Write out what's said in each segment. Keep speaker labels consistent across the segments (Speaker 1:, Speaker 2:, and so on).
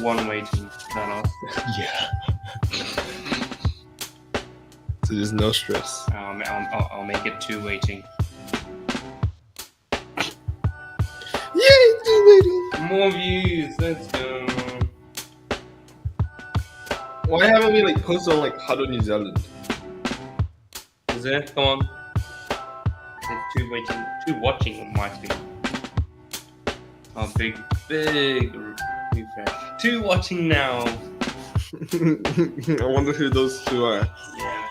Speaker 1: one waiting than us.
Speaker 2: Yeah. So there's no stress.
Speaker 1: I'll make it 2 waiting.
Speaker 2: Yay, 2 waiting.
Speaker 1: More views. Let's go.
Speaker 2: Why haven't we posted on Hado New Zealand?
Speaker 1: Is it? Come on. There's 2 waiting, 2 watching on my screen. Oh, big refresh. 2 watching now.
Speaker 2: I wonder who those 2 are.
Speaker 1: Yeah.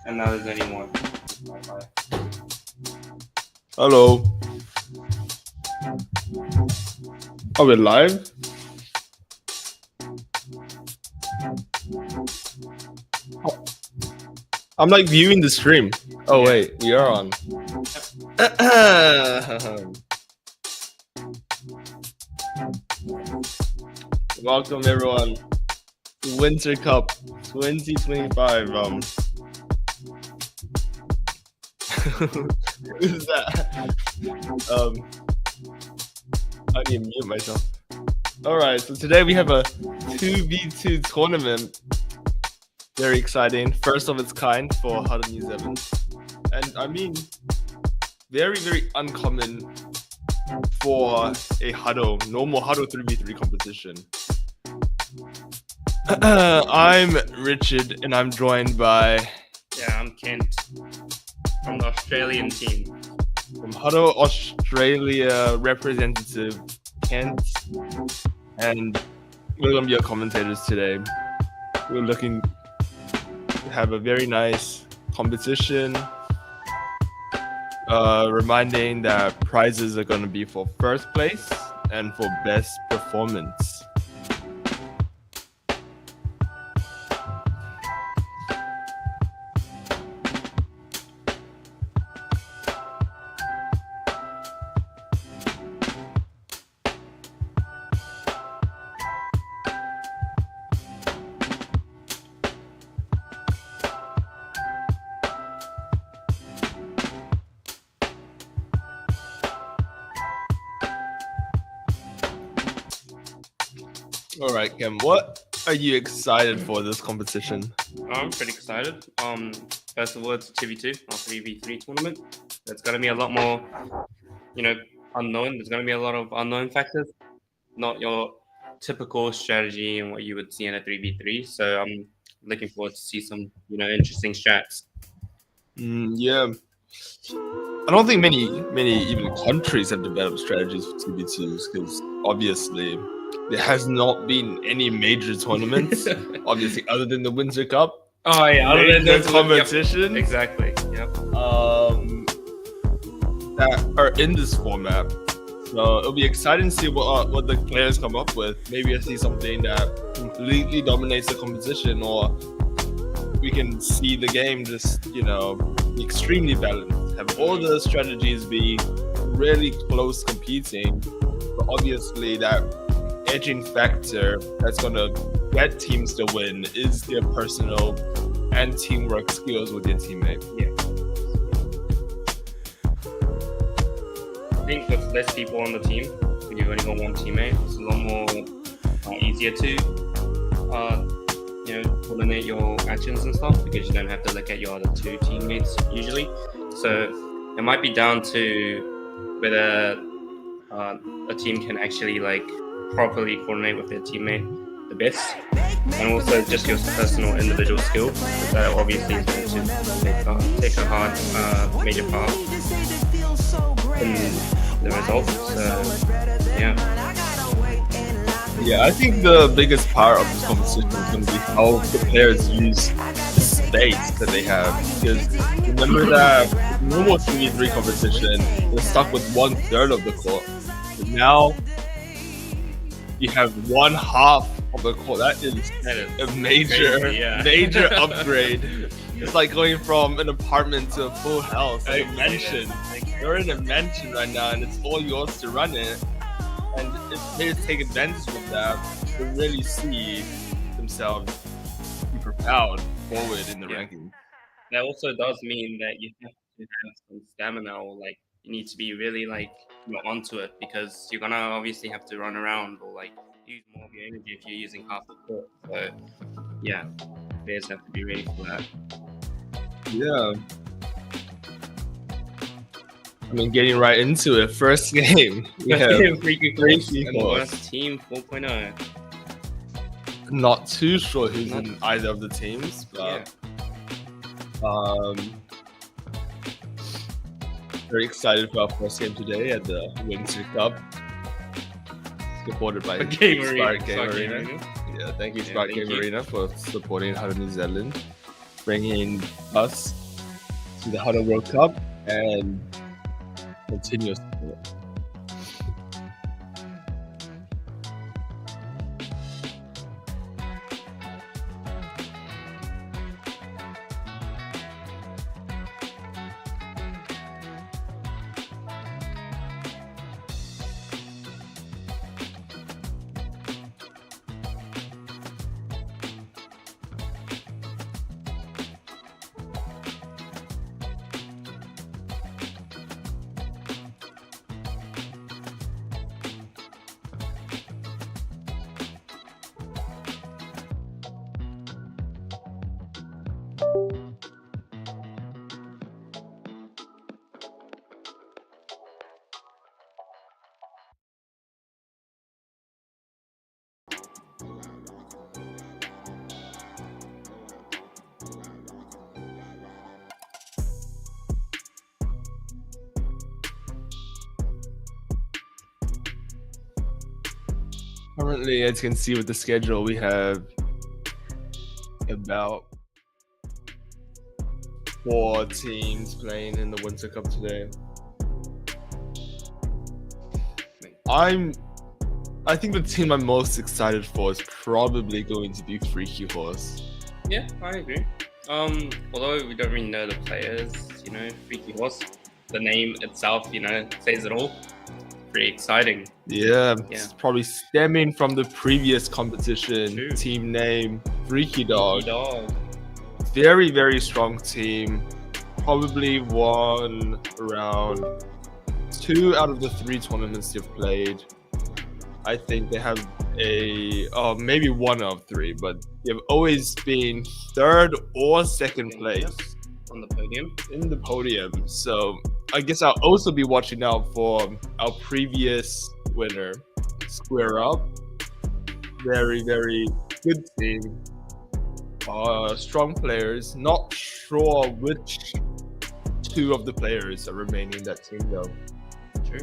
Speaker 1: And now there's only 1. Bye-bye.
Speaker 2: Hello. Are we live? Oh. I'm viewing the stream. Oh wait, we are on. Welcome everyone to Winter Cup 2025. Who's that? I need to mute myself. Alright, so today we have a 2v2 tournament. Very exciting. First of its kind for Hado New Zealand. And I mean, very, very uncommon for a normal Hado 3v3 competition. I'm Richard, and I'm joined by...
Speaker 1: Yeah, I'm Kent. From the Australian team.
Speaker 2: From Hado Australia representative Kent. And we're going to be your commentators today. We're looking to have a very nice competition. Reminding that prizes are going to be for first place and for best performance. All right, Kim, what are you excited for this competition?
Speaker 1: I'm pretty excited. First of all, it's a 2v2, not 3v3 tournament. There's going to be a lot more, unknown. There's going to be a lot of unknown factors, not your typical strategy and what you would see in a 3v3. So I'm looking forward to see some, interesting strats.
Speaker 2: Yeah. I don't think many even countries have developed strategies for 2v2s because obviously there has not been any major tournaments, obviously, other than the Winter Cup.
Speaker 1: Oh yeah, other than the
Speaker 2: competition.
Speaker 1: Yep. Exactly. Yep.
Speaker 2: That are in this format. So it'll be exciting to see what the players come up with. Maybe I see something that completely dominates the competition, or we can see the game just, extremely balanced. Have all the strategies be really close competing, but obviously that edging factor that's going to get teams to win is their personal and teamwork skills with their teammate.
Speaker 1: Yeah. I think with less people on the team, when you've only got one teammate, it's a lot more easier to coordinate your actions and stuff because you don't have to look at your other 2 teammates usually. So it might be down to whether a team can actually properly coordinate with their teammate the best, and also just your personal individual skill. That obviously is going to take a hard major part in the results. So
Speaker 2: yeah, I think the biggest part of this competition is going to be how the players use the space that they have. Because remember that normal 3v3 competition, they're stuck with 1/3 of the court. But now you have 1/2 of the court. That is a major,
Speaker 1: crazy, yeah.
Speaker 2: major upgrade. It's like going from an apartment to a full house, like a mansion. You're in a mansion right now, and it's all yours to run it. And if players take advantage of that, they really see themselves be propelled forward in the rankings.
Speaker 1: That also does mean that you have to have some stamina, or you need to be really onto it, because you're gonna obviously have to run around or use more of your energy if you're using half the court. So yeah, players have to be ready for that.
Speaker 2: Yeah. I mean, getting right into it. First game. We have
Speaker 1: Freaky
Speaker 2: Freaky
Speaker 1: Horse and
Speaker 2: Horse.
Speaker 1: Worst Team 4.0.
Speaker 2: Not too sure who's in either of the teams, but very excited for our first game today at the Winter Cup, supported by Smart Game Arena. Yeah, thank you, Smart Game Arena, for supporting Hado New Zealand, bringing us to the Hado World Cup and continuous support. Currently, as you can see with the schedule, we have about 4 teams playing in the Winter Cup today. I think the team I'm most excited for is probably going to be Freaky Horse.
Speaker 1: Yeah, I agree. Although we don't really know the players, Freaky Horse, the name itself, says it all. Pretty exciting.
Speaker 2: Yeah, it's probably stemming from the previous competition. Team name, Freaky Dog. Very, very strong team. Probably won around 2 out of the 3 tournaments they've played. I think they have maybe 1 of 3, but they've always been 3rd or 2nd place
Speaker 1: on the podium.
Speaker 2: In the podium. So I guess I'll also be watching out for our previous winner, Square Up. Very, very good team. Strong players. Not sure which 2 of the players are remaining in that team though.
Speaker 1: True.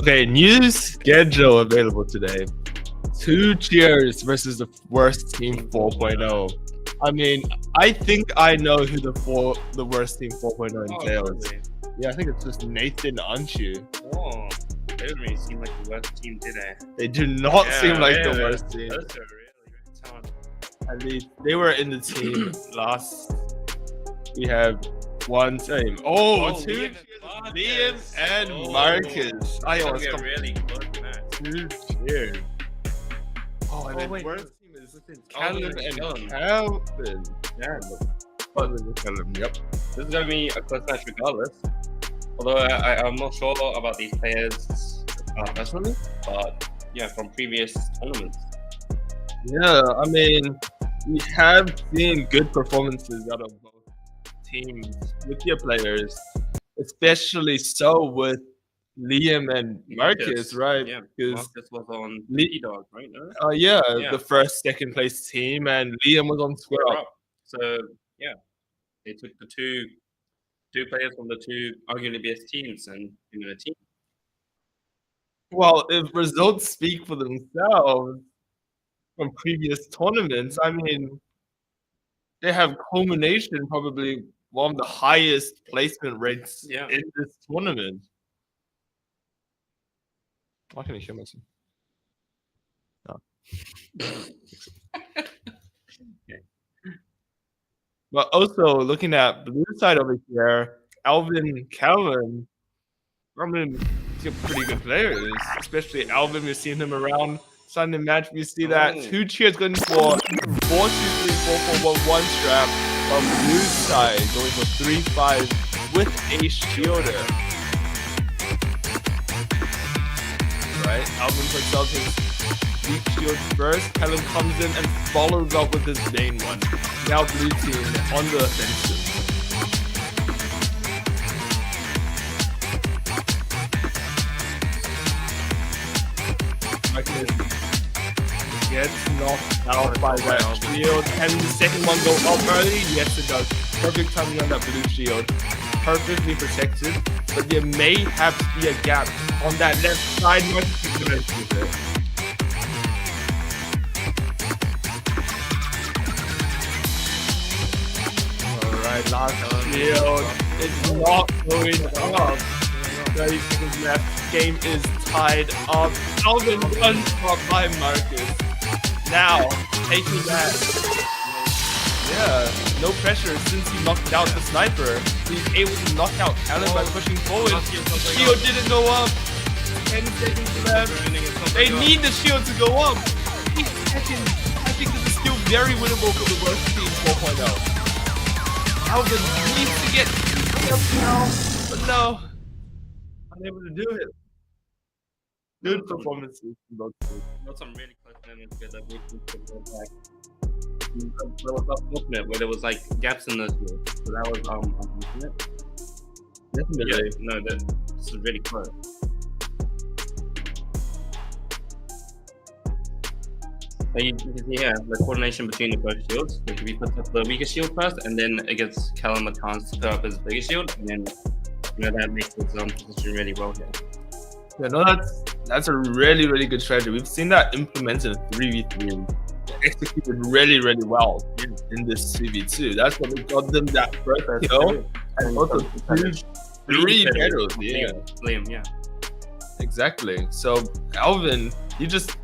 Speaker 2: Okay, new schedule available today. 2 cheers versus the worst team 4.0. I mean, I think I know who the worst team 4.0 entails.
Speaker 1: really?
Speaker 2: Yeah, I think it's just Nathan Anshu.
Speaker 1: Oh, they didn't really seem like the worst team, did they?
Speaker 2: They do not
Speaker 1: Yeah,
Speaker 2: seem like
Speaker 1: yeah,
Speaker 2: the worst team.
Speaker 1: Those are really talented.
Speaker 2: At least they were in the team last. We have one team. Oh, two Liam and Marcus. I
Speaker 1: It's gonna
Speaker 2: always
Speaker 1: be a
Speaker 2: come
Speaker 1: really close match.
Speaker 2: 2 cheers. Oh, and then
Speaker 1: wait,
Speaker 2: worst team is
Speaker 1: Callum
Speaker 2: Callum and
Speaker 1: and
Speaker 2: Calvin.
Speaker 1: Yeah,
Speaker 2: Calvin and Callum, yep.
Speaker 1: this is gonna be a close match regardless. Although I'm not sure about these players personally, but yeah, from previous tournaments.
Speaker 2: Yeah, I mean, we have seen good performances out of both teams with their players, especially so with Liam and Marcus, right?
Speaker 1: Yeah,
Speaker 2: Because
Speaker 1: Marcus was on
Speaker 2: Le-
Speaker 1: Dog, right? No?
Speaker 2: yeah,
Speaker 1: Yeah.
Speaker 2: the first, second place team, and Liam was on Square Up.
Speaker 1: So yeah, they took the two players from the two arguably best teams and in a team.
Speaker 2: Well, if results speak for themselves from previous tournaments, I mean, they have culmination probably one of the highest placement rates
Speaker 1: Yeah.
Speaker 2: in this tournament. Why can I hear myself? But also looking at blue side over here, Alvin, Calvin, I mean, they're pretty good players. Especially Alvin, we've seen him around Sunday match. We see that 2 cheers going for 4-2-3-4-4-1-1 strap, while blue side going for 3-5 with a shielder. Right, Alvin puts out his weak shield first. Callum comes in and follows up with his main one. Now blue team on the offensive. Marcus gets knocked out by that shield. Can the second one go up early? Yes, it does. Perfect timing on that blue shield. Perfectly protected. But there may have to be a gap on that left side. Marcus is gonna do it. Alright, last shield. It's not going up. 30 seconds left. Game is tied up. Alvin runs up by Marcus. Now, taking that. Yeah, no pressure since he knocked out the sniper. He's able to knock out Callum by pushing forward. Shield didn't go up. 10 seconds left. They need the shield to go up. 8 seconds. I think this is still very winnable for the worst team 4.0. Alvin needs to get up now, but no. Unable to do it. Good performances from both teams.
Speaker 1: Got some really close moments where the weak teams could go back. There was unfortunate where there was like gaps in those fields. So that was unfortunate.
Speaker 2: Definitely.
Speaker 1: Yeah, no, this is really close. So you can see here the coordination between the both shields. Like if he puts up the weaker shield first, and then it gives Callum a chance to put up his bigger shield, and then that makes his position really well here.
Speaker 2: Yeah, no, that's a really, really good strategy. We've seen that implemented in 3v3. Executed really, really well in this 3v2. That's what got them that first kill and also 3 medals. Yeah,
Speaker 1: Liam, yeah.
Speaker 2: Exactly. So Alvin, he just,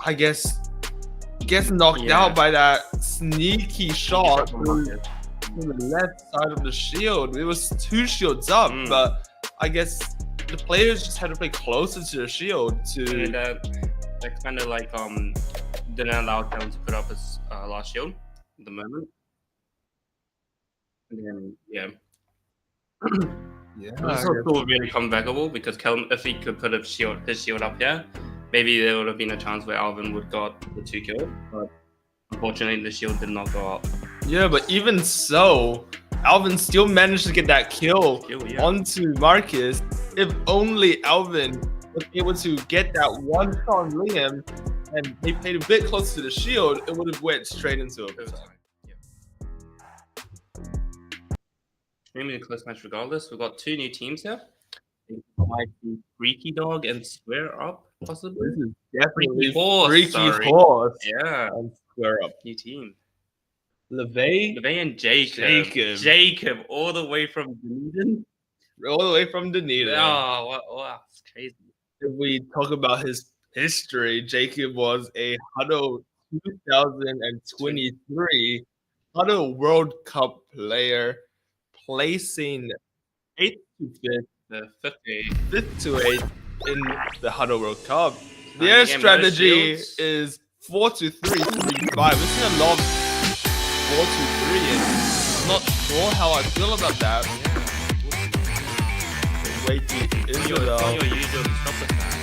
Speaker 2: I guess, gets knocked out by that sneaky shot from the left side of the shield. It was 2 shields up, but I guess the players just had to play closer to the shield
Speaker 1: And
Speaker 2: to.
Speaker 1: that kind of like didn't allow Kellen to put up his last shield at the moment. And then yeah,
Speaker 2: Yeah,
Speaker 1: this is still really comebackable because Kellen, if he could put his shield up here, maybe there would have been a chance where Alvin would got the 2 kills. But unfortunately, the shield did not go up.
Speaker 2: yeah, but even so, Alvin still managed to get that kill
Speaker 1: Yeah.
Speaker 2: onto Marcus. If only Alvin was able to get that one shot on Liam and they played a bit closer to the shield, it would have went straight into overtime.
Speaker 1: Maybe a close match regardless. We've got 2 new teams here. It might be Freaky Dog and Square Up, possibly.
Speaker 2: This is definitely
Speaker 1: Freaky
Speaker 2: Freaky
Speaker 1: Horse,
Speaker 2: Horse
Speaker 1: Yeah,
Speaker 2: and Square Up.
Speaker 1: new team.
Speaker 2: LeVay
Speaker 1: LeVay and Jacob. Jacob, all the way from Dunedin.
Speaker 2: all the way from Dunedin.
Speaker 1: Oh, wow, it's crazy.
Speaker 2: If we talk about his history, Jacob was a Hado 2023 Hado World Cup player, placing 8th to 5th,
Speaker 1: The 50.
Speaker 2: 5th to 8th in the Hado World Cup.
Speaker 1: Game
Speaker 2: Their
Speaker 1: no
Speaker 2: strategy
Speaker 1: shields.
Speaker 2: is 4-3, 3-5. We've seen a lot of 4-3, and I'm not sure how I feel about that. Way to
Speaker 1: It's not
Speaker 2: Isabel.
Speaker 1: your usual stopper time.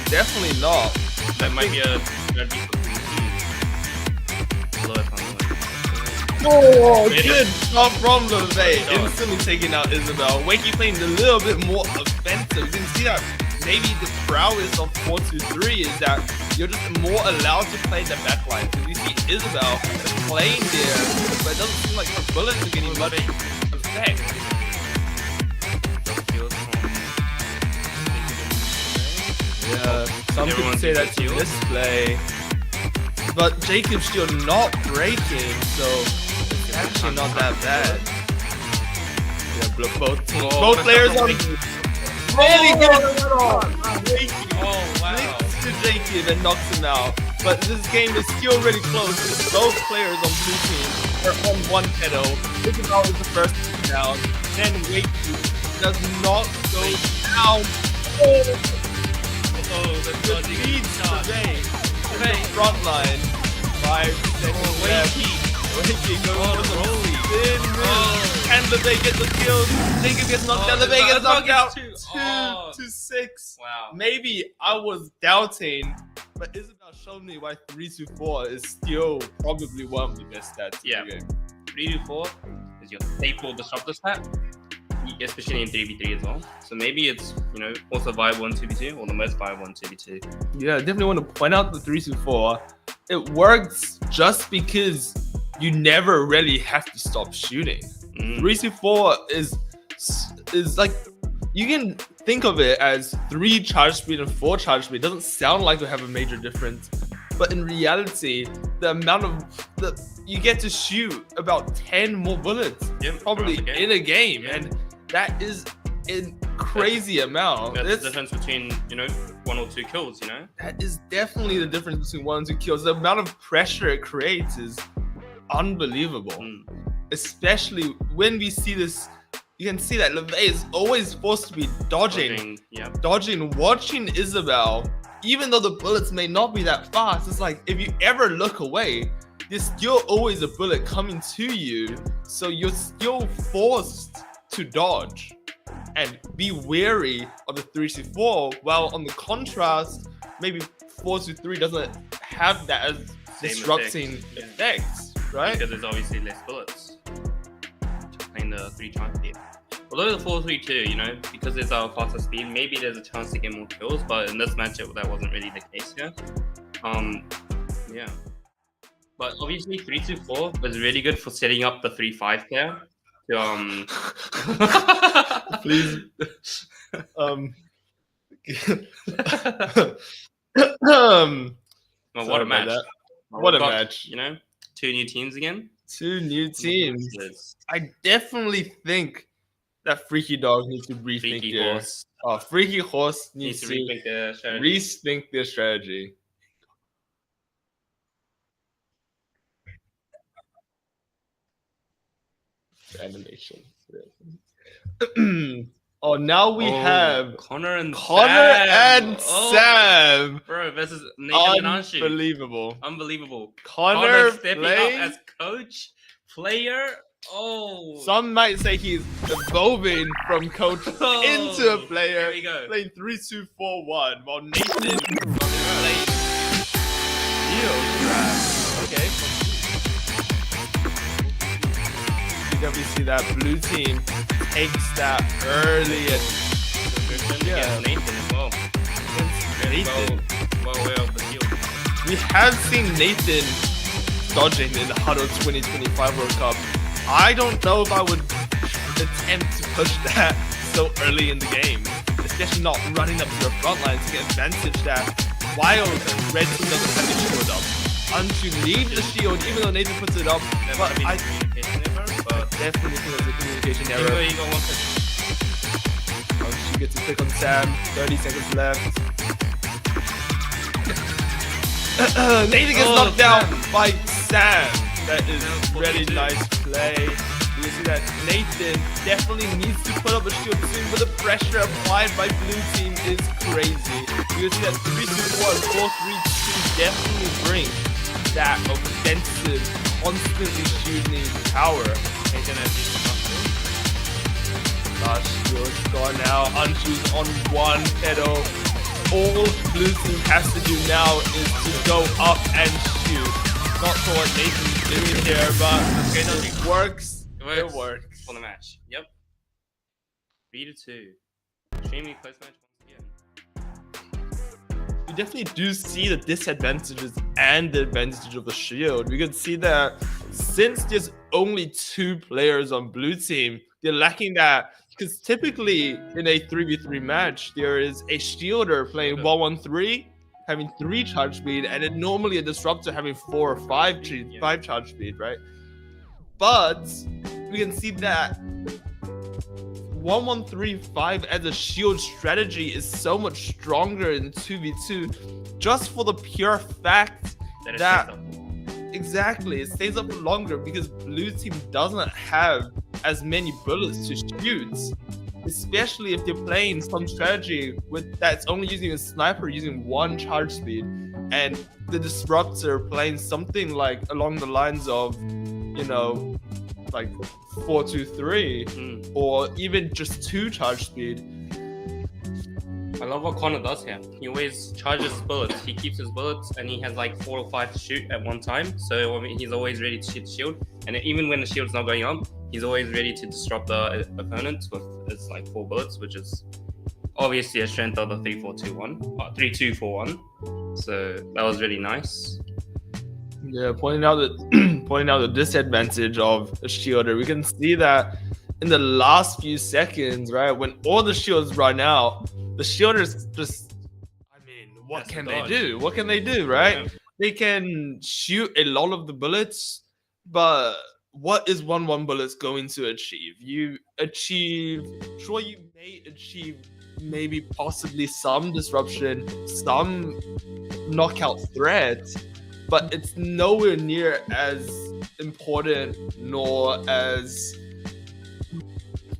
Speaker 2: Definitely not.
Speaker 1: That might be a strategy for the team. Low if I'm like,
Speaker 2: Oh,
Speaker 1: Made
Speaker 2: good shot from LeVay.
Speaker 1: Good shot.
Speaker 2: Instantly taking out Isabel. Wakey playing a little bit more offensive. You can see that maybe the prowess of 4-2-3 is that you're just more allowed to play the backline. Because you see Isabel playing there, but it doesn't seem like her bullets are getting much effect.
Speaker 1: feels from
Speaker 2: Yeah, some
Speaker 1: Everyone
Speaker 2: could say
Speaker 1: thinks
Speaker 2: that's a
Speaker 1: it's healed.
Speaker 2: misplay. But Jacob's still not breaking, so it's actually not that bad. Yeah, both players on really good.
Speaker 1: Oh, wow.
Speaker 2: Flicks to Jacob and knocks him out. But this game is still really close. Both players on blue team are on one pedal. Isabel is the first down. Then Wakey does not go down.
Speaker 1: Oh, that's not a
Speaker 2: Leads
Speaker 1: shot.
Speaker 2: LeVay. Front line. 5 seconds left. Wakey goes for the spin move. And LeVay gets the kill. Jacob gets knocked out. LeVay gets knocked out. 2-6.
Speaker 1: Wow.
Speaker 2: Maybe I was doubting, but Isabel showed me why 3-4 is still probably one of the best stats
Speaker 1: Yeah.
Speaker 2: in the game.
Speaker 1: 3-4 is your staple disruptor stat, especially in 3v3 as well. So maybe it's, also viable in 2v2 or the most viable in 2v2.
Speaker 2: Yeah, I definitely want to point out the 3-4. It works just because you never really have to stop shooting. 3-4 is like, you can think of it as 3 charge speed and 4 charge speed. It doesn't sound like they have a major difference, but in reality, the amount of you get to shoot about 10 more bullets probably in a game, and that is a crazy amount.
Speaker 1: That's the difference between 1 or 2 kills.
Speaker 2: That is definitely the difference between 1 and 2 kills. The amount of pressure it creates is unbelievable, especially when we see this. You can see that LeVay is always supposed to be dodging, watching Isabel, even though the bullets may not be that fast. It's like, if you ever look away, there's still always a bullet coming to you, so you're still forced to dodge and be wary of the 3-4, while on the contrast, maybe 4-3 doesn't have that as disrupting effects, right?
Speaker 1: Because there's obviously less bullets. Just playing the 3 chance speed. Although the 4-3-2, because there's our faster speed, maybe there's a chance to get more kills, but in this matchup, that wasn't really the case here. Yeah. But obviously, 3-4 was really good for setting up the 3-5 player.
Speaker 2: Please.
Speaker 1: Well, what a match.
Speaker 2: What a match.
Speaker 1: 2 new teams again.
Speaker 2: 2 new teams. I definitely think that Freaky Dog needs to rethink Freaky Horse needs to rethink their strategy. Animation. Oh, now we have
Speaker 1: Connor and
Speaker 2: Sam.
Speaker 1: Bro, versus Nathan and Anshu.
Speaker 2: Unbelievable.
Speaker 1: Unbelievable.
Speaker 2: Connor
Speaker 1: stepping
Speaker 2: playing?
Speaker 1: up as coach, player. Oh.
Speaker 2: Some might say he's evolving from coach into a player.
Speaker 1: Here we go.
Speaker 2: Playing 3-2-4-1 while Nathan playing shield grab. Okay. We see that blue team takes that early
Speaker 1: Yeah, Nathan as well.
Speaker 2: Nathan.
Speaker 1: Well aware of the shield.
Speaker 2: We have seen Nathan dodging in the Hado 2025 World Cup. I don't know if I would attempt to push that so early in the game, especially not running up to the front line to get advantage that while red team doesn't have the shield up. Anshu leave the shield even though Nathan puts it up. But I definitely think there's a communication error.
Speaker 1: You got one push.
Speaker 2: Anshu gets a pick on Sam. 30 seconds left. Nathan gets knocked down by Sam. That is really nice play. You can see that Nathan definitely needs to put up a shield soon, but the pressure applied by blue team is crazy. You can see that 3-2-1, 4-3-2 definitely bring that offensive, constantly shooting power. Shield's gone now. Anshu's on one pedal. All blue team has to do now is to go up and shoot. Not sure what Nathan's doing here, but it works. It works
Speaker 1: for the match. Yep. 3-2. Extremely close match once again.
Speaker 2: You definitely do see the disadvantages and the advantage of the shield. We can see that since there's only 2 players on blue team, they're lacking that. Because typically in a 3v3 match, there is a shielder playing 1-1-3, having 3 charge speed, and then normally a disruptor having 4 or 5 charge speed, right? But we can see that 1-1-3-5 as a shield strategy is so much stronger in 2v2, just for the pure fact that exactly it stays up longer because blue team doesn't have as many bullets to shoot, especially if they're playing some strategy with that's only using a sniper using 1 charge speed and the disruptor playing something like along the lines of, you know, like 4-2-3 or even just 2 charge speed.
Speaker 1: I love what Connor does here. He always charges bullets. He keeps his bullets and he has like 4 or 5 to shoot at one time. So I mean, he's always ready to shoot the shield. And even when the shield's not going on, he's always ready to disrupt the opponent with his like 4 bullets, which is obviously a strength of the 3-2-4-1. So that was really nice.
Speaker 2: Yeah, pointing out the disadvantage of a shielder. We can see that in the last few seconds, right? When all the shields run out, the shielders just, I mean, what can they do? What can they do, right? Yeah. They can shoot a lot of the bullets, but what is 1-1 bullets going to achieve? You may achieve maybe possibly some disruption, some knockout threat, but it's nowhere near as important nor as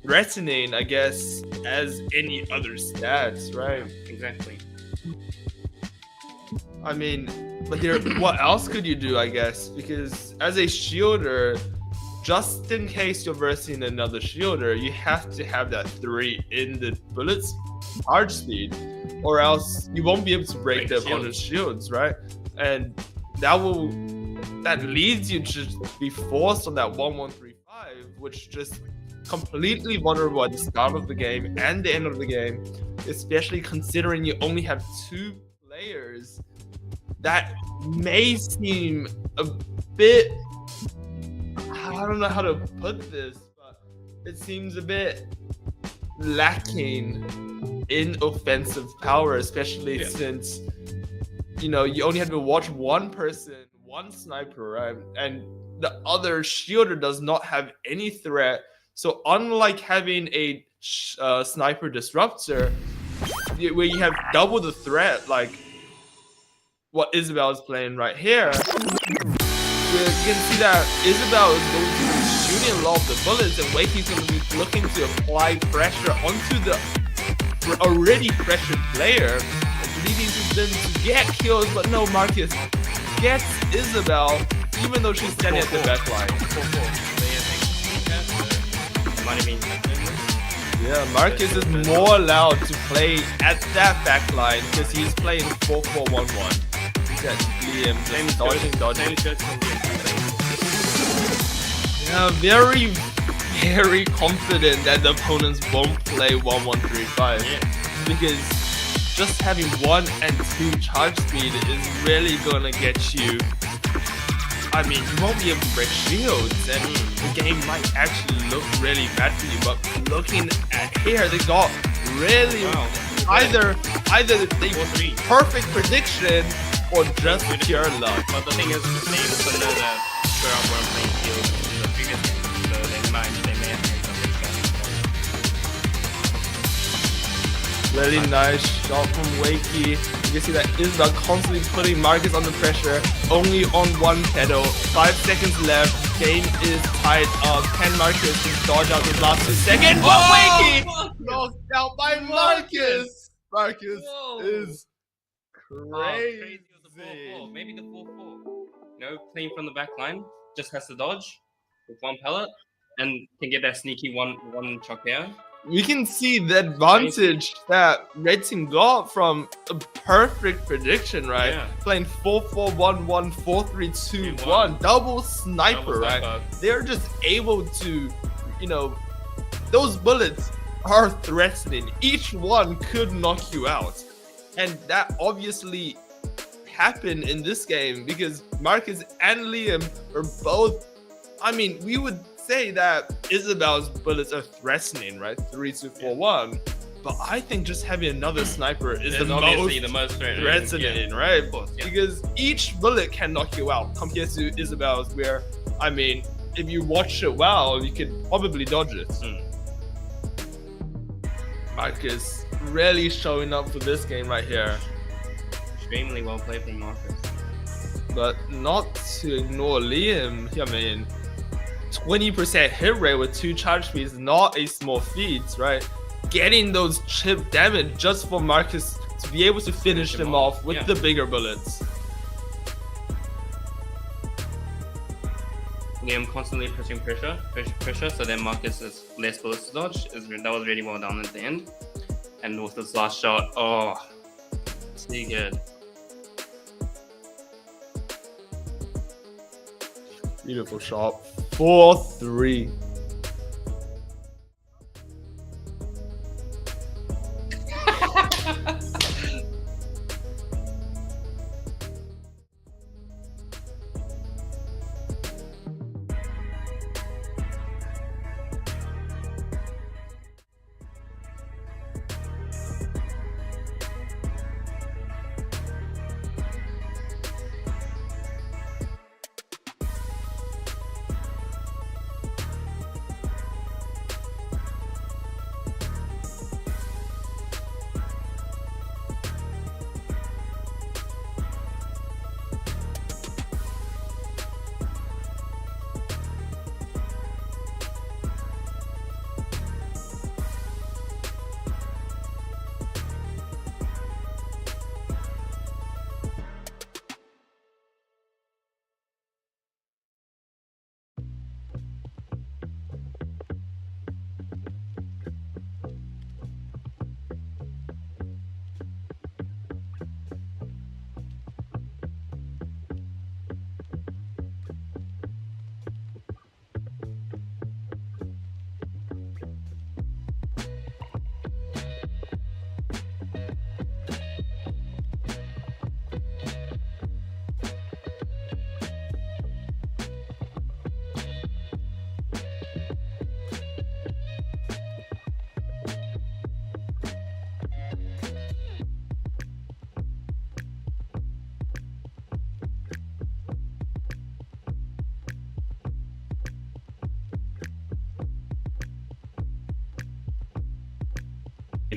Speaker 2: threatening, I guess, as any other stats, right?
Speaker 1: Exactly.
Speaker 2: I mean, but what else could you do, I guess? Because as a shielder, just in case you're versing another shielder, you have to have that 3 in the bullets charge speed, or else you won't be able to break the opponent's shields, right? And that leads you to be forced on that 1-1-3-5, which just completely vulnerable at the start of the game and the end of the game, especially considering you only have 2 players. That may seem a bit, I don't know how to put this, but it seems a bit lacking in offensive power, especially since, you know, you only have to watch one person, one sniper, right? And the other shielder does not have any threat. So unlike having a sniper disruptor, where you have double the threat, like what Isabel is playing right here, you can see that Isabel is going to be using a lot of the bullets, and Wakey's going to be looking to apply pressure onto the already pressured player, leading to them to get kills. But no, Marcus gets Isabel, even though she's standing at the back line. Yeah, Marcus is more allowed to play at that back line because he's playing 4-4-1-1. Liam just dodging. Yeah, very, very confident that the opponents won't play 1-1-3-5.
Speaker 1: Yeah.
Speaker 2: Because just having 1 and 2 charge speed is really gonna get you. I mean, you won't be able to break shields, and the game might actually look really bad for you. But looking at here, they got really either they perfect prediction or just pure luck.
Speaker 1: But the thing is, they also know that Square Up weren't playing shields in the previous game, so they may have made something special.
Speaker 2: Really nice shot from Wakey. You can see that Isabel constantly putting Marcus under pressure, only on 1 pedal. 5 seconds left, game is tied up. Can Marcus dodge out the last 2 seconds? But Wakey knocked out by Marcus! Marcus is crazy.
Speaker 1: Maybe the 4-4. Playing from the back line, just has to dodge with 1 pellet and can get that sneaky one chuck there.
Speaker 2: We can see the advantage that Red Team got from a perfect prediction, right?
Speaker 1: Yeah.
Speaker 2: Playing 4-4-1-1, 4-3-2-1, double sniper, right? They're just able to, those bullets are threatening. Each one could knock you out. And that obviously happened in this game because Marcus and Liam are both, we would say that Isabel's bullets are threatening, right? 3-2-4-1. But I think just having another sniper is the most threatening, right?
Speaker 1: Of course, yeah.
Speaker 2: Because each bullet can knock you out compared to Isabel's, where, if you watch it well, you could probably dodge it. Marcus really showing up for this game right here.
Speaker 1: Extremely well played from Marcus.
Speaker 2: But not to ignore Liam. 20% hit rate with 2 charge speeds is not a small feat, right? Getting those chip damage just for Marcus to be able to finish them off with the bigger bullets.
Speaker 1: Liam constantly pushing pressure, so then Marcus is less bullets to dodge. That was really well done at the end. And with this last shot, it's really good.
Speaker 2: Beautiful shot. 4-3.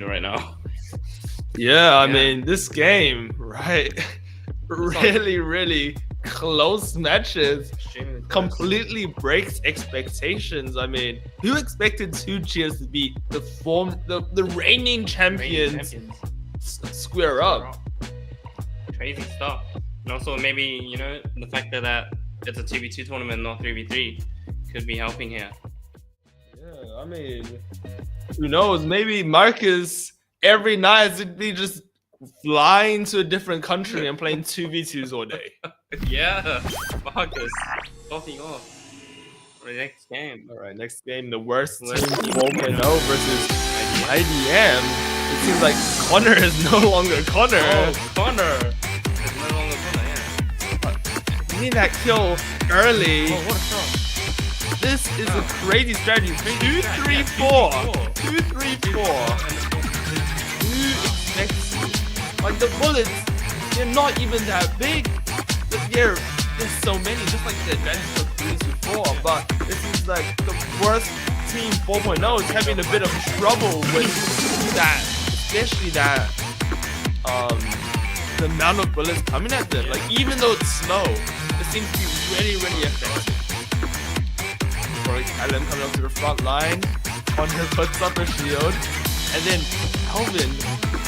Speaker 1: Right now.
Speaker 2: Yeah, I mean, this game, right? Really close matches.
Speaker 1: Extremely
Speaker 2: completely breaks expectations. I mean, who expected 2Cheers to be the reigning champions square up?
Speaker 1: Crazy stuff. And also maybe, you know, the fact that it's a 2v2 tournament, not 3v3, could be helping here.
Speaker 2: Yeah, I mean, who knows? Maybe Marcus every night would be just flying to a different country and playing 2v2s all day.
Speaker 1: Yeah, Marcus, starting off. For the next game.
Speaker 2: All right, next game, the worst team 4.0 versus IDM. It seems like Connor is no longer Connor.
Speaker 1: Oh, Connor! It's no longer Connor, yeah.
Speaker 2: You need that kill early.
Speaker 1: Oh, what a shot.
Speaker 2: This is a crazy strategy. 2-3-4. 2-3-4. Who expects it? Like the bullets, they're not even that big. But there's so many, just like the advantage of 3-4. But it seems like the worst team 4.0 is having a bit of trouble with that, especially that the amount of bullets coming at them. Like even though it's slow, it seems to be really, really effective. Allen coming up to the front line. Hunter puts up a shield. And then Alvin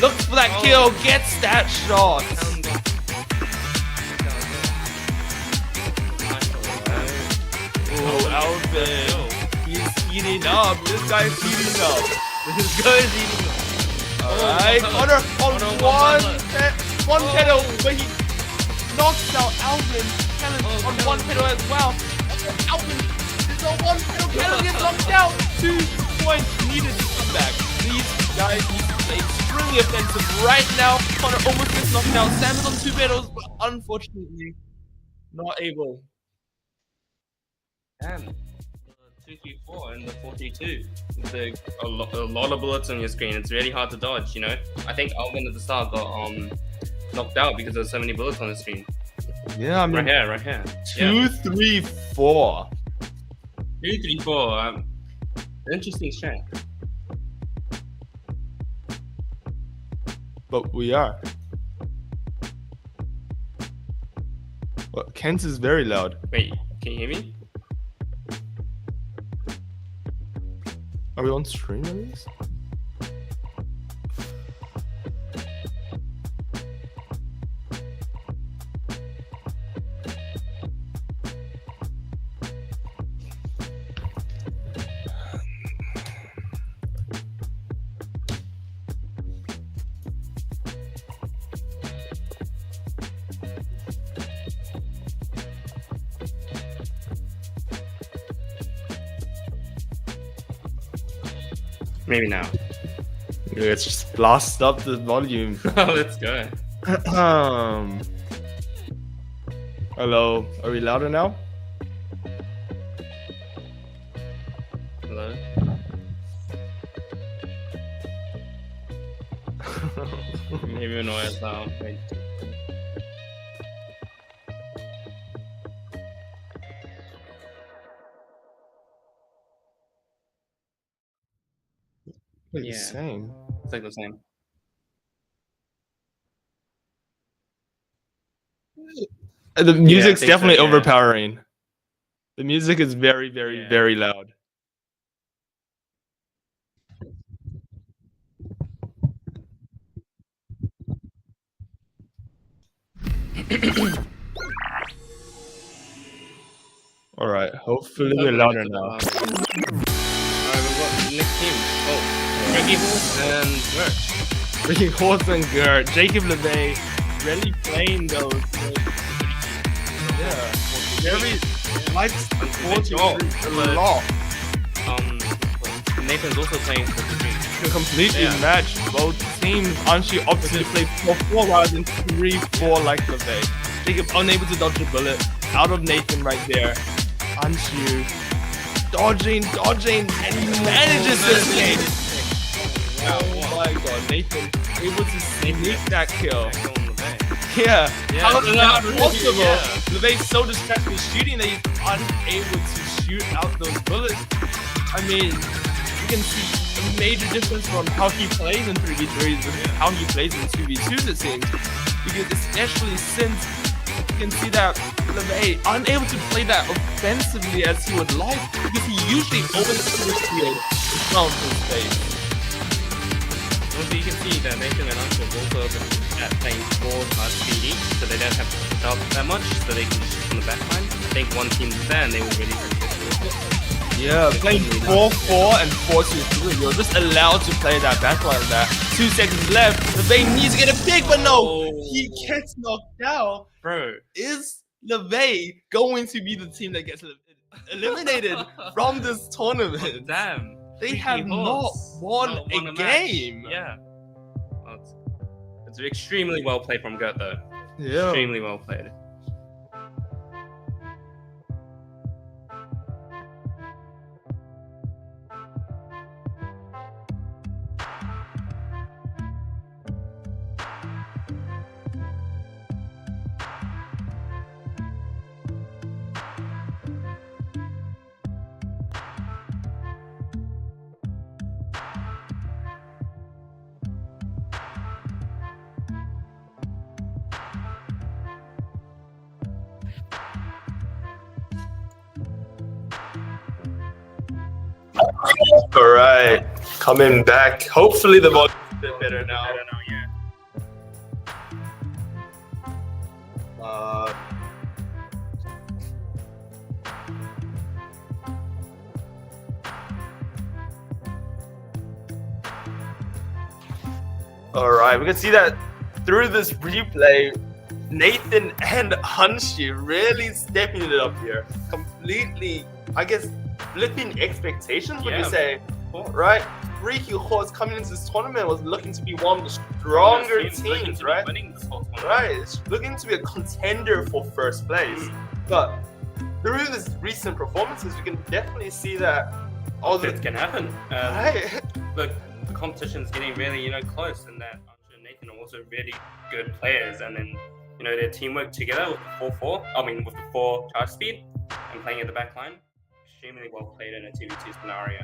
Speaker 2: looks for that kill, gets that shot. Oh, Alvin. He's heating up. This guy's heating up. This guy's heating up. Alright, Connor on one pedal, but he knocks out Alvin. Cannon on one pedal as well. Alvin is on one pedal. Cannon gets knocked out. 2 points needed to come back. These guys need to play extremely offensive right now. Connor almost gets knocked out. Sam is on 2 pedals, but unfortunately not able.
Speaker 1: Damn. 2-3-4 and the 4-3-2. A lot of bullets on your screen. It's really hard to dodge, you know? I think Alvin at the start got knocked out because there's so many bullets on the screen.
Speaker 2: Yeah, I mean,
Speaker 1: right here.
Speaker 2: 2-3-4.
Speaker 1: 2-3-4. Interesting strat.
Speaker 2: But we are. Well, Kent is very loud.
Speaker 1: Wait, can you hear me?
Speaker 2: Are we on stream at least?
Speaker 1: Maybe now.
Speaker 2: Let's just blast up the volume.
Speaker 1: Let's go.
Speaker 2: Hello, are we louder now?
Speaker 1: Hello? Maybe we're not as loud. Wait.
Speaker 2: Wait,
Speaker 1: Yeah.
Speaker 2: same.
Speaker 1: It's like the same.
Speaker 2: The music's
Speaker 1: I think
Speaker 2: definitely
Speaker 1: so, yeah.
Speaker 2: overpowering. The music is very, very,
Speaker 1: Yeah.
Speaker 2: very loud. All right, hopefully we're louder now.
Speaker 1: Alright, we've got next team. Oh, Frankie Horse and Merch.
Speaker 2: Ricky Horse and Gert, Jacob LeVay, really playing those. Yeah, very likes the 4-3 a lot.
Speaker 1: Nathan's also playing 4-3.
Speaker 2: To completely match both teams, Anshi opted to play 4-4 rather than 3-4 like LeVay. Jacob unable to dodge a bullet out of Nathan right there. Anshu dodging, and he manages to escape. Oh my god, Nathan able to sneak that kill. Yeah, how is that possible? LeVay's so distracted with shooting that he's unable to shoot out those bullets. I mean, you can see a major difference from how he plays in 3v3s versus how he plays in 2v2s, it seems. Because especially since can see that LeVay unable to play that offensively as he would like because he usually opens the field in front of his face.
Speaker 1: Also, you can see that Nathan and Uncle also playing 4 card speedy, so they don't have to put up that much, so they can just shoot on the back line. I think one team is there and they will really successful with it.
Speaker 2: Yeah, playing 4-4 and 4-2-3. You're just allowed to play that backline there. 2 seconds left. LeVay needs to get a pick, but no! He gets knocked out.
Speaker 1: Bro.
Speaker 2: Is LeVay going to be the team that gets eliminated from this tournament?
Speaker 1: Damn.
Speaker 2: They have not won a game.
Speaker 1: Yeah. Well, it's extremely well played from Gert, though.
Speaker 2: Yeah.
Speaker 1: Extremely well played.
Speaker 2: All right, coming back. Hopefully the volume is a bit better now.
Speaker 1: I don't know,
Speaker 2: All right, we can see that through this replay, Nathan and Hunshi really stepping it up here. Completely, I guess, flipping expectations, would you say? Right? Freaky Horse coming into this tournament was looking to be one of the stronger teams, right? Right, it's looking to be a contender for first place. But through these recent performances, we can definitely see that
Speaker 1: it can happen.
Speaker 2: Right.
Speaker 1: Look, the competition's getting really, close, and that Archer and Nathan are also really good players, and then, their teamwork together with the 4-4, with the 4 charge speed and playing at the back line, extremely well played in a 2v2 scenario.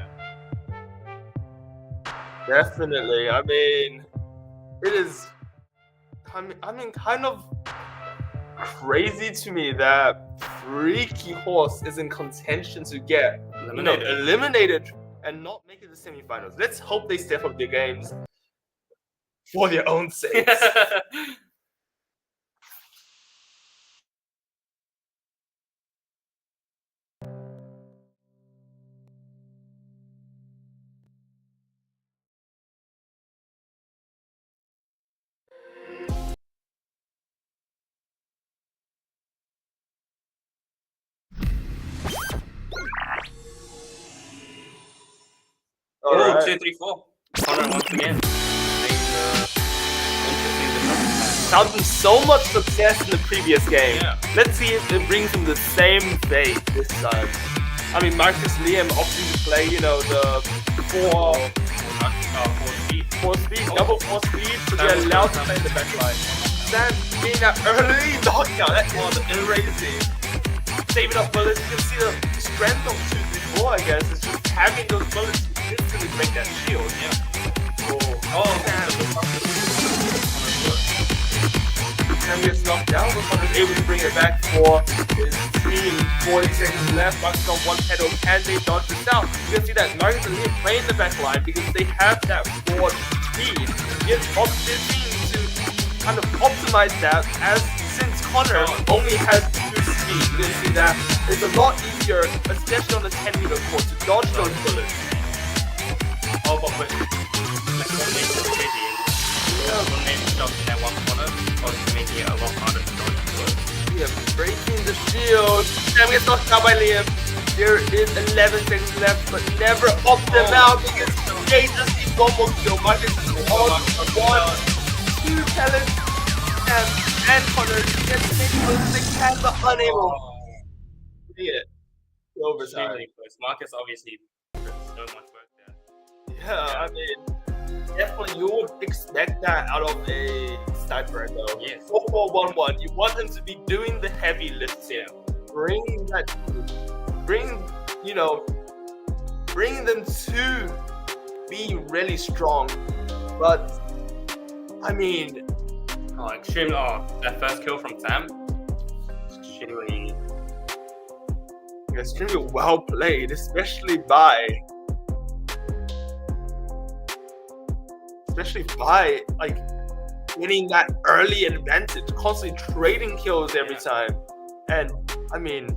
Speaker 2: Definitely. I mean, it is. Kind of crazy to me that Freaky Horse is in contention to get eliminated and not make it to the semifinals. Let's hope they step up their games for their own sakes.
Speaker 1: All right. 2, 3, 4. Connor once again.
Speaker 2: Found him so much success in the previous game.
Speaker 1: Yeah.
Speaker 2: Let's see if it brings him the same fate this time. I mean, Marcus Liam opting to play, the 4 speed, double 4 speed, so they're allowed to play in the back line. Sam getting that early knockdown, that is crazy. Saving up bullets, you can see the strength of 2-4, I guess, is just having those bullets to instantly break that shield. Sam gets knocked down, but Connor is able to bring it back for his team. 40 seconds left, Marcus on one pedal, can they dodge this out? You can see that Marcus and Liam play in the back line because they have that 4 speed. It's up to their team to kind of optimize that, as since Connor only has 2 speed, you can see that it's a lot easier, especially on the 10-meter court, to dodge those bullets.
Speaker 1: But with coordination is crazy. Coordination shots in that one corner, obviously making it a lot harder to dodge bullets.
Speaker 2: Liam breaking the shield. Sam gets knocked out by Liam. There is 11 seconds left, but never opt them out because they just need one more kill. Marcus is on 1, 2 talents, and Connor gets making those 6 hands, but unable to beat it. Overtime.
Speaker 1: Extremely close. Marcus obviously did so much work there.
Speaker 2: Yeah, I mean, definitely you would expect that out of a sniper, though.
Speaker 1: Yes.
Speaker 2: 4-4-1-1. You want them to be doing the heavy lifting. Bringing them to be really strong. But I mean,
Speaker 1: that first kill from Sam. extremely.
Speaker 2: Extremely well played, especially by like getting that early advantage, constantly trading kills every time, and I mean,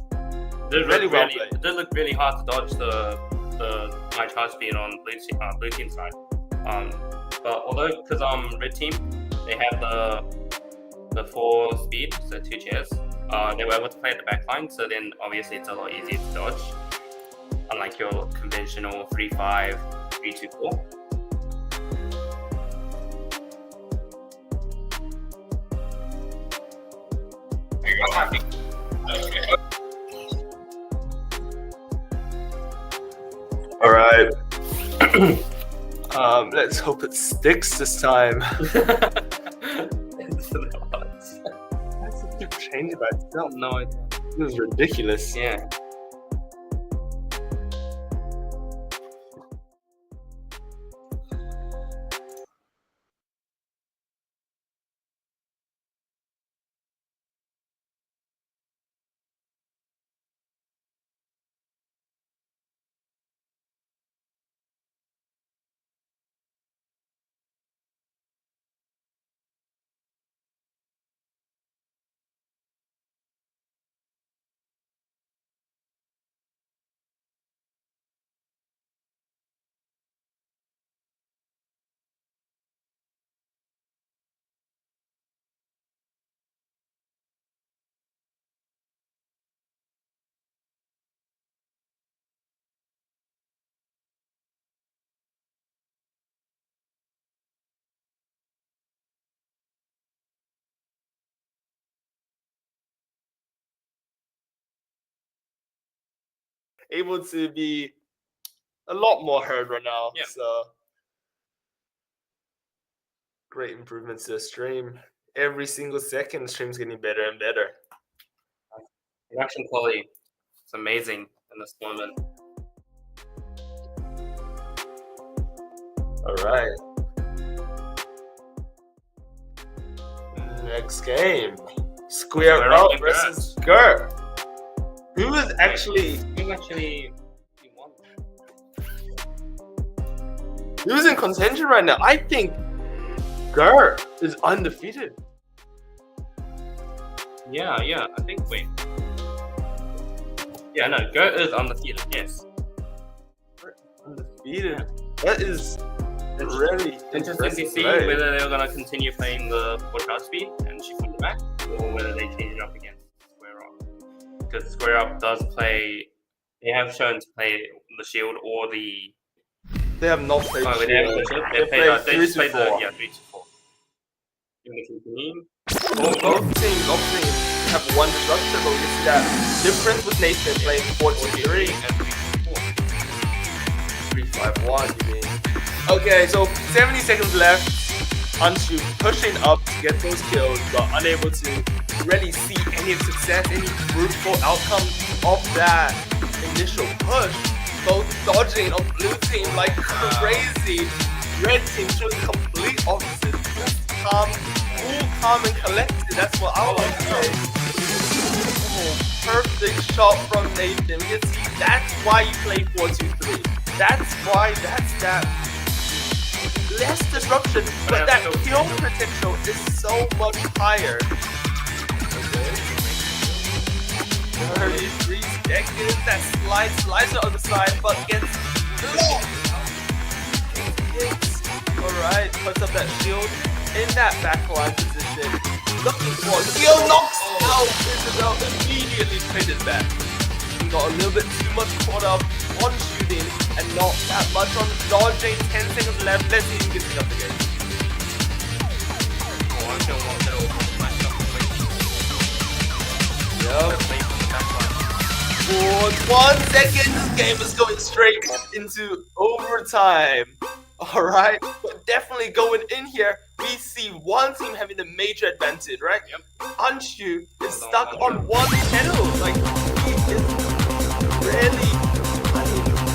Speaker 2: really well played.
Speaker 1: It does look really hard to dodge the my charge speed on blue team side. But although because red team they have the 4 speed, so 2 chairs, they were able to play at the back line, so then obviously it's a lot easier to dodge, unlike your conventional 3-5, 3-2-4.
Speaker 2: All right. Let's hope it sticks this time. That's a good change by itself.
Speaker 1: No idea.
Speaker 2: This is ridiculous.
Speaker 1: Yeah.
Speaker 2: Able to be a lot more heard right now.
Speaker 1: Yeah.
Speaker 2: So great improvements to the stream. Every single second, the stream's getting better and better.
Speaker 1: Production quality is amazing in this tournament.
Speaker 2: All right. Next game, Square Up versus Gur. Who is actually
Speaker 1: won?
Speaker 2: Who's in contention right now? I think Gur is undefeated.
Speaker 1: Yeah. I think. Wait. Yeah, no. Gur is undefeated. Yes.
Speaker 2: Undefeated. That is really
Speaker 1: interesting to see whether they're gonna continue playing the 4 charge speed and shoot from the back, or whether they change it up against Square Up. Because Square Up does play. They have shown to play the shield or the.
Speaker 2: They have not played.
Speaker 1: Oh, they haven't played. They just played the 3-4. In the team.
Speaker 2: Both teams have one disruption, but we can see that difference with Nathan playing 4-2-3
Speaker 1: and
Speaker 2: 3-5-1. You mean? Okay, so 70 seconds left. Anshu pushing up to get those kills, but unable to really see any success, any fruitful outcome of that initial push. Both dodging on blue team like crazy. Red team showing the complete opposite. Just calm and collected. That's what I would like to say. Oh, perfect shot from Nathan. We can see that's why you play 4-2-3. That's why that less disruption, but that kill potential is so much higher. 33 seconds, that slides on the side, but gets blocked. Alright, puts up that shield in that backline position. Looking for Gil knocks out Isabel, immediately traded back. He got a little bit too much caught up on shooting and not that much on dodging. 10 seconds left, let's see who gets it up again. For 1 second, this game is going straight into overtime. Alright, but definitely going in here, we see one team having the major advantage, right?
Speaker 1: Yep.
Speaker 2: Anshu is stuck on one pedal. Like, he is really,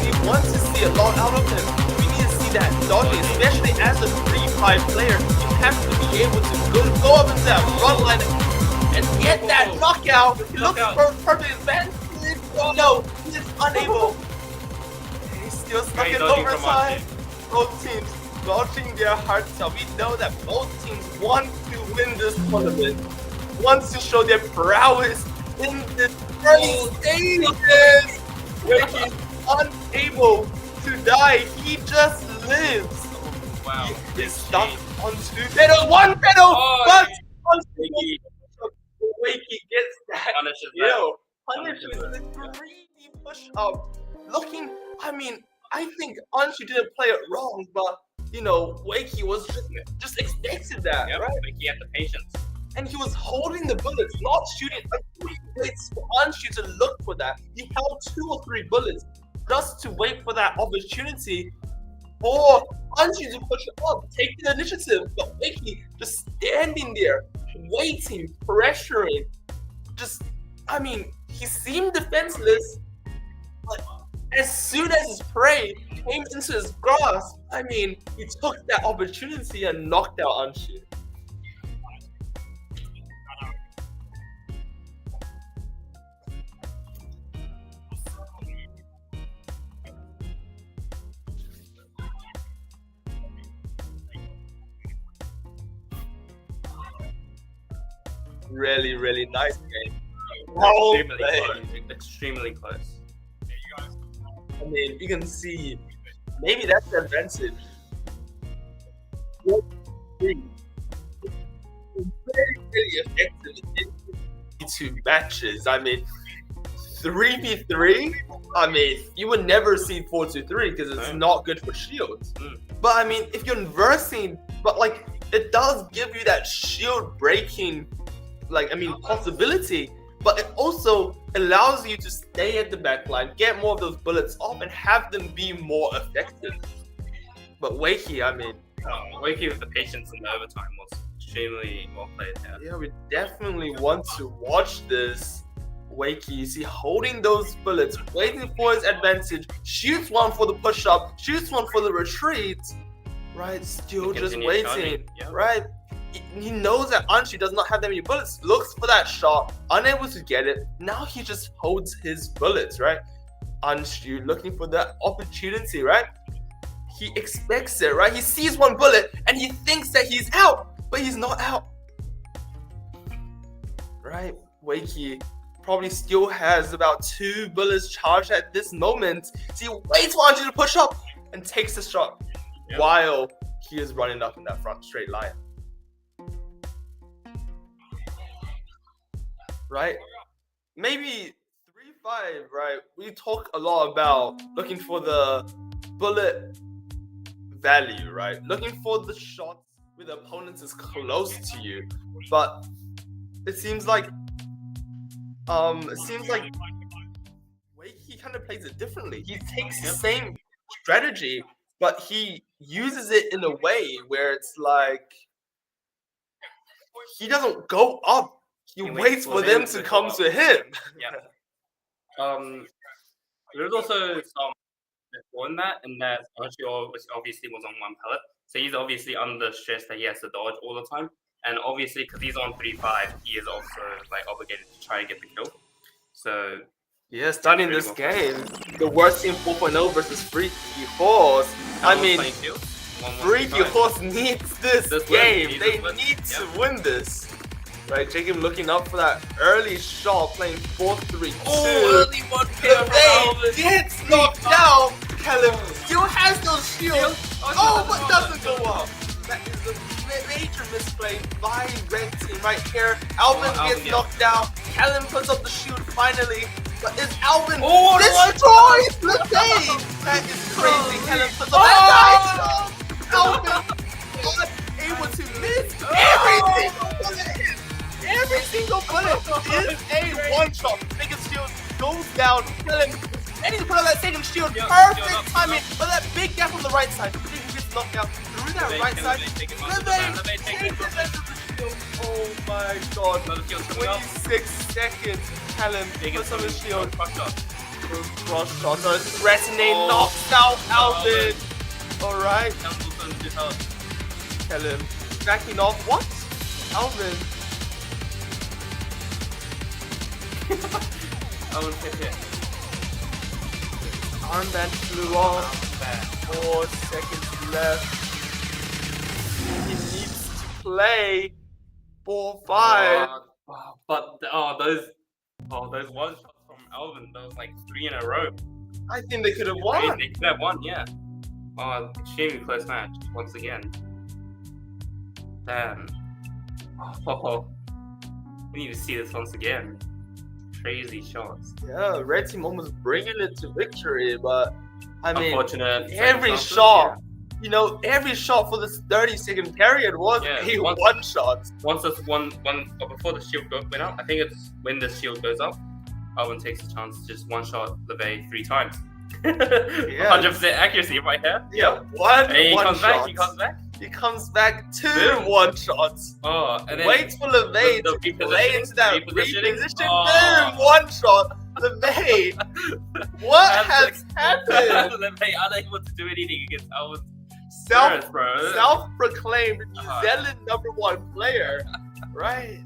Speaker 2: we want to see a lot out of him. We need to see that dodging, especially as a 3-5 player. You have to be able to go up into that front line and get that knockout. He looks for perfect advantage. No, he is unable. He's still stuck in overtime. Both teams watching their hearts out. We know that both teams want to win this tournament, wants to show their prowess in the early stages. Where he's unable to die, he just lives.
Speaker 1: Wow.
Speaker 2: He is stuck on 2 pedals, 1 pedal, but Wakey gets that kill. Punishes the greedy push up. Looking, I mean, I think Anshu didn't play it wrong, but you know, Wakey was just expected that, right?
Speaker 1: Wakey had the patience.
Speaker 2: And he was holding the bullets, not shooting. He waits for Anshu to look for that. He held 2 or 3 bullets just to wait for that opportunity for Anshu to push it up, take the initiative. But Wakey just standing there, waiting, pressuring. Just, I mean, he seemed defenseless, but as soon as his prey came into his grasp, I mean, he took that opportunity and knocked out Anshu. Really, really nice game.
Speaker 1: Extremely close.
Speaker 2: I mean, you can see, maybe that's the advantage. Very, very effective in 2 matches. I mean, 3v3, I mean, you would never see 4-2-3 because it's not good for shields. But I mean, if you're inversing, but like, it does give you that shield breaking, like, I mean, possibility, but it also allows you to stay at the back line, get more of those bullets off, and have them be more effective. But Wakey, I mean,
Speaker 1: Wakey with the patience in the overtime was extremely well played there.
Speaker 2: Yeah, we definitely want to watch this. Wakey, you see, holding those bullets, waiting for his advantage, shoots one for the push-up, shoots one for the retreat, right? Still just waiting, right? He knows that Anshu does not have that many bullets, looks for that shot, unable to get it. Now he just holds his bullets, right? Anshu looking for that opportunity, right? He expects it, right? He sees 1 bullet and he thinks that he's out, but he's not out. Right? Wakey probably still has about 2 bullets charged at this moment. So he waits for Anshu to push up and takes the shot while he is running up in that front straight line. Right? Maybe 3-5, right? We talk a lot about looking for the bullet value, right? Looking for the shots where the opponent is close to you. But it seems like Wakey kind of plays it differently. He takes the same strategy, but he uses it in a way where it's like he doesn't go up. He waits for them to come to him.
Speaker 1: There's also some before that, and that Anshu obviously was on 1 pellet, so he's obviously under stress that he has to dodge all the time, and obviously because he's on 3-5, he is also like obligated to try and get the kill. So
Speaker 2: yeah, starting this game, the worst team 4.0 versus Freaky Horse. I mean, Freaky Horse needs this game. They need to win this. Right, Jacob looking up for that early shot, playing 4-3-2.
Speaker 1: Early 1 kill.
Speaker 2: They gets knocked out. Callum still has those shields. But doesn't go up. That is a major misplay by red team right here. Alvin gets knocked out. Callum puts up the shield finally. But is Alvin destroys the stage? That is crazy. Callum puts up that nice. Alvin not able to miss every single bullet is a one-shot. Biggest shield goes down. Callum, and he put on that second shield. Perfect timing. But that big gap on the right side. He gets knocked out through that right side. Take advantage of the shield. Oh my god. 26 seconds. Callum puts on the shield. Cross shot. So threatening. Knocks out Alvin. Alright. Callum backing off. What? Alvin.
Speaker 1: Owen hit.
Speaker 2: Armband flew off. 4 seconds left. He needs to play 4-5.
Speaker 1: But those one shots from Alvin, those like 3 in a row.
Speaker 2: I think they could have won.
Speaker 1: They could have won, yeah. Oh, extremely close match once again. Damn. Oh, we need to see this once again. Crazy shots.
Speaker 2: Yeah, red team almost bringing it to victory, but I mean,
Speaker 1: unfortunate.
Speaker 2: every shot, every shot for this 30-second period was a one shot.
Speaker 1: Once this one before the shield went up, I think it's when the shield goes up, Alvin takes a chance to just one shot LeVay 3 times. 100% accuracy right here.
Speaker 2: Yeah,
Speaker 1: and he
Speaker 2: one
Speaker 1: comes
Speaker 2: shot.
Speaker 1: back. He comes back.
Speaker 2: He comes back 2
Speaker 1: Boom.
Speaker 2: one shots.
Speaker 1: Oh, and then
Speaker 2: waits for LeVay
Speaker 1: the
Speaker 2: to play into that
Speaker 1: repositioning.
Speaker 2: reposition. Boom, one shot. LeVay, what has happened?
Speaker 1: LeVay unable to do anything against Alvin's
Speaker 2: self-proclaimed New Zealand #1 player, right?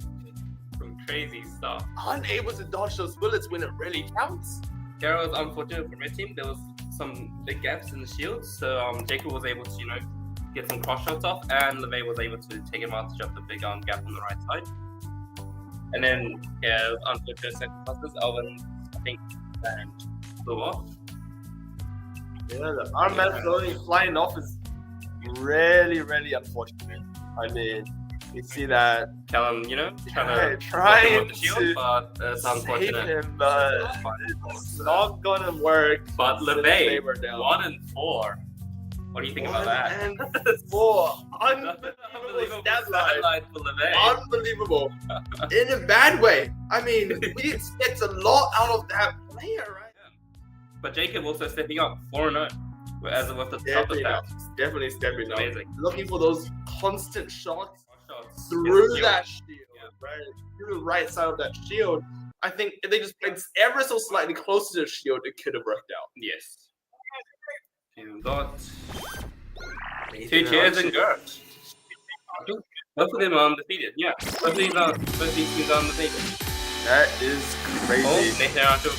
Speaker 1: Some crazy stuff.
Speaker 2: Unable to dodge those bullets when it really counts.
Speaker 1: Gara was unfortunate for red team. There was some big gaps in the shield, so Jacob was able to, get some cross shots off, and LeVay was able to take advantage of the big gap on the right side. And then, unfortunate second passes, Alvin, I think, and flew off.
Speaker 2: Yeah, the armband slowly flying off is really, really unfortunate. I mean, you see that
Speaker 1: Callum, trying
Speaker 2: to
Speaker 1: the shield, but it's unfortunate.
Speaker 2: Him, but it's not gonna work.
Speaker 1: But LeVay, 1 and 4. What do you think about that?
Speaker 2: 1 and 4. Unbelievable stat line
Speaker 1: for LeVay.
Speaker 2: Unbelievable. In a bad way. I mean, we expect a lot out of that player, right?
Speaker 1: Yeah. But Jacob also stepping up, 4-0. As with the top of that.
Speaker 2: Definitely stepping up.
Speaker 1: Amazing.
Speaker 2: Looking for those constant shots through that shield, right? Through the right side of that shield. I think if they just played ever so slightly closer to the shield, it could have worked out.
Speaker 1: Yes. You got 2 cheers and Gert. Both of them are undefeated. Yeah. Both these teams are undefeated.
Speaker 2: That is crazy.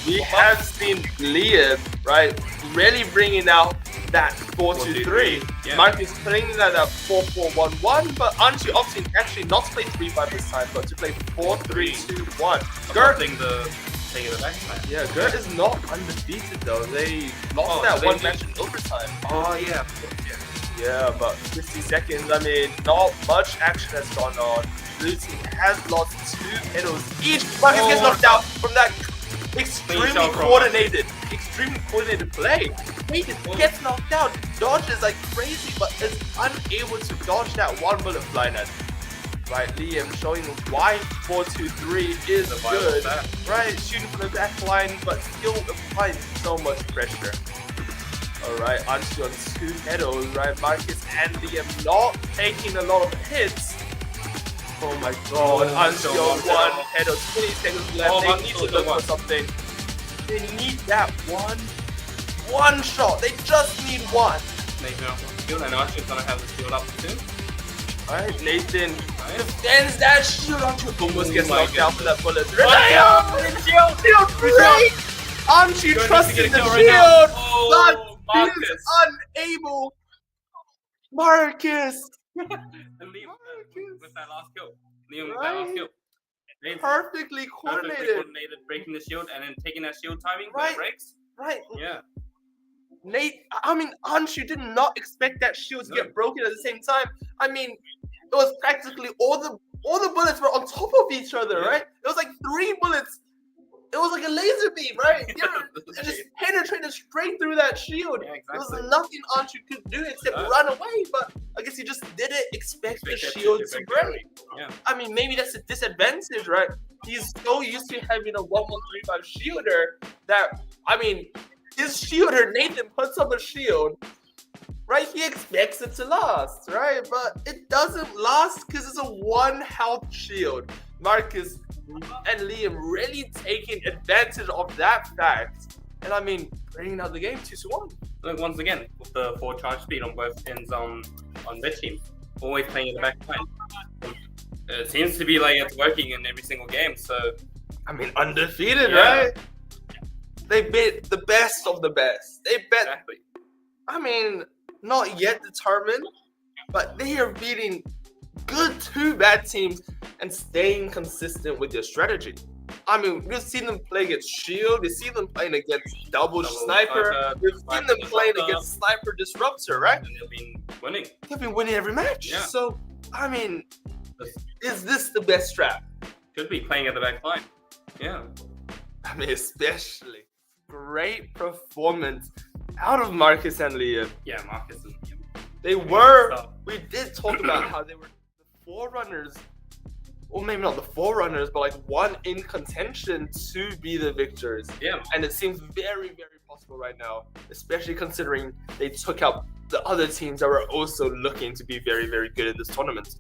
Speaker 2: We
Speaker 1: We
Speaker 2: have seen Liam, right, really bringing out that 4-2-3.
Speaker 1: Yeah.
Speaker 2: Marcus playing that 4-4-1-1, but Anshu opting actually not to play 3-5 this time, but to play 4-3-2-1. Gert,
Speaker 1: taking the back side.
Speaker 2: yeah, Gert is not undefeated though. They lost that one match in overtime.
Speaker 1: Oh yeah.
Speaker 2: Yeah, but 50 seconds, I mean, not much action has gone on. Blue team has lost 2 medals each. Marcus gets knocked out from that extremely coordinated play. He gets knocked out, dodges like crazy, but is unable to dodge that one bullet flying at him. Right, Liam showing why 4-2-3 is good. Right, shooting from the back line, but still applying so much pressure. Alright, Anshu on 2 medals, right? Marcus and Liam not taking a lot of hits. Oh my god, Anshu on 1 medal, 20 seconds left. They need to look for something. They need that one shot. They just need one.
Speaker 1: Nathan off the shield, and Anshu's gonna have the shield up soon.
Speaker 2: Alright, Nathan defends that shield. Anshu almost gets knocked out for that bullet. Shield break! Anshu trusting the shield, but he is unable. Marcus!
Speaker 1: And Liam with that last kill. Liam with that last kill.
Speaker 2: Perfectly coordinated.
Speaker 1: Breaking the shield and then taking that shield timing
Speaker 2: Right.
Speaker 1: breaks.
Speaker 2: Right.
Speaker 1: Yeah.
Speaker 2: Anshu did not expect that shield to get broken at the same time. I mean, it was practically all the bullets were on top of each other, right? It was like 3 bullets. It was like a laser beam, right? It just penetrated straight through that shield.
Speaker 1: Yeah, exactly.
Speaker 2: There was nothing Anshu could do except run away, but I guess he just didn't expect the shield to break.
Speaker 1: Yeah.
Speaker 2: I mean, maybe that's a disadvantage, right? He's so used to having a 1-1-3-5 shielder that, I mean, his shielder, Nathan, puts up a shield, right? He expects it to last, right? But it doesn't last because it's a 1 health shield. Marcus and Liam really taking advantage of that fact. And I mean, bringing out the game 2-1.
Speaker 1: Look, once again, with the 4 charge speed on both ends on their team. Always playing in the back line. It seems to be like it's working in every single game. So
Speaker 3: I mean, undefeated,
Speaker 1: Yeah.
Speaker 3: right? They beat the best of the best. They bet.
Speaker 1: Exactly.
Speaker 3: I mean, not yet determined, but they are beating good two bad teams and staying consistent with their strategy. I mean, we've seen them play against Shield. We've seen them playing against Double Sniper. We've seen them playing against Sniper
Speaker 1: And
Speaker 3: Disruptor, right?
Speaker 1: they've been winning.
Speaker 3: They've been winning every match.
Speaker 1: Yeah.
Speaker 3: So, I mean, is this the best strat?
Speaker 1: Could be playing at the back line. Yeah.
Speaker 3: I mean, especially great performance out of Marcus and Liam.
Speaker 1: Yeah, Marcus and
Speaker 3: They were, we did talk about how they were the forerunners, or maybe not the forerunners, but like one in contention to be the victors.
Speaker 1: Yeah.
Speaker 3: And it seems very, very possible right now, especially considering they took out the other teams that were also looking to be very, very good in this tournament.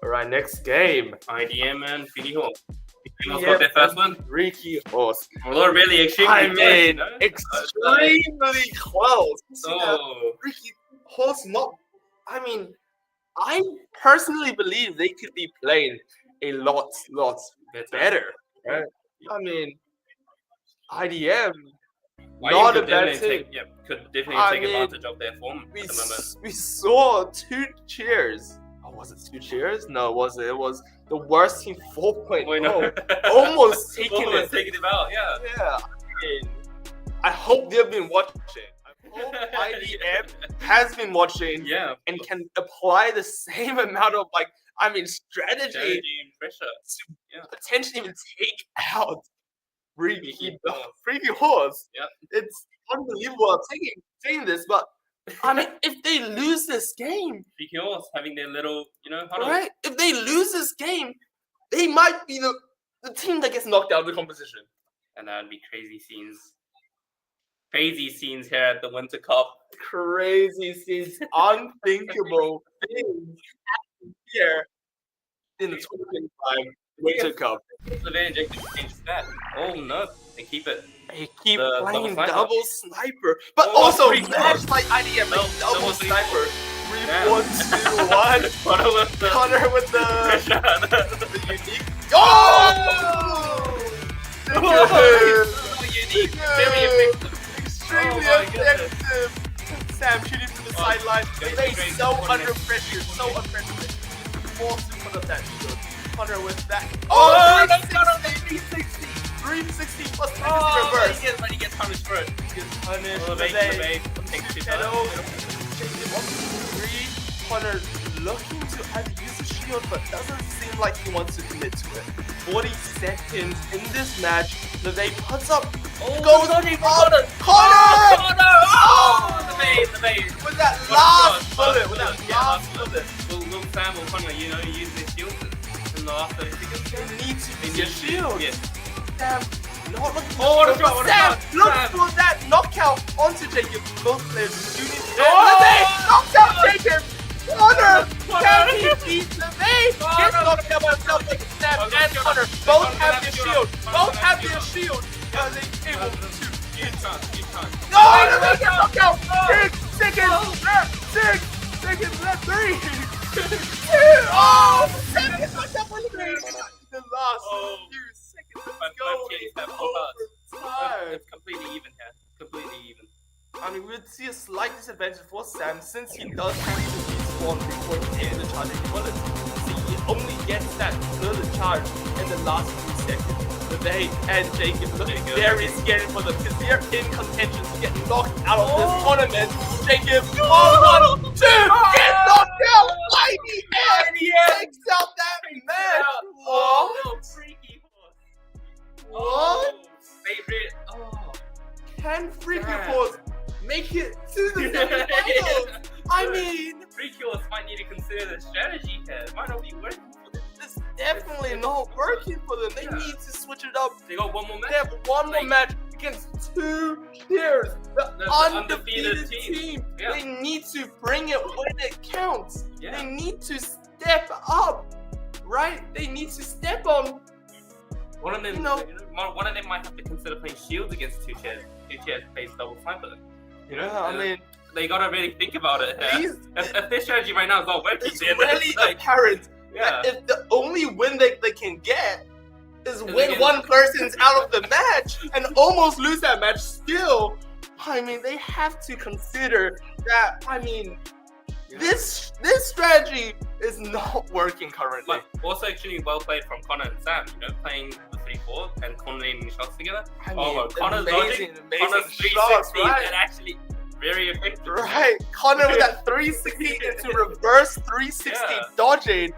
Speaker 3: All right, next game.
Speaker 1: IDM and Freaky Horse. Freaky Horse got their first one.
Speaker 3: Freaky Horse.
Speaker 1: Although really extremely
Speaker 3: I
Speaker 1: close,
Speaker 3: mean,
Speaker 1: you know?
Speaker 3: extremely close.
Speaker 1: Oh.
Speaker 3: Freaky Horse not. I mean, I personally believe they could be playing a lot better. Right? I mean, IDM, not a bad team.
Speaker 1: Could definitely
Speaker 3: I
Speaker 1: take
Speaker 3: mean,
Speaker 1: advantage of their form
Speaker 3: We,
Speaker 1: at the moment.
Speaker 3: we saw 2 cheers. Oh, was it 2 cheers? No, was it? It was the worst team 4.0.
Speaker 1: Wait, no.
Speaker 3: Almost taking
Speaker 1: Almost
Speaker 3: it.
Speaker 1: taking it out, yeah.
Speaker 3: Yeah. I mean, I hope they've been watching. I hope IDM has been watching
Speaker 1: Yeah.
Speaker 3: and can apply the same amount of strategy
Speaker 1: Strategy and pressure.
Speaker 3: to
Speaker 1: Yeah.
Speaker 3: potentially even take out
Speaker 1: Freaky Horse.
Speaker 3: Freaky Horse.
Speaker 1: Yep.
Speaker 3: It's unbelievable. I'm saying this, but I mean, if they lose this game,
Speaker 1: Freaky Horse having their little, huddle.
Speaker 3: right? If they lose this game, they might be the team that gets knocked out of the competition.
Speaker 1: And that would be crazy scenes. Crazy scenes here at the Winter Cup.
Speaker 3: Crazy scenes, unthinkable things happen here in the 2025 Winter Cup.
Speaker 1: The Van Jake changes that. Oh no, they keep it.
Speaker 3: They keep
Speaker 1: The
Speaker 3: playing
Speaker 1: double sniper.
Speaker 3: double sniper, but
Speaker 1: Oh,
Speaker 3: also
Speaker 1: three
Speaker 3: match like IDM, like
Speaker 1: Double
Speaker 3: double
Speaker 1: three.
Speaker 3: sniper.
Speaker 1: Yeah.
Speaker 3: 1, 2, 1.
Speaker 1: Connor with the
Speaker 3: Connor with the
Speaker 1: pressure.
Speaker 3: the unique. Oh!
Speaker 1: Oh, unique. Very effective.
Speaker 3: Extremely
Speaker 1: Oh my goodness.
Speaker 3: effective. Sam shooting from the
Speaker 1: Oh,
Speaker 3: sideline.
Speaker 1: great,
Speaker 3: They
Speaker 1: great.
Speaker 3: so
Speaker 1: One
Speaker 3: under
Speaker 1: minute.
Speaker 3: pressure, so under pressure. Forced to put up that shield. Connor with that.
Speaker 1: Oh,
Speaker 3: Oh,
Speaker 1: that's
Speaker 3: 360. 360 plus 360
Speaker 1: Oh,
Speaker 3: reverse.
Speaker 1: but he gets punished for it.
Speaker 3: Gets punished.
Speaker 1: Oh,
Speaker 3: They
Speaker 1: the takes it
Speaker 3: Shadow.
Speaker 1: out.
Speaker 3: Connor looking to either use the shield, but doesn't seem like he wants to commit to it. 40 seconds in this match. LeVay puts up.
Speaker 1: Oh,
Speaker 3: Goes
Speaker 1: Connor!
Speaker 3: Connor!
Speaker 1: Oh, the bait.
Speaker 3: With that
Speaker 1: What a
Speaker 3: last
Speaker 1: shot.
Speaker 3: bullet. With that
Speaker 1: Yeah,
Speaker 3: last bullet.
Speaker 1: Will Sam or Connor, use their shields in the last 30 seconds?
Speaker 3: They need to
Speaker 1: They
Speaker 3: use your
Speaker 1: need to,
Speaker 3: shield.
Speaker 1: yes.
Speaker 3: Sam, not looking for
Speaker 1: Oh, what a
Speaker 3: shield,
Speaker 1: shot,
Speaker 3: but
Speaker 1: what a
Speaker 3: Sam,
Speaker 1: shot.
Speaker 3: look
Speaker 1: Sam.
Speaker 3: for that knockout onto Jacob. Both players shooting.
Speaker 1: Oh!
Speaker 3: LeVay knocks out Jacob. Connor,
Speaker 1: Connor.
Speaker 3: can he beat LeVay?
Speaker 1: Connor.
Speaker 3: Gets knocked out by himself like Sam
Speaker 1: Connor.
Speaker 3: and Connor.
Speaker 1: Connor.
Speaker 3: Both
Speaker 1: Connor
Speaker 3: have
Speaker 1: have
Speaker 3: their
Speaker 1: shield.
Speaker 3: shield.
Speaker 1: Connor
Speaker 3: Both
Speaker 1: have
Speaker 3: have their
Speaker 1: shield.
Speaker 3: shield. Are they able to hit?
Speaker 1: Keep time.
Speaker 3: No, LeVay gets knocked out. 6 seconds left. 6 seconds left. 3, 2. Oh, Sam gets knocked out by LeVay. The last
Speaker 1: Oh.
Speaker 3: few seconds.
Speaker 1: But
Speaker 3: Let's go.
Speaker 1: James have full
Speaker 3: Overtime.
Speaker 1: It's completely even here. Completely even.
Speaker 3: I mean, we would see a slight disadvantage for Sam since he does have to respawn before hitting the charging bullet. So he only gets that further charge in the last few seconds. LeVay and Jacob looking very scary for them because they're in contention to get knocked out of this tournament. Jacob, 1, 2, get knocked out! IDM takes out that match!
Speaker 1: Oh,
Speaker 3: What?
Speaker 1: no, Freaky Horse.
Speaker 3: What?
Speaker 1: Favorite. Oh.
Speaker 3: Can Freaky
Speaker 1: Damn.
Speaker 3: Horse make it to the semifinals? I mean,
Speaker 1: Freaky Horse might need to consider the strategy here. It might not be working for them.
Speaker 3: it's definitely not working for them. They
Speaker 1: Yeah.
Speaker 3: need to switch it up.
Speaker 1: They got one more
Speaker 3: They
Speaker 1: match.
Speaker 3: have one more match against 2 peers, the
Speaker 1: The
Speaker 3: undefeated
Speaker 1: undefeated
Speaker 3: team.
Speaker 1: team. Yeah.
Speaker 3: They need to bring it when it counts.
Speaker 1: Yeah.
Speaker 3: They need to step up, right? They need to step on.
Speaker 1: One of them,
Speaker 3: You know-
Speaker 1: one of them might have to consider playing shields against 2 chairs. 2 chairs plays double sniper.
Speaker 3: I mean,
Speaker 1: They gotta really think about it.
Speaker 3: these,
Speaker 1: If their strategy right now is not working,
Speaker 3: it's
Speaker 1: then
Speaker 3: really
Speaker 1: like,
Speaker 3: apparent
Speaker 1: Yeah.
Speaker 3: If the only win they can get is when
Speaker 1: against-
Speaker 3: one person's out of the match and almost lose that match still, I mean, they have to consider that, I mean, this strategy is not working currently.
Speaker 1: But also actually well played from Connor and Sam, playing the 3-4 and coordinating shots together.
Speaker 3: I mean,
Speaker 1: Connor's
Speaker 3: amazing
Speaker 1: Connor's 360
Speaker 3: shots, right?
Speaker 1: and actually very effective.
Speaker 3: Right, Connor with that 360 into reverse 360 dodging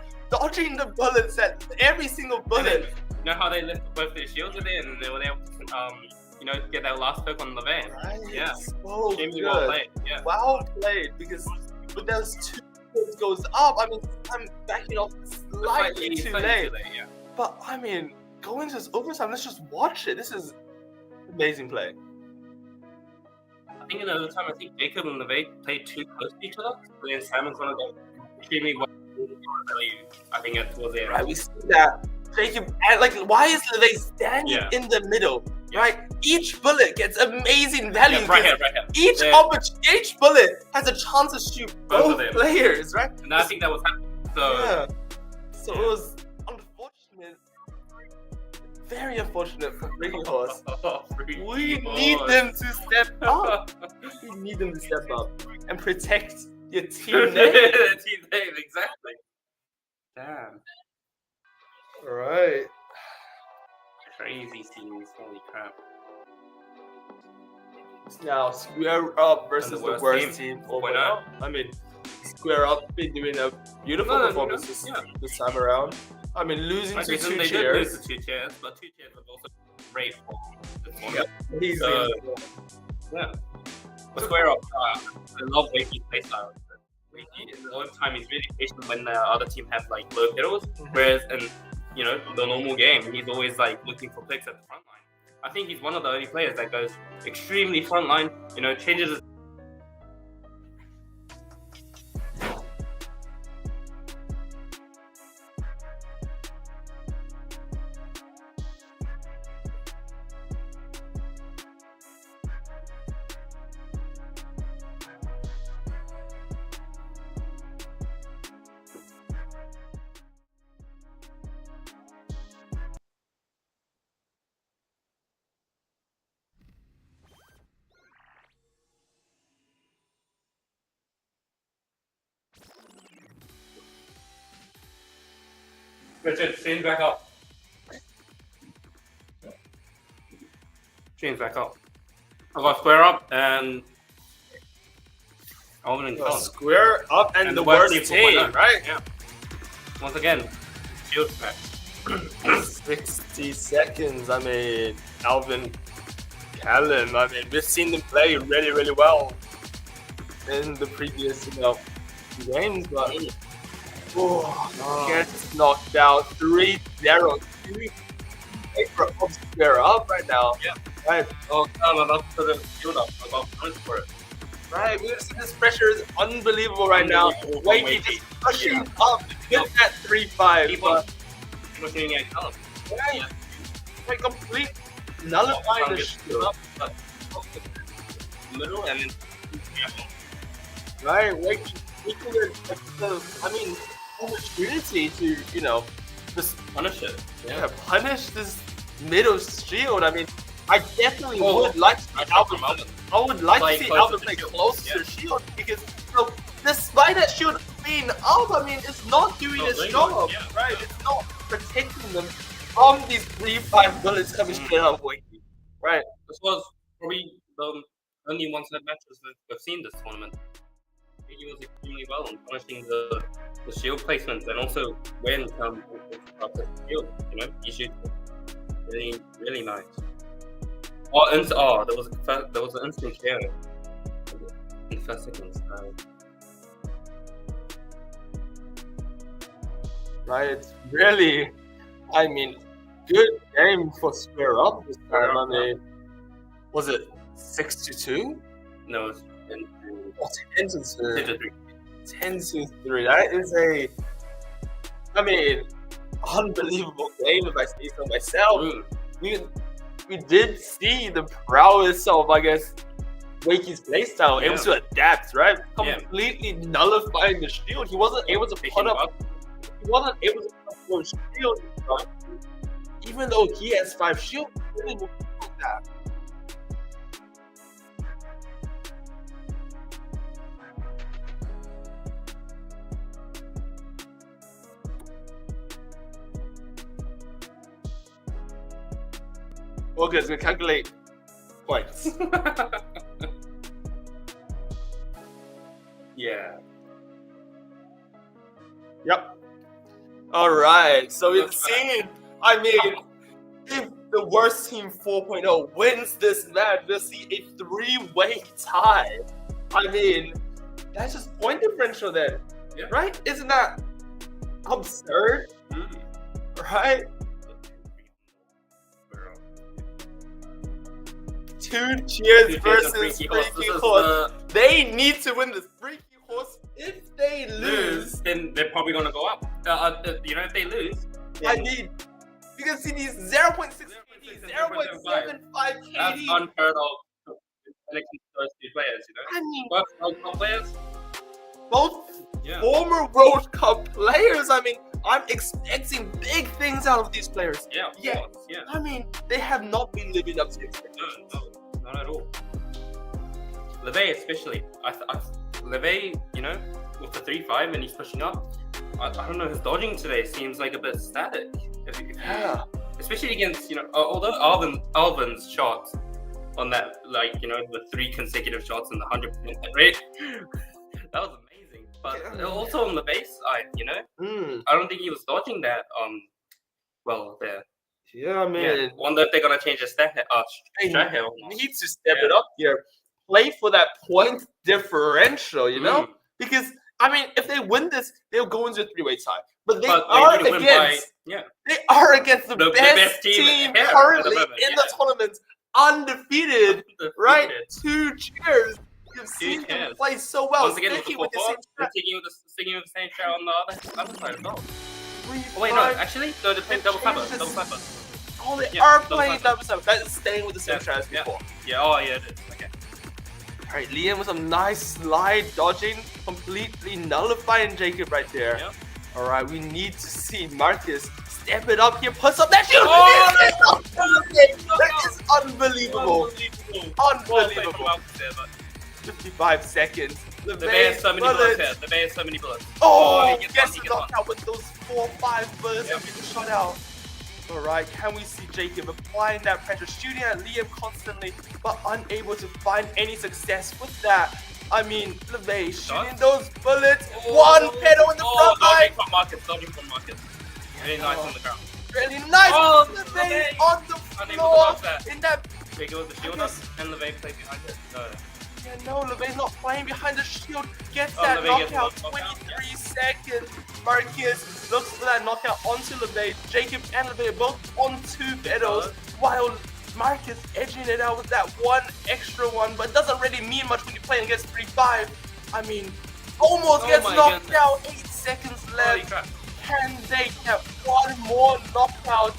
Speaker 3: the bullets at every single
Speaker 1: And
Speaker 3: bullet.
Speaker 1: then, you know how they lifted both their shields with it and they were able to get that last hook on the van.
Speaker 3: Right,
Speaker 1: Yeah.
Speaker 3: so
Speaker 1: Extremely
Speaker 3: good.
Speaker 1: well played. Yeah.
Speaker 3: Well played, because with those two hits goes up, I mean, I'm backing off slightly too late.
Speaker 1: Yeah.
Speaker 3: But I mean, going to this overtime, let's just watch it. This is amazing play.
Speaker 1: I think in overtime, I think Jacob and LeVay played too close to each other. But then Sam and Connor got extremely well. I think towards the end.
Speaker 3: Right, we see that. Jacob, and like, why is LeVay standing
Speaker 1: Yeah.
Speaker 3: in the middle? Right, each bullet gets amazing value.
Speaker 1: Yeah, right here.
Speaker 3: Each
Speaker 1: Yeah.
Speaker 3: each bullet has a chance to shoot
Speaker 1: Both of
Speaker 3: both
Speaker 1: them.
Speaker 3: players, right?
Speaker 1: And I think that was happening. So
Speaker 3: Yeah. So it was unfortunate, very unfortunate for Freaky Horse. We need them to step up. We need them to step up and protect your team name.
Speaker 1: Team name, exactly. Damn.
Speaker 3: Right.
Speaker 1: Crazy scenes. Holy crap.
Speaker 3: Now, Square Up versus
Speaker 1: And
Speaker 3: the worst team.
Speaker 1: Why not?
Speaker 3: I mean, Square Up been doing a beautiful
Speaker 1: No,
Speaker 3: performance this time around. I mean, losing
Speaker 1: Okay,
Speaker 3: to
Speaker 1: so
Speaker 3: two
Speaker 1: they did
Speaker 3: chairs.
Speaker 1: lose to 2 chairs, but 2 chairs was also great for this one.
Speaker 3: Yeah, easy.
Speaker 1: Yeah. But Square Up, I love Wakey's playstyle. Wakey in the overtime is really patient when the other team have like low pedals, whereas in the normal game he's always like looking for clicks at the front line. I think he's one of the only players that goes extremely front line, changes his Richard, stream's back up. Stream's back up. I got Square Up and Alvin and Con.
Speaker 3: Square Up and the
Speaker 1: worst
Speaker 3: worst
Speaker 1: team,
Speaker 3: team, right?
Speaker 1: Yeah. Once again, shield match.
Speaker 3: 60 seconds. I mean, Alvin, Callum. I mean, we've seen them play really, really well in the previous, games, but gets knocked out 3-0. Favor of Square Up right now.
Speaker 1: Yeah.
Speaker 3: Right.
Speaker 1: Oh, I'm about to put a shield up. I'm about to punch for it.
Speaker 3: Right. We've seen this pressure is unbelievable right now.
Speaker 1: Unbelievable.
Speaker 3: Wakey just pushing up to get that 3-5.
Speaker 1: Keep
Speaker 3: but-
Speaker 1: on pushing it out.
Speaker 3: Right. Like complete nullifying the shield.
Speaker 1: Up, but middle and then
Speaker 3: Right, Wakey equal opportunity to, just
Speaker 1: punish it.
Speaker 3: punish this middle shield. I mean, I definitely
Speaker 1: Oh,
Speaker 3: would like to see Alvin.
Speaker 1: Alvin.
Speaker 3: I would like
Speaker 1: Play
Speaker 3: to see
Speaker 1: closer
Speaker 3: Alvin
Speaker 1: to
Speaker 3: play
Speaker 1: shield.
Speaker 3: close
Speaker 1: Yeah.
Speaker 3: to shield because, despite that shield being up, I mean, it's not doing
Speaker 1: Not
Speaker 3: its
Speaker 1: doing
Speaker 3: job,
Speaker 1: it, yeah.
Speaker 3: right? It's not protecting them from these 3-5 bullets coming straight out of Wakey, right?
Speaker 1: This was probably the only one-sided matches that we've seen this tournament. He was extremely well in punishing the shield placements and also when it comes to the shield, he shoots really, really nice. There was an instant share in the first seconds.
Speaker 3: Right, it's really, I mean, good game for Square Up this time. I mean, was it 6-2?
Speaker 1: No, it's been
Speaker 3: 10-3. 10-3. That is unbelievable game if I say so myself. We did see the prowess of, I guess, Wakey's playstyle, able to adapt, right?
Speaker 1: Yeah.
Speaker 3: Completely nullifying the shield. He wasn't able to put up he wasn't able to control shield, even though he has 5 shield, he didn't do that. Okay, it's gonna calculate points.
Speaker 1: Yeah.
Speaker 3: Yep. All right. So we've seen. I mean, if the worst team 4.0 wins this match, we'll see a 3-way tie. I mean, that's just point differential then,
Speaker 1: Yeah.
Speaker 3: right? Isn't that absurd? Right? 2 cheers versus Freaky Horse. They need to win the Freaky Horse. If they lose,
Speaker 1: then they're probably gonna go up. If they lose,
Speaker 3: I mean, you can see these 0.6 KD, 0.75
Speaker 1: that's
Speaker 3: KD.
Speaker 1: unheard of. Those two players,
Speaker 3: I mean,
Speaker 1: Both World Cup players.
Speaker 3: both
Speaker 1: Yeah.
Speaker 3: former World Cup players. I mean, I'm expecting big things out of these players.
Speaker 1: Yeah. Of
Speaker 3: Yeah.
Speaker 1: course. Yeah.
Speaker 3: I mean, they have not been living up to expectations.
Speaker 1: No, not at all. LeVay especially. LeVay, with the 3-5 and he's pushing up. I don't know, his dodging today seems like a bit static.
Speaker 3: Yeah.
Speaker 1: Especially against, although Alvin's shots on that, the 3 consecutive shots and the 100% hit rate, that was amazing. But also on the base side, I don't think he was dodging that there.
Speaker 3: Yeah, man.
Speaker 1: Wonder if they're gonna change the strat here or
Speaker 3: They
Speaker 1: not.
Speaker 3: need to step it up here. Play for that point differential, Because, I mean, if they win this, they'll go into a 3-way tie. But they are
Speaker 1: need to win
Speaker 3: against the
Speaker 1: The
Speaker 3: best
Speaker 1: best team
Speaker 3: team
Speaker 1: here at the
Speaker 3: currently
Speaker 1: moment,
Speaker 3: in the tournament, undefeated, right?
Speaker 1: Undefeated.
Speaker 3: 2 cheers. You've seen them
Speaker 1: cheers.
Speaker 3: play so well,
Speaker 1: Once again, with the
Speaker 3: sticking with the same
Speaker 1: 4-4,
Speaker 3: strat.
Speaker 1: sticking with the same strat on the other side as well.
Speaker 3: 3,
Speaker 1: Oh, wait, no,
Speaker 3: 5.
Speaker 1: actually, no, they're playing double flapper.
Speaker 3: changes.
Speaker 1: Double flapper.
Speaker 3: Oh, they
Speaker 1: Yeah,
Speaker 3: are
Speaker 1: double
Speaker 3: playing
Speaker 1: flapper.
Speaker 3: double 7. That is staying with the same strat as
Speaker 1: Yeah.
Speaker 3: before.
Speaker 1: Yeah, oh, yeah, it is. Okay.
Speaker 3: Alright, Liam with some nice slide dodging, completely nullifying Jacob right there.
Speaker 1: Yeah.
Speaker 3: Alright, we need to see Marcus step it up here, puts up that shield!
Speaker 1: Oh,
Speaker 3: That is unbelievable. Unbelievable. 55 seconds.
Speaker 1: LeVay has so many bullets here. LeVay has so many bullets.
Speaker 3: Oh,
Speaker 1: he gets
Speaker 3: gets
Speaker 1: one, he
Speaker 3: the
Speaker 1: gets one.
Speaker 3: knockout with those 4 or 5 bullets
Speaker 1: Yep.
Speaker 3: getting shot out. Alright, can we see Jacob applying that pressure, shooting at Liam constantly, but unable to find any success with that? I mean, LeVay shooting those bullets, one pedal in the front line.
Speaker 1: Dodging from Marcus. Really nice on the ground.
Speaker 3: Really nice.
Speaker 1: Oh,
Speaker 3: LeVay
Speaker 1: LeVay.
Speaker 3: on the
Speaker 1: Unable to
Speaker 3: floor
Speaker 1: dodge that.
Speaker 3: in that.
Speaker 1: Jacob with the shield up, and LeVay plays behind it.
Speaker 3: Yeah, no, LeVay's not playing behind the shield. Gets
Speaker 1: Oh,
Speaker 3: that
Speaker 1: LeVay gets
Speaker 3: knockout.
Speaker 1: the knockout,
Speaker 3: 23 seconds. Marcus looks for that knockout onto LeVay. Jacob and LeVay both on 2 pedals, while Marcus edging it out with that one extra one, but it doesn't really mean much when you're playing against 3-5. I mean, almost
Speaker 1: Oh
Speaker 3: gets
Speaker 1: my
Speaker 3: knocked
Speaker 1: goodness.
Speaker 3: out. 8 seconds
Speaker 1: Holy
Speaker 3: left.
Speaker 1: crap.
Speaker 3: Can they get one more knockout?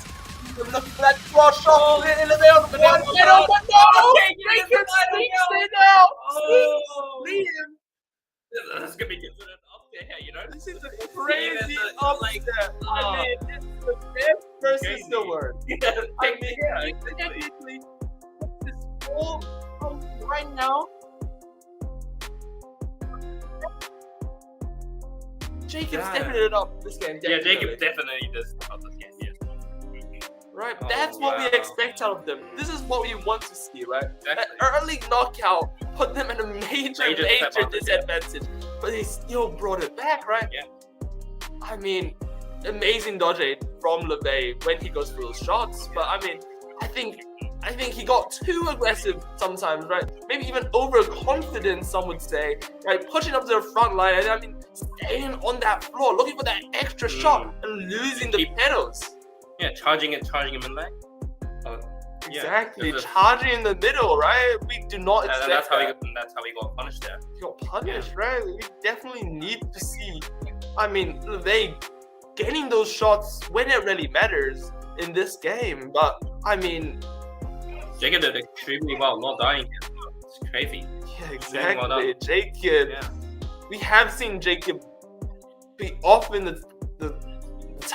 Speaker 3: We're looking for that cross shot. LeVay on one pedal, but no! Jacob sneaks it out.
Speaker 1: Oh.
Speaker 3: Liam.
Speaker 1: This could be considered up there,
Speaker 3: This is a crazy
Speaker 1: Yeah,
Speaker 3: upset. I mean, it's the best versus
Speaker 1: Crazy.
Speaker 3: the worst.
Speaker 1: Yeah,
Speaker 3: I mean, technically, this whole right now, Jacob's stepping it up this game.
Speaker 1: Yeah,
Speaker 3: Definitely.
Speaker 1: Jacob definitely does about this game, yes.
Speaker 3: Right,
Speaker 1: Oh,
Speaker 3: that's what we
Speaker 1: wow.
Speaker 3: expect out of them. This is what we want to see, right? That
Speaker 1: Exactly.
Speaker 3: early knockout put them in a major
Speaker 1: step up,
Speaker 3: disadvantage, but they still brought it back, right?
Speaker 1: Yeah.
Speaker 3: I mean, amazing dodging from LeVay when he goes for those shots, but I mean, I think he got too aggressive sometimes, right? Maybe even overconfident, some would say, right? Pushing up to the front line, and I mean, staying on that floor, looking for that extra shot and losing the pedals.
Speaker 1: Yeah, charging him in leg.
Speaker 3: Exactly,
Speaker 1: there's
Speaker 3: charging in the middle, right? We do not expect
Speaker 1: that's how
Speaker 3: that.
Speaker 1: that's how he got punished there.
Speaker 3: He got punished, right? We definitely need to see. I mean, they getting those shots when it really matters in this game. But I mean,
Speaker 1: Jacob did extremely well, not dying here. It's crazy.
Speaker 3: yeah,
Speaker 1: Very well
Speaker 3: exactly.
Speaker 1: done.
Speaker 3: Jacob.
Speaker 1: Yeah.
Speaker 3: We have seen Jacob be off in the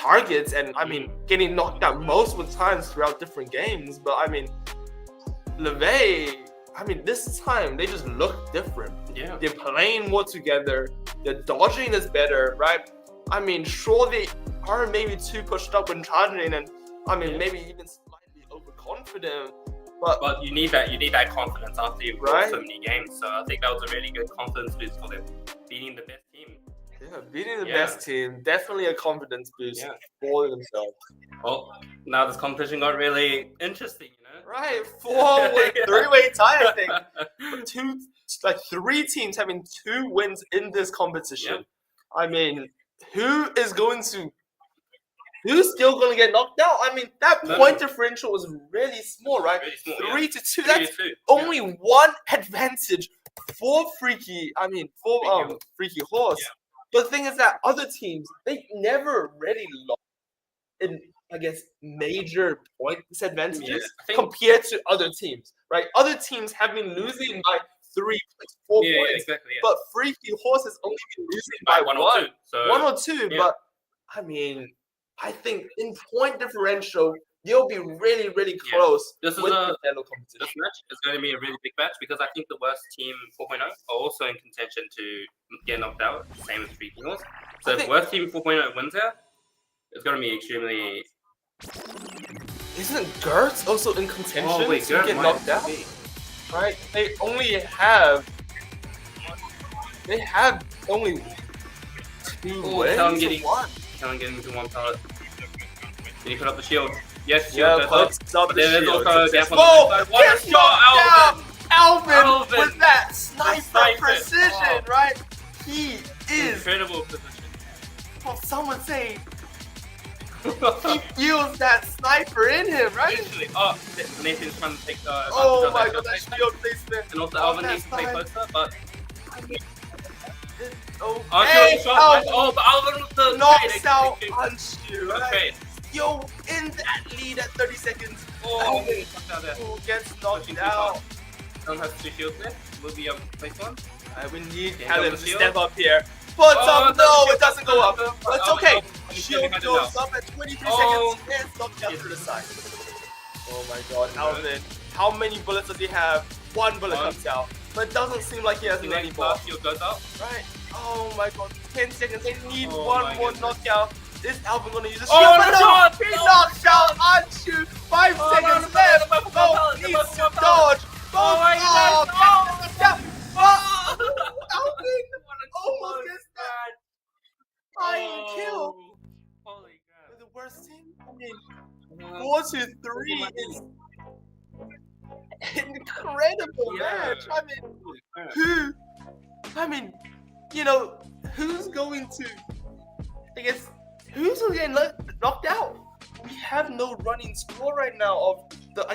Speaker 3: targets and I mean getting knocked out multiple times throughout different games. But I mean, LeVay, I mean this time they just look different.
Speaker 1: Yeah.
Speaker 3: They're playing more together. Their dodging is better, right? I mean, sure they are maybe too pushed up when charging, and I mean maybe even slightly overconfident.
Speaker 1: But you need that confidence after you've won
Speaker 3: Right?
Speaker 1: so many games. So I think that was a really good confidence boost for them, beating the best team.
Speaker 3: Yeah, beating the
Speaker 1: Yeah.
Speaker 3: best team, definitely a confidence boost
Speaker 1: Yeah.
Speaker 3: for themselves.
Speaker 1: Well, now this competition got really interesting, you know.
Speaker 3: Right, 4-way, 3-way tie, I think. Three teams having 2 wins in this competition.
Speaker 1: Yeah.
Speaker 3: I mean, who's still going to get knocked out? I mean, that point differential was really small, right?
Speaker 1: Really small,
Speaker 3: 3 to 2.
Speaker 1: 3
Speaker 3: That's
Speaker 1: to 2.
Speaker 3: only one advantage for Freaky Horse.
Speaker 1: Yeah.
Speaker 3: But the thing is that other teams, they never really lost in, I guess, major point disadvantages
Speaker 1: Yeah, I think-
Speaker 3: compared to other teams, right? Other teams have been losing by 3, 4
Speaker 1: Yeah,
Speaker 3: points,
Speaker 1: exactly. Yeah.
Speaker 3: but Freaky Horse has only been losing by
Speaker 1: one or two. So
Speaker 3: 1 or 2.
Speaker 1: yeah.
Speaker 3: But I mean, I think in point differential, they'll be really, really
Speaker 1: Yeah.
Speaker 3: close
Speaker 1: This is
Speaker 3: with
Speaker 1: a-
Speaker 3: the fellow competition.
Speaker 1: this match is going to be a really big match because I think the worst team 4.0 are also in contention to get knocked out, same as Freaky Horse. So
Speaker 3: I
Speaker 1: if
Speaker 3: think-
Speaker 1: worst team 4.0 wins here, it's going to be extremely.
Speaker 3: Isn't Gertz also in contention to
Speaker 1: Gert
Speaker 3: get
Speaker 1: might
Speaker 3: knocked out?
Speaker 1: be.
Speaker 3: Right? They have only 2
Speaker 1: Oh,
Speaker 3: wins.
Speaker 1: Talon
Speaker 3: or
Speaker 1: getting-
Speaker 3: 1.
Speaker 1: Talon getting to one pallet. Can he put up the shield? Yes, shield
Speaker 3: Yeah,
Speaker 1: goes up.
Speaker 3: puts up
Speaker 1: But
Speaker 3: the
Speaker 1: there is
Speaker 3: shield.
Speaker 1: also a gap on
Speaker 3: Whoa!
Speaker 1: the side. What a
Speaker 3: Gets
Speaker 1: shot,
Speaker 3: knocked
Speaker 1: Alvin!
Speaker 3: down! Alvin
Speaker 1: Alvin!
Speaker 3: with that sniper precision,
Speaker 1: Oh.
Speaker 3: right? He is,
Speaker 1: Incredible position.
Speaker 3: well, some would say, he feels that sniper in him, right?
Speaker 1: Literally. Oh, Nathan's trying to take the.
Speaker 3: Oh
Speaker 1: advantage of
Speaker 3: my
Speaker 1: that
Speaker 3: god, that
Speaker 1: shot.
Speaker 3: shield placement.
Speaker 1: And also
Speaker 3: on
Speaker 1: Alvin
Speaker 3: that
Speaker 1: needs to play
Speaker 3: side.
Speaker 1: closer, but
Speaker 3: Okay,
Speaker 1: shot.
Speaker 3: Alvin
Speaker 1: Oh, but Alvin with the
Speaker 3: knocks
Speaker 1: trade,
Speaker 3: out
Speaker 1: execution.
Speaker 3: Anshu,
Speaker 1: Good
Speaker 3: right?
Speaker 1: trade.
Speaker 3: Yo, in that lead at 30 seconds,
Speaker 1: Oh,
Speaker 3: Alvin
Speaker 1: fucked out there.
Speaker 3: who gets knocked
Speaker 1: Pushing too
Speaker 3: out.
Speaker 1: Don't have 2 shields there. Will be able to place one.
Speaker 3: We need
Speaker 1: Yeah,
Speaker 3: Callum
Speaker 1: double
Speaker 3: to
Speaker 1: shield.
Speaker 3: step up here. But
Speaker 1: Oh,
Speaker 3: no, it doesn't go up.
Speaker 1: But
Speaker 3: But it's okay.
Speaker 1: He's
Speaker 3: Shield
Speaker 1: behind it
Speaker 3: goes
Speaker 1: now.
Speaker 3: up at 23
Speaker 1: Oh.
Speaker 3: seconds and knocked out to the side. Oh my god, Alvin. How many bullets does he have? 1 bullet
Speaker 1: One.
Speaker 3: comes out. But it doesn't seem like he has
Speaker 1: The
Speaker 3: many
Speaker 1: next
Speaker 3: more.
Speaker 1: last shield goes up.
Speaker 3: Right. Oh my god. 10 seconds. They need
Speaker 1: Oh
Speaker 3: one
Speaker 1: my
Speaker 3: more
Speaker 1: goodness.
Speaker 3: knockout. Is Alvin gonna use a
Speaker 1: Oh,
Speaker 3: shield? But
Speaker 1: no,
Speaker 3: no!
Speaker 1: shot!
Speaker 3: He
Speaker 1: No.
Speaker 3: knocks out Anshu. 5
Speaker 1: Oh,
Speaker 3: seconds
Speaker 1: no,
Speaker 3: left.
Speaker 1: no, no, no,
Speaker 3: No,
Speaker 1: no,
Speaker 3: needs
Speaker 1: no,
Speaker 3: to
Speaker 1: no, no.
Speaker 3: dodge.
Speaker 1: Oh my
Speaker 3: Oh,
Speaker 1: goodness.
Speaker 3: yeah.
Speaker 1: Oh,
Speaker 3: Alvin
Speaker 1: what a
Speaker 3: almost
Speaker 1: close
Speaker 3: gets that
Speaker 1: match.
Speaker 3: tying kill.
Speaker 1: Oh, holy crap.
Speaker 3: With the worst team? I mean, 4-3 is incredible
Speaker 1: Yeah.
Speaker 3: match. I mean,
Speaker 1: Holy crap.
Speaker 3: who's going to, I guess, who's going to get knocked out? We have no running score right now of the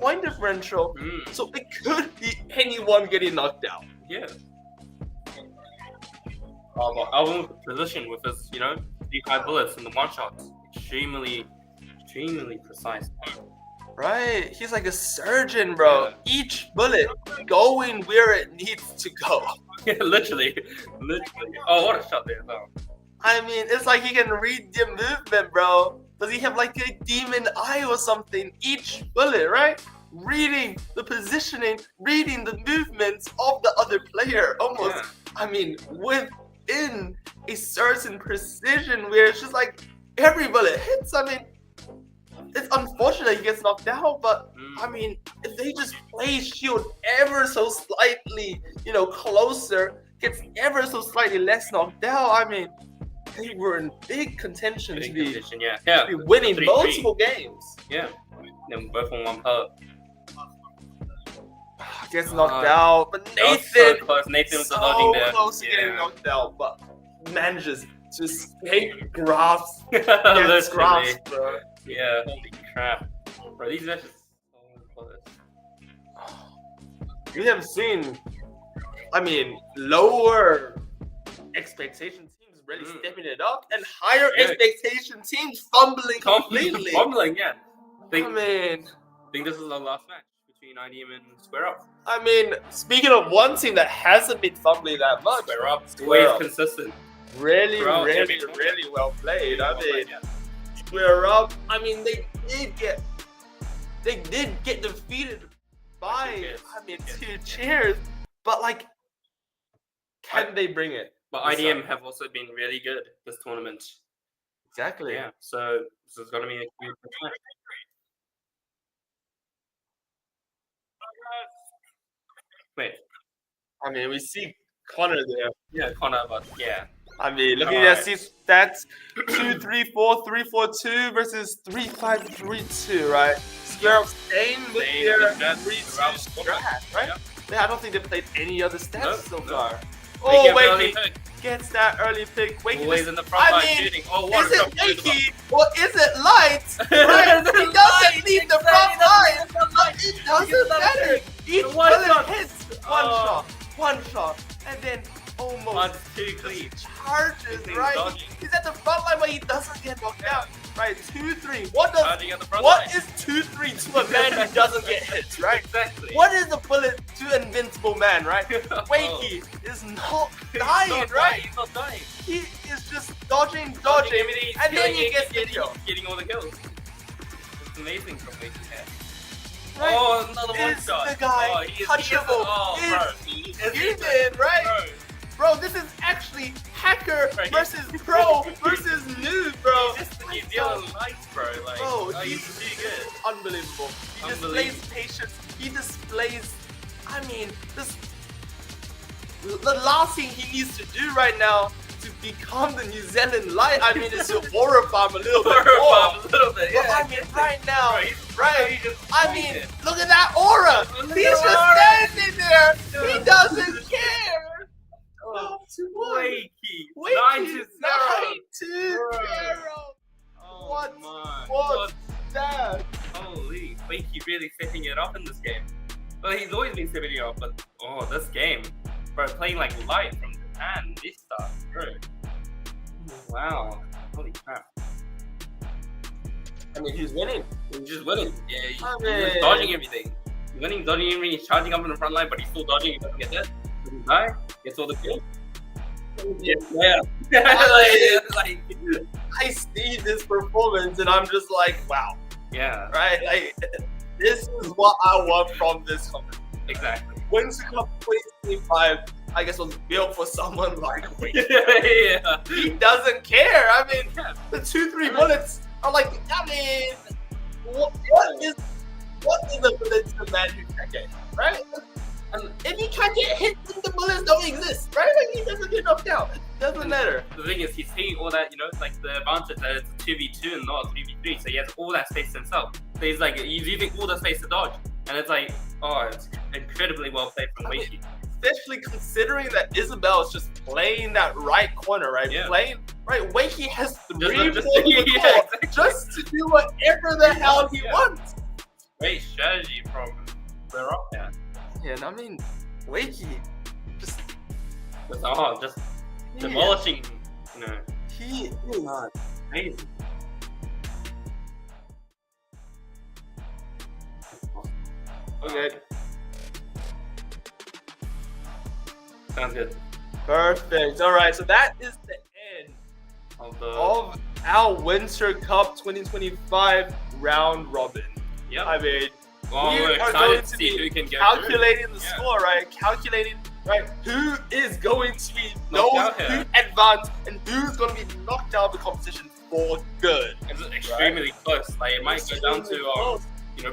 Speaker 3: point differential.
Speaker 1: Mm,
Speaker 3: So it could be anyone getting knocked out.
Speaker 1: yeah. Oh, but Alvin with position with his, 3 bullets and the one shots. Extremely precise.
Speaker 3: Right, he's like a surgeon, bro.
Speaker 1: Yeah.
Speaker 3: Each bullet going where it needs to go.
Speaker 1: literally. Oh, what a shot there, though.
Speaker 3: I mean, it's like he can read the movement, bro. Does he have like a demon eye or something? Each bullet, right? Reading the positioning, reading the movements of the other player. Almost,
Speaker 1: Yeah.
Speaker 3: I mean, within a certain precision where it's just like every bullet hits. I mean, it's unfortunate he gets knocked out, but I mean, if they just play shield ever so slightly, closer, gets ever so slightly less knocked out, I mean, they were in big contention
Speaker 1: Big
Speaker 3: to be
Speaker 1: condition, yeah.
Speaker 3: winning
Speaker 1: 3-3.
Speaker 3: multiple games.
Speaker 1: Yeah. Then both on one pellet.
Speaker 3: Gets knocked
Speaker 1: God.
Speaker 3: out, but
Speaker 1: That was so
Speaker 3: Nathan
Speaker 1: close. Nathan was
Speaker 3: so
Speaker 1: dodging there.
Speaker 3: close to getting
Speaker 1: Yeah.
Speaker 3: knocked out, but manages to escape grasp. Gets
Speaker 1: Literally.
Speaker 3: grasp, bro.
Speaker 1: Yeah, holy crap. Bro, these matches are so close.
Speaker 3: We have seen, lower expectation teams really stepping it up, and higher
Speaker 1: Yeah.
Speaker 3: expectation teams fumbling completely.
Speaker 1: Fumbling, yeah.
Speaker 3: I mean,
Speaker 1: Think this is the last match between IDM and Square Up.
Speaker 3: speaking of one team that hasn't been fumbling that much,
Speaker 1: Square Up,
Speaker 3: Square
Speaker 1: always
Speaker 3: Up.
Speaker 1: consistent.
Speaker 3: really,
Speaker 1: Throughout
Speaker 3: really,
Speaker 1: every tournament.
Speaker 3: really well played. I mean,
Speaker 1: Yeah.
Speaker 3: we're up. I mean, they did get defeated by,
Speaker 1: cheers.
Speaker 3: I mean,
Speaker 1: Yes.
Speaker 3: 2 cheers. But like, can they bring it?
Speaker 1: But
Speaker 3: this
Speaker 1: IDM
Speaker 3: time?
Speaker 1: have also been really good this tournament.
Speaker 3: Exactly.
Speaker 1: Yeah, so this is going to be a huge match. Wait,
Speaker 3: I mean, we see Connor there.
Speaker 1: yeah, Connor, but yeah.
Speaker 3: I mean, looking at
Speaker 1: Alright.
Speaker 3: his stats, 2-3-4, 3-4-2 versus 3-5-3-2, right? Square up staying with
Speaker 1: Staying
Speaker 3: their
Speaker 1: with that
Speaker 3: 3-2
Speaker 1: around
Speaker 3: strat, right?
Speaker 1: Yeah.
Speaker 3: Yeah, I don't think they played any other stats
Speaker 1: Nope,
Speaker 3: so
Speaker 1: nope.
Speaker 3: far.
Speaker 1: They
Speaker 3: Oh,
Speaker 1: get the early
Speaker 3: Wakey
Speaker 1: pick.
Speaker 3: gets that early pick. Wakey
Speaker 1: Always
Speaker 3: just-
Speaker 1: in the front
Speaker 3: I
Speaker 1: line
Speaker 3: mean,
Speaker 1: shooting. Oh, what
Speaker 3: is
Speaker 1: a
Speaker 3: it
Speaker 1: shot to the
Speaker 3: Wakey or is it Lights? Right? He doesn't leave the front line. It doesn't matter. Each
Speaker 1: one
Speaker 3: bullet
Speaker 1: shot.
Speaker 3: hits
Speaker 1: Oh.
Speaker 3: one shot, and then almost
Speaker 1: One, two, clean.
Speaker 3: charges,
Speaker 1: He's
Speaker 3: right?
Speaker 1: dodging.
Speaker 3: He's at the front line, but he doesn't get knocked out. Right, 2-3. What
Speaker 1: Charging at the front
Speaker 3: what
Speaker 1: line.
Speaker 3: is 2-3 to a man who doesn't get hits, right?
Speaker 1: Exactly.
Speaker 3: What is the bullet to an invincible man, right?
Speaker 1: Oh.
Speaker 3: Wakey is not
Speaker 1: He's
Speaker 3: dying,
Speaker 1: not
Speaker 3: right?
Speaker 1: He's not dying.
Speaker 3: He is just dodging,
Speaker 1: Everything,
Speaker 3: and then he gets the
Speaker 1: getting,
Speaker 3: kill.
Speaker 1: getting all the kills. It's amazing from Wakey here.
Speaker 3: Right?
Speaker 1: Oh, another one
Speaker 3: Is
Speaker 1: shot.
Speaker 3: the guy
Speaker 1: Oh, he is
Speaker 3: touchable?
Speaker 1: oh, bro.
Speaker 3: Is he
Speaker 1: Is he
Speaker 3: human, right?
Speaker 1: Bro.
Speaker 3: Bro, this is actually hacker
Speaker 1: Right.
Speaker 3: versus pro versus noob, bro.
Speaker 1: He's just the New Zealand lights, bro. Like,
Speaker 3: Bro,
Speaker 1: he's too good.
Speaker 3: Unbelievable. He displays patience. He displays, I mean, this. The last thing he needs to do right now to become the New Zealand light, I mean, is to aura farm a little bit more.
Speaker 1: A little bit,
Speaker 3: But
Speaker 1: yeah.
Speaker 3: I mean, right now,
Speaker 1: Bro, he's-
Speaker 3: right?
Speaker 1: he just
Speaker 3: I
Speaker 1: plays
Speaker 3: mean,
Speaker 1: it.
Speaker 3: look at that aura.
Speaker 1: Look
Speaker 3: He's
Speaker 1: at
Speaker 3: just
Speaker 1: that aura.
Speaker 3: standing there. He doesn't care.
Speaker 1: Oh,
Speaker 3: 2-1.
Speaker 1: Wakey.
Speaker 3: Wakey,
Speaker 1: 9-0.
Speaker 3: 9-0.
Speaker 1: Oh,
Speaker 3: What?
Speaker 1: my.
Speaker 3: What's that?
Speaker 1: Holy. Wakey really stepping it up in this game. Well, he's always been stepping it up, but this game. Bro, playing like light from Japan, this stuff, bro. Wow. Holy crap.
Speaker 3: I mean, he's winning.
Speaker 1: He's just winning. Yeah, he's
Speaker 3: I
Speaker 1: just
Speaker 3: mean-
Speaker 1: dodging everything. He's winning, dodging everything. He's charging up in the front line, but he's still dodging. He doesn't get that. Doesn't die. Gets all the kills. Yeah. like,
Speaker 3: I see this performance and I'm just like, wow,
Speaker 1: yeah,
Speaker 3: right? Like, this is what I want from this company.
Speaker 1: exactly.
Speaker 3: Winter Cup 2025, I guess, was built for someone like Wade.
Speaker 1: Yeah.
Speaker 3: He doesn't care. I mean,
Speaker 1: Yeah.
Speaker 3: the 2-3 bullets are like, I mean, what is the bullet to the man who can't get hit, right? And if he can't get hit, then the bullets don't exist, right? Like, he doesn't get knocked out. It doesn't matter.
Speaker 1: The thing is, he's taking all that, it's like the advantage that it's a 2v2 and not a 3v3, so he has all that space to himself. So he's like, he's using all the space to dodge. And it's like, it's incredibly well played from Wakey.
Speaker 3: Especially considering that Isabel is just playing that right corner, right?
Speaker 1: Yeah.
Speaker 3: Playing, right? Wakey has three
Speaker 1: Just-
Speaker 3: balls
Speaker 1: yeah,
Speaker 3: to score
Speaker 1: exactly.
Speaker 3: just to do whatever the hell he
Speaker 1: Yeah.
Speaker 3: wants.
Speaker 1: Great strategy from we're up there.
Speaker 3: Yeah, and I mean, Wakey, just
Speaker 1: Just demolishing,
Speaker 3: he is
Speaker 1: amazing.
Speaker 3: okay.
Speaker 1: Sounds good.
Speaker 3: Perfect. All right, so that is the end of our Winter Cup 2025 round robin.
Speaker 1: Yep.
Speaker 3: I mean,
Speaker 1: Well,
Speaker 3: we
Speaker 1: we're
Speaker 3: are
Speaker 1: excited
Speaker 3: going
Speaker 1: to
Speaker 3: to
Speaker 1: see
Speaker 3: be
Speaker 1: who can get
Speaker 3: calculating the
Speaker 1: Yeah.
Speaker 3: score, right? Calculating, right? Who is going to be
Speaker 1: Knocked
Speaker 3: known
Speaker 1: out
Speaker 3: who
Speaker 1: here.
Speaker 3: advanced and who's going to be knocked out of the competition for good.
Speaker 1: It's extremely close. Like it might go down to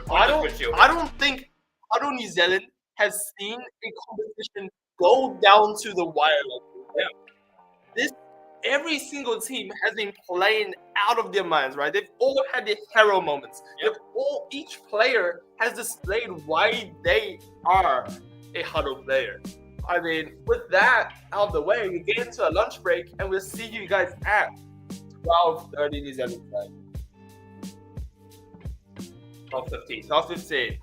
Speaker 1: point differential.
Speaker 3: I don't think Hado New Zealand has seen a competition go down to the wire. Every single team has been playing out of their minds, right? They've all had their hero moments.
Speaker 1: Yep.
Speaker 3: Each player has displayed why they are a Hado player. I mean, with that out of the way, we get into a lunch break and we'll see you guys at 12:30 New Zealand time.
Speaker 1: 12:15.
Speaker 3: 12:15.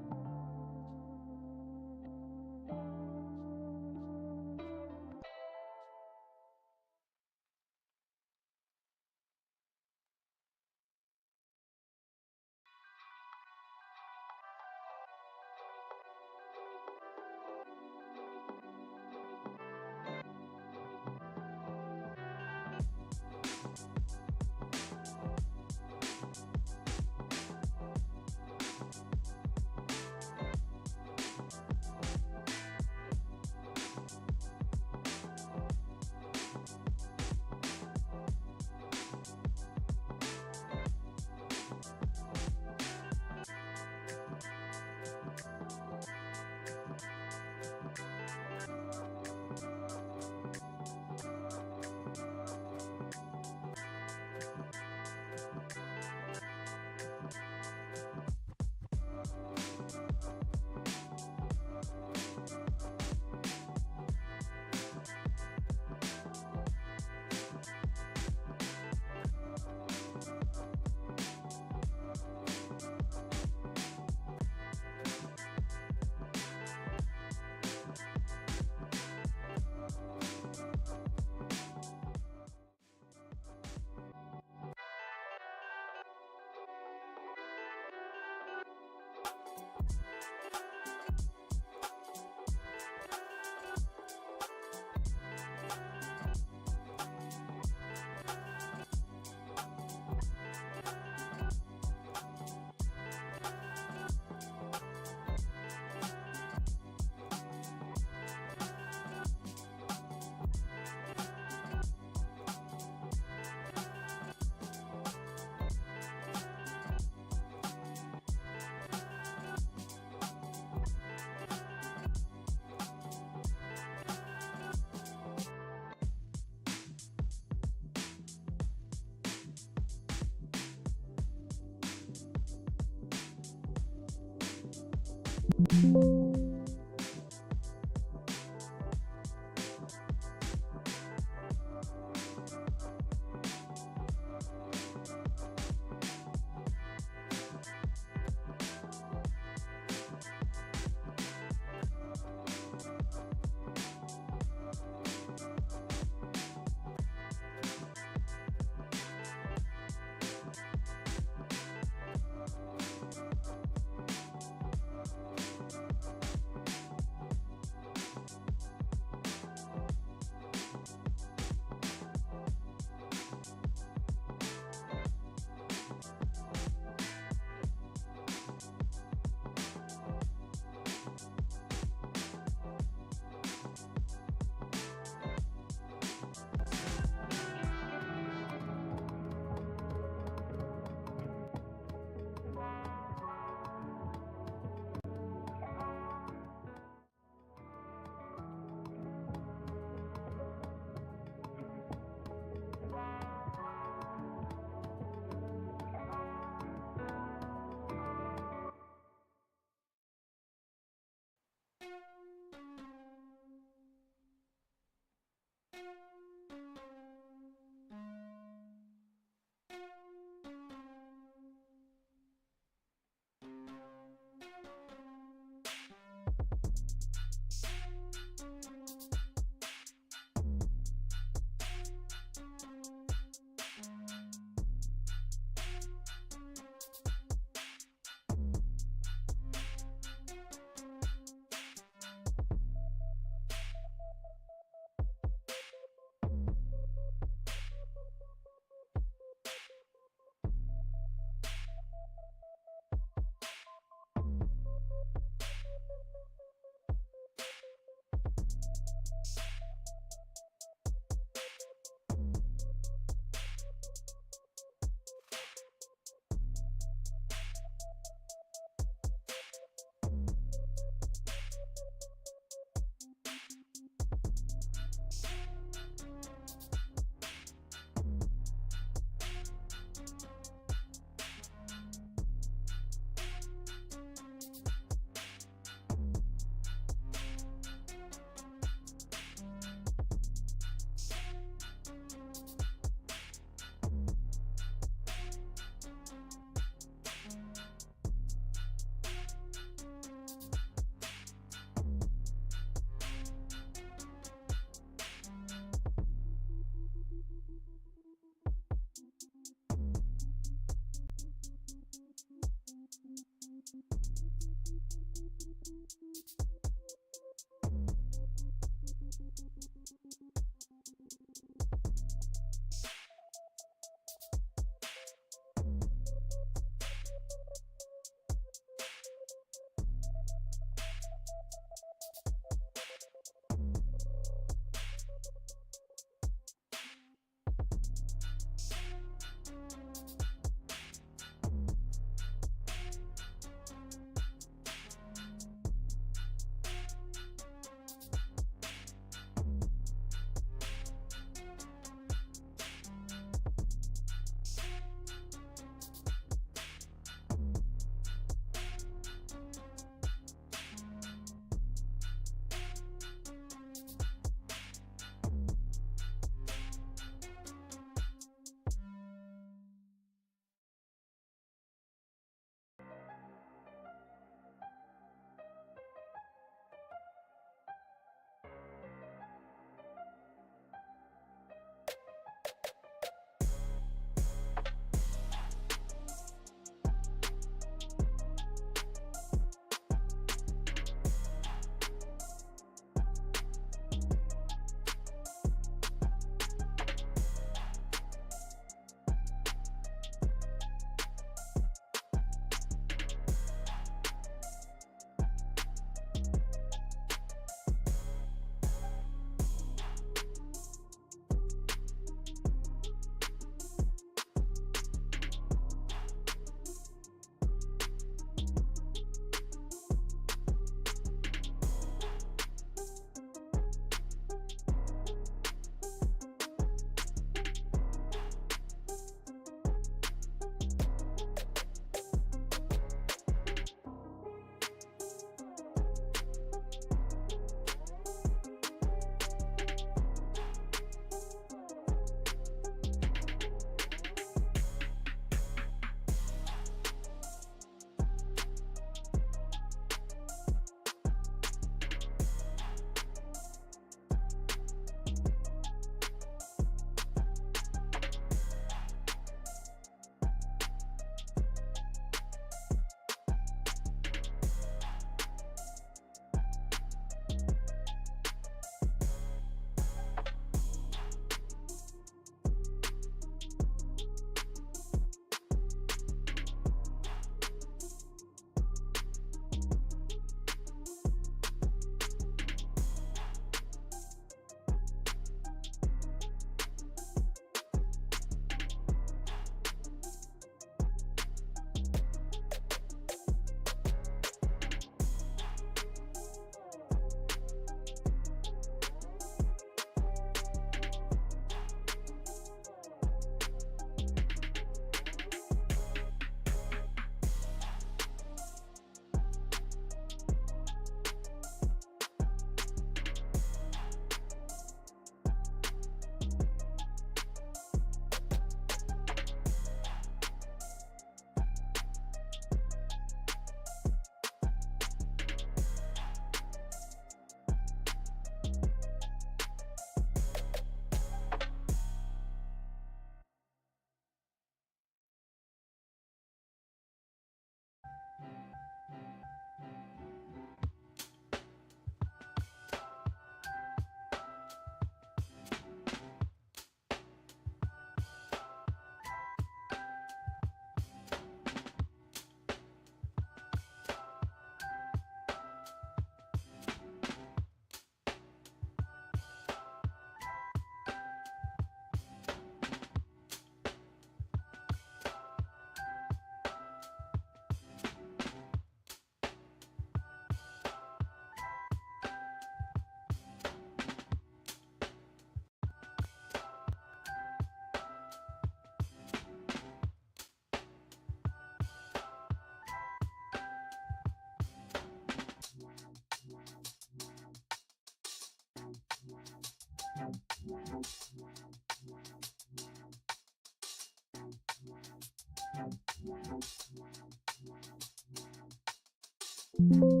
Speaker 4: you.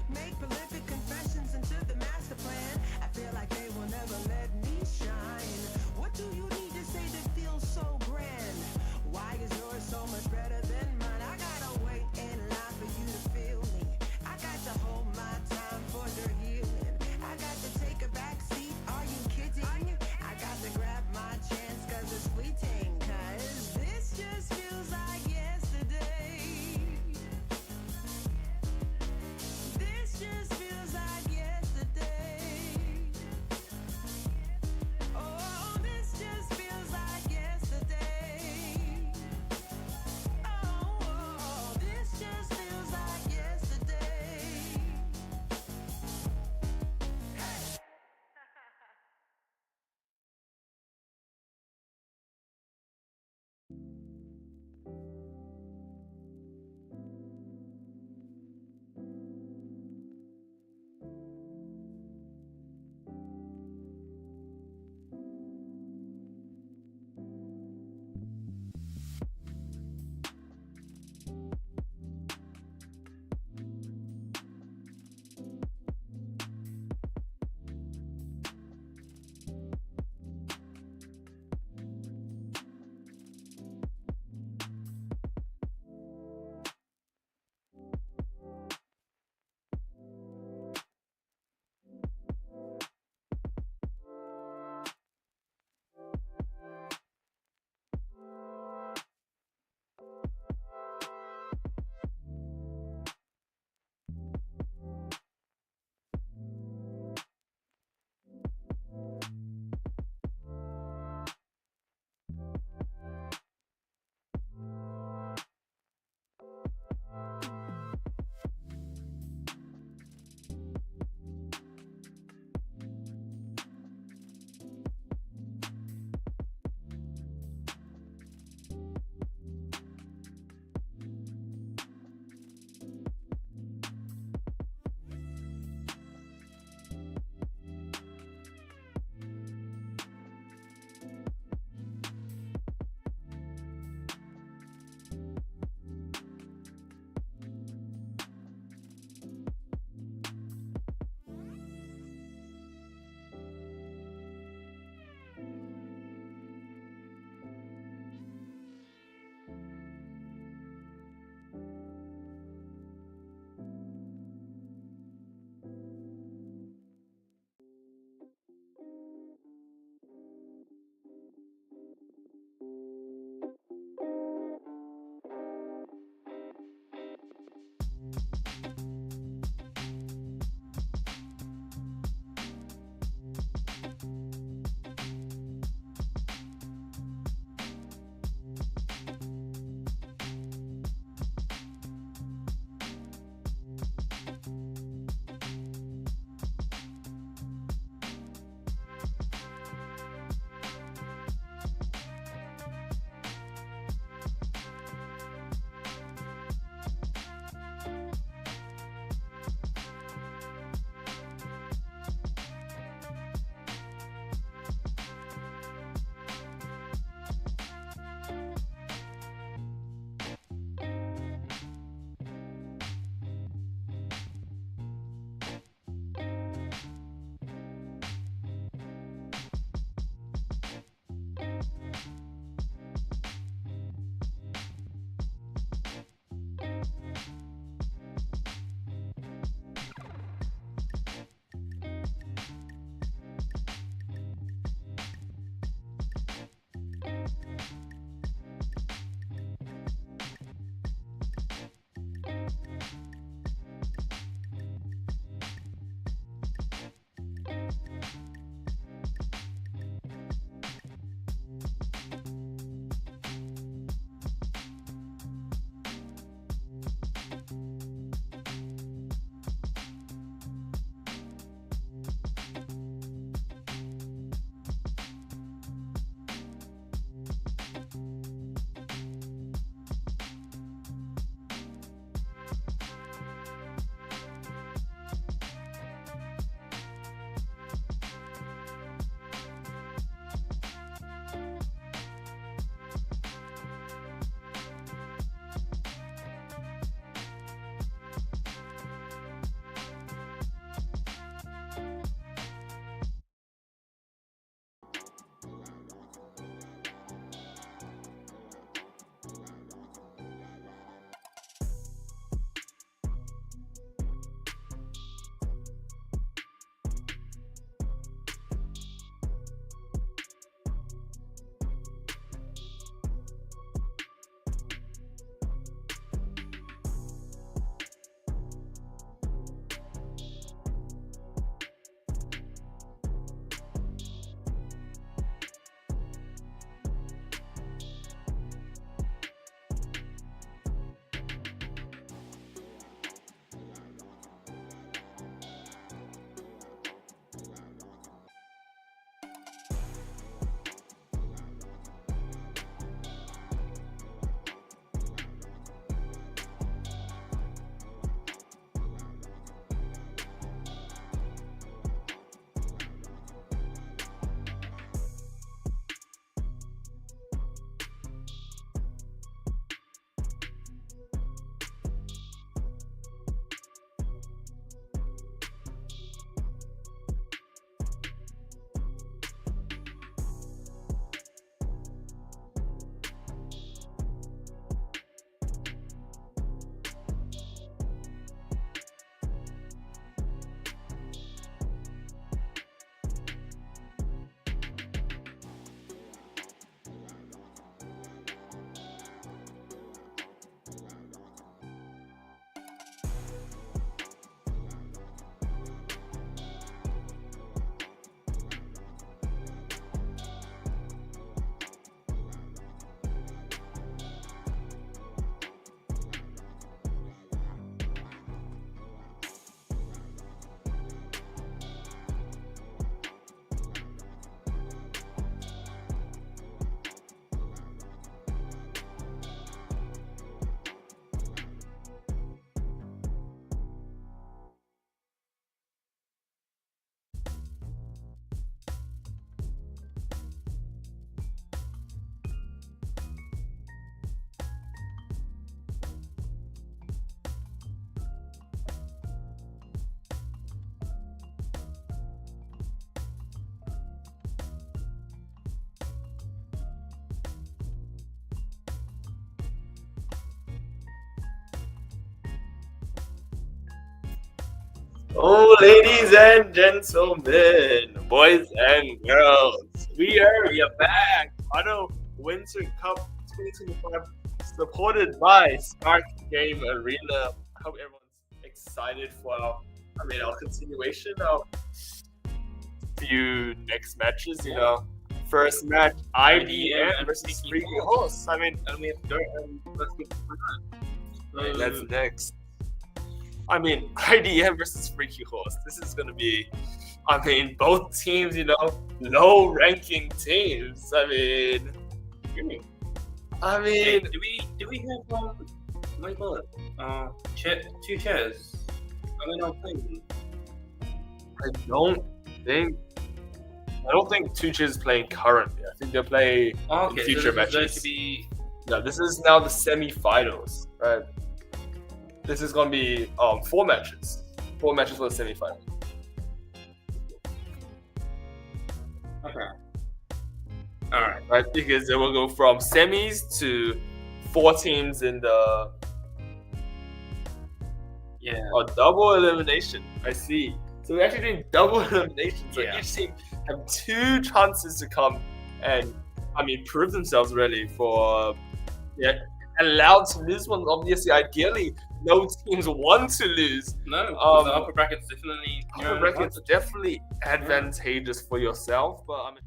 Speaker 4: Make prolific confessions into the master plan. I feel like they will never let me shine. What do you need to say that feels so grand? Why is yours so much better than mine? I gotta wait in line for you to feel me. I got to hold my time for your healing. I got to take a back seat, are you kidding? I got to grab my chance cause it's fleeting. Cause this just feels like yesterday. This just
Speaker 3: Oh, ladies and gentlemen, boys and girls, we are back. Hado Winter Cup 2025, supported by Spark Game Arena. I hope everyone's excited for our continuation of few next matches. First match IDM versus Freaky Horse.
Speaker 1: And we have to go and let's get
Speaker 3: That's next. IDM versus Freaky Horse. This is going to be, both teams, low-ranking teams.
Speaker 1: Hey,
Speaker 3: do
Speaker 1: do we have what do you call it? Two chairs. I'll play them.
Speaker 3: I don't think Tuche is playing currently. I think they'll play in future
Speaker 1: so this
Speaker 3: matches.
Speaker 1: is going to be
Speaker 3: No, this is now the semi-finals, right? This is going to be 4 matches. 4 matches for the semi-final.
Speaker 1: okay. All right.
Speaker 3: Right, because it will go from semis to 4 teams in the double elimination. I see. So we're actually doing double elimination. So
Speaker 1: Yeah.
Speaker 3: each team have 2 chances to come and prove themselves really for allowed to lose one. Obviously, ideally, no teams want to lose.
Speaker 1: No, the upper bracket's definitely
Speaker 3: Upper bracket's definitely advantageous for yourself, but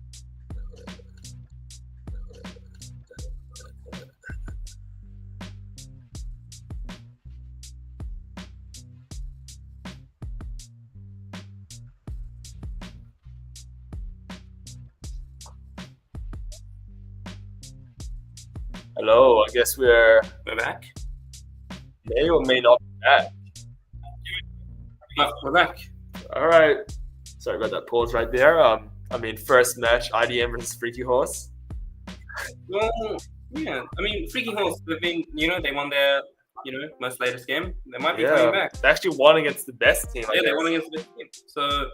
Speaker 3: hello, I guess we're
Speaker 1: back.
Speaker 3: may or may not be back.
Speaker 1: No, we're back.
Speaker 3: All right. Sorry about that pause right there. First match, IDM versus Freaky Horse.
Speaker 1: Well, yeah. Freaky Horse. They've been, they won their, most latest game. They might be coming back.
Speaker 3: They actually won against the best team.
Speaker 1: They won against the best team. So,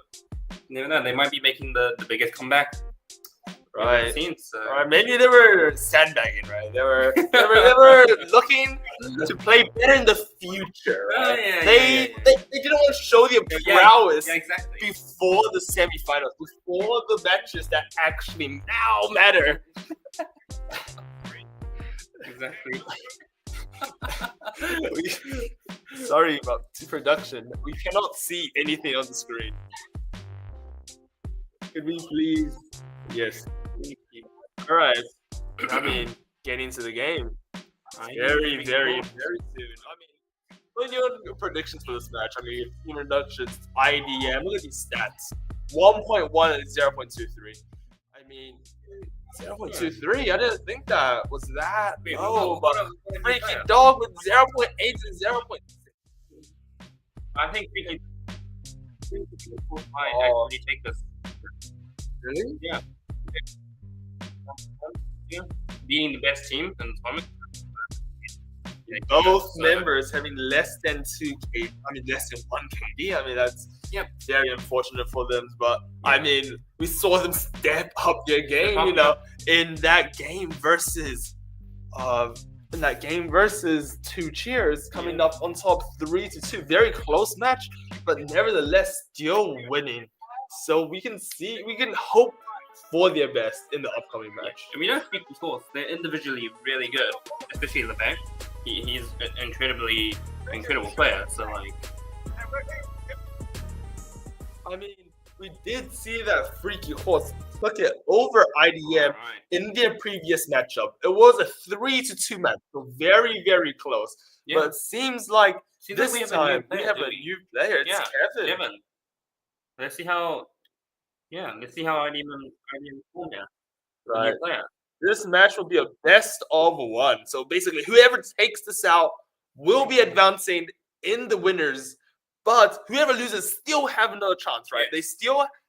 Speaker 1: you never know. They might be making the biggest comeback.
Speaker 3: Right.
Speaker 1: Seen, so.
Speaker 3: Right. Maybe they were sandbagging, right? They were looking to play better in the future. Right? They didn't want to show their prowess
Speaker 1: exactly.
Speaker 3: before the semifinals, before the matches that actually now matter.
Speaker 1: Exactly.
Speaker 3: Sorry about the production. We cannot see anything on the screen. Could we please? Yes. All right. Getting into the game. Very, very, very soon. What are your predictions for this match? Team reductions, IDM. Look at these stats. 1.1 and 0.23. 0.23. I didn't think that was that low, but Freaky Dog with 0.8 and 0.6.
Speaker 1: I think Freaky might actually take this.
Speaker 3: Really?
Speaker 1: Yeah. Being the best team in the tournament.
Speaker 3: Both members having less than 2K, less than 1 KD. That's very unfortunate for them. But we saw them step up their game, in that game versus Two Cheers, coming up on top 3-2. Very close match, but nevertheless still winning. So we can hope for their best in the upcoming match.
Speaker 1: We don't speak before. They're individually really good, especially in the back. He's an incredible player. So
Speaker 3: we did see that Freaky Horse took it over IDM in their previous matchup. It was a 3-2 match, so very, very close. Yeah. But it seems like this time we have a new player. It's Kevin.
Speaker 1: Let's see how IDM perform now.
Speaker 3: Right. This match will be a best of 1. So basically, whoever takes this out will be advancing in the winners. But whoever loses still have another chance, right?
Speaker 1: Yes.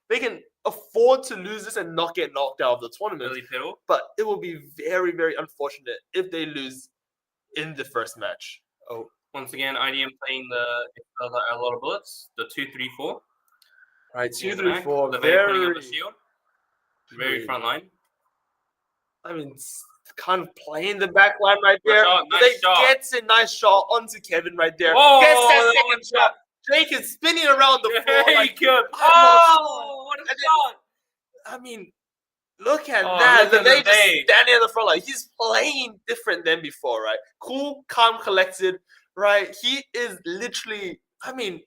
Speaker 3: They can afford to lose this and not get knocked out of the tournament. But it will be very, very unfortunate if they lose in the first match. Oh,
Speaker 1: once again, IDM playing a lot of bullets. The 2-3-4.
Speaker 3: Right, 2-3-4.
Speaker 1: The very up the shield. Very front line.
Speaker 3: Kind of playing the back line right there.
Speaker 1: Nice shot.
Speaker 3: Gets a nice shot onto Kevin right there.
Speaker 1: Whoa,
Speaker 3: gets that second shot. Jake is spinning around the floor.
Speaker 1: Very good.
Speaker 3: Oh,
Speaker 1: what a
Speaker 3: and then-
Speaker 1: shot!
Speaker 3: I mean, look at
Speaker 1: Oh,
Speaker 3: that.
Speaker 1: look at
Speaker 3: LeVay
Speaker 1: LeVay.
Speaker 3: just standing in the front line. He's playing different than before, right? Cool, calm, collected, right? He is literally, I mean,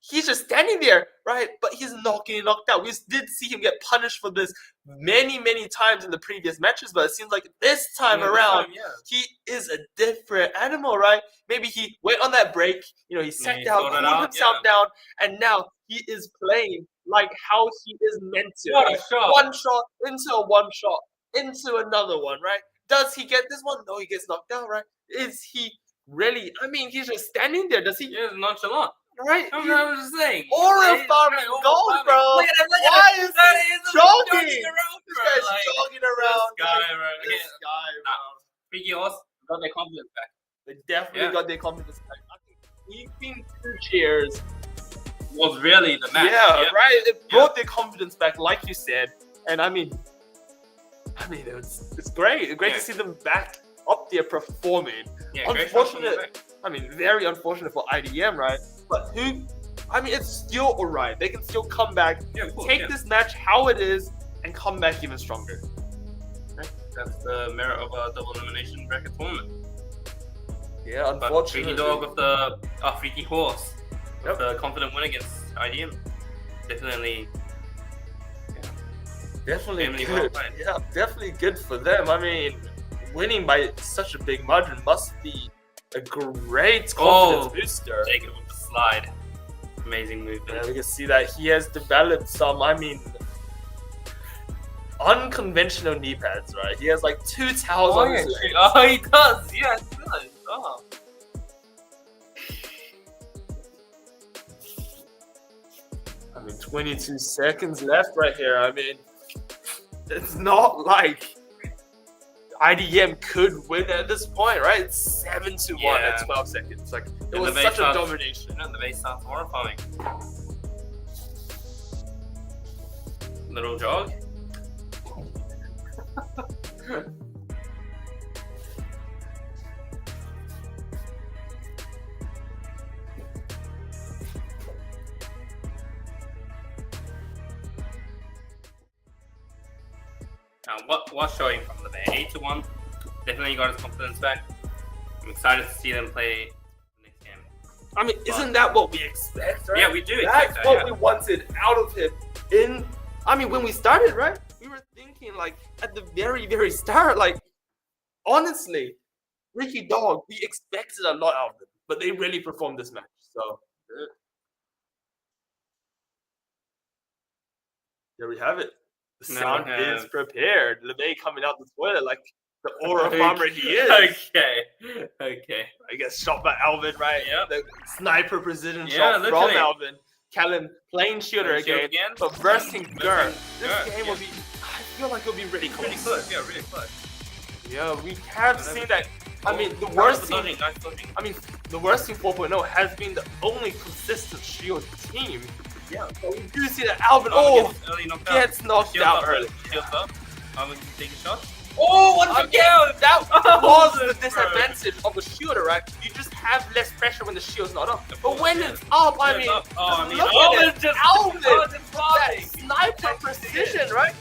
Speaker 3: he's just standing there, right? But he's not getting knocked out. We did see him get punished for this many, many times in the previous matches, but it seems like this time around, he is a different animal, right? Maybe he went on that break, he sat
Speaker 1: he
Speaker 3: down,
Speaker 1: sorted
Speaker 3: cooled
Speaker 1: out,
Speaker 3: himself down, and now he is playing like how he is meant to.
Speaker 1: What a
Speaker 3: right?
Speaker 1: shot.
Speaker 3: One shot into a one shot, into another one, right? Does he get this one? No, he gets knocked out, right? Is he really? I mean, he's just standing there. Does he?
Speaker 1: He is nonchalant.
Speaker 3: Right?
Speaker 1: I was just saying.
Speaker 3: Aura farming gold, bro.
Speaker 1: Look at him, look at
Speaker 3: Why
Speaker 1: him.
Speaker 3: is
Speaker 1: That
Speaker 3: he
Speaker 1: is
Speaker 3: jogging?
Speaker 1: around,
Speaker 3: This
Speaker 1: bro.
Speaker 3: guy's
Speaker 1: Like,
Speaker 3: jogging around.
Speaker 1: This guy,
Speaker 3: like,
Speaker 1: bro.
Speaker 3: This
Speaker 1: Again,
Speaker 3: guy, bro.
Speaker 1: Freaky horse got their confidence back.
Speaker 3: They definitely
Speaker 1: Yeah.
Speaker 3: got their confidence back. I think sweeping 2 chairs.
Speaker 1: Was really the match.
Speaker 3: Yeah, right. It brought their confidence back, like you said. And I mean, it's great. It's great to see them back up there performing.
Speaker 1: Yeah, great shot from
Speaker 3: Unfortunate.
Speaker 1: LeVay.
Speaker 3: I mean, very unfortunate for IDM, right? But it's still alright. They can still come back,
Speaker 1: Yeah, of course,
Speaker 3: take
Speaker 1: yeah.
Speaker 3: this match how it is, and come back even stronger.
Speaker 1: That's the merit of a double elimination bracket tournament.
Speaker 3: Yeah,
Speaker 1: But
Speaker 3: unfortunately.
Speaker 1: Freaky Dog of the Freaky Horse,
Speaker 3: Yep.
Speaker 1: the confident win against IDM. Definitely.
Speaker 3: Definitely
Speaker 1: Family
Speaker 3: good.
Speaker 1: well played.
Speaker 3: Yeah, definitely good for them. I mean, winning by such a big margin must be a great confidence booster.
Speaker 1: Take it with the slide. Amazing movement.
Speaker 3: Yeah, we can see that he has developed some, unconventional knee pads, right? He has like 2 towels on his legs.
Speaker 1: Oh, he does. Yeah, he does. Oh.
Speaker 3: I mean, 22 seconds left right here. I mean, it's not like IDM could win at this point, right? It's 7-1
Speaker 1: Yeah.
Speaker 3: at 12 seconds. Like, it
Speaker 1: And
Speaker 3: was
Speaker 1: the
Speaker 3: such a
Speaker 1: base
Speaker 3: domination.
Speaker 1: And the base starts horrifying. Little jog. What's showing from the bay? 8-1. Definitely got his confidence back. I'm excited to see them play the next game.
Speaker 3: I mean, isn't that what we expect, right?
Speaker 1: Yeah, we do
Speaker 3: That's
Speaker 1: expect that.
Speaker 3: what
Speaker 1: Yeah.
Speaker 3: we wanted out of him. When we started, right? We were thinking, like, at the very, very start, like, honestly, Ricky Dog, we expected a lot out of them, but they really performed this match. So, there we have it. The
Speaker 1: Now
Speaker 3: sound
Speaker 1: we
Speaker 3: is
Speaker 1: have-
Speaker 3: prepared. LeVay coming out the toilet like the aura farmer he is.
Speaker 1: Okay.
Speaker 3: I guess shot by Alvin, right?
Speaker 1: Yep.
Speaker 3: The sniper precision
Speaker 1: Yeah,
Speaker 3: shot from
Speaker 1: literally.
Speaker 3: Alvin. Callum playing shooter
Speaker 1: Playing shield
Speaker 3: again,
Speaker 1: again.
Speaker 3: but versing Gur. This
Speaker 1: Gur,
Speaker 3: game
Speaker 1: yeah.
Speaker 3: will be. I feel like it'll be really close.
Speaker 1: Really close. Yeah, really close.
Speaker 3: Yeah, we have
Speaker 1: Whatever.
Speaker 3: seen that. I mean, the
Speaker 1: Nice
Speaker 3: worst
Speaker 1: dodging,
Speaker 3: team.
Speaker 1: nice dodging.
Speaker 3: I mean, the worst team 4.0 has been the only consistent shield team.
Speaker 1: Yeah.
Speaker 3: But we do see that Alvin.
Speaker 1: Oh,
Speaker 3: Oh,
Speaker 1: gets early knocked out.
Speaker 3: gets knocked
Speaker 1: Shields
Speaker 3: out
Speaker 1: up,
Speaker 3: early.
Speaker 1: Shields up. We can take a shot.
Speaker 3: Oh, once again, that
Speaker 1: Oh,
Speaker 3: was the
Speaker 1: bro.
Speaker 3: disadvantage of a shooter, right? You just have less pressure when the shield's not up.
Speaker 1: Of
Speaker 3: But
Speaker 1: course,
Speaker 3: when
Speaker 1: yeah.
Speaker 3: it's up, I
Speaker 1: Shields
Speaker 3: mean,
Speaker 1: up. Oh, I mean,
Speaker 3: look
Speaker 1: Alvin
Speaker 3: at it.
Speaker 1: just-
Speaker 3: Alvin,
Speaker 1: Alvin
Speaker 3: that sniper precision, right?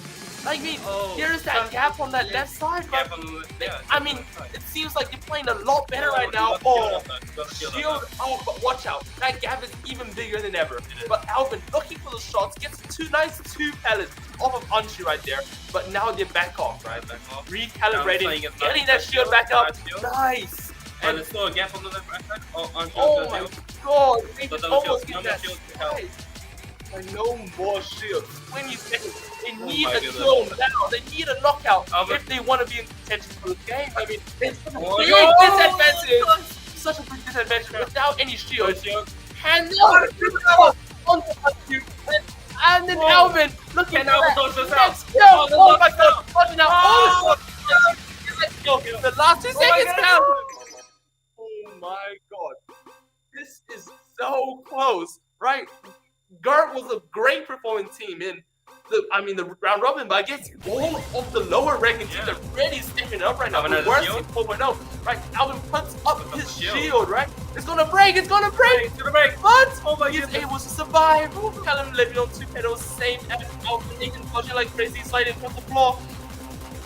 Speaker 3: I mean,
Speaker 1: Oh,
Speaker 3: there's that gap on that left side,
Speaker 1: Gap
Speaker 3: but
Speaker 1: on the, yeah,
Speaker 3: I mean, it seems like you're playing a lot better right now. Oh, shield. Oh, but watch out. That gap is even bigger than ever. But Alvin looking for the shots, gets 2 pellets off of Anshi right there. But now they're back off, right? Recalibrating, getting that shield back up. Nice.
Speaker 1: And
Speaker 3: And
Speaker 1: there's still a gap on the left right side.
Speaker 3: oh my god, they
Speaker 1: But
Speaker 3: can
Speaker 1: no
Speaker 3: almost
Speaker 1: shield,
Speaker 3: get
Speaker 1: no
Speaker 3: that
Speaker 1: shield.
Speaker 3: side. And no more shields. 20 seconds. They need
Speaker 1: my
Speaker 3: a
Speaker 1: goodness.
Speaker 3: kill now. They need a knockout
Speaker 1: Alvin.
Speaker 3: if they want to be in contention for the game. I mean, it's such a
Speaker 1: Oh,
Speaker 3: big
Speaker 1: no.
Speaker 3: disadvantage. Such a big disadvantage without any shield. And now onto you. And then Alvin looking
Speaker 1: And
Speaker 3: for
Speaker 1: Alvin
Speaker 3: that
Speaker 1: goes to
Speaker 3: next
Speaker 1: south.
Speaker 3: kill.
Speaker 1: Oh, the
Speaker 3: Oh my
Speaker 1: last
Speaker 3: god. Watching out.
Speaker 1: Oh.
Speaker 3: The last 2 seconds
Speaker 1: God.
Speaker 3: count. Oh my god. This is so close, right? Gert was a great performing team in the round robin, but I guess all of the lower ranking teams are really stepping up right now.
Speaker 1: Alvin
Speaker 3: The
Speaker 1: has a
Speaker 3: worst
Speaker 1: shield.
Speaker 3: team 4.0, right? Alvin puts up his
Speaker 1: shield.
Speaker 3: shield, right? It's gonna break,
Speaker 1: It's gonna break.
Speaker 3: but
Speaker 1: Oh my
Speaker 3: he's
Speaker 1: goodness.
Speaker 3: able to survive. Callum living on 2 pedals, same as Alvin. He can dodge it like crazy, sliding across the floor.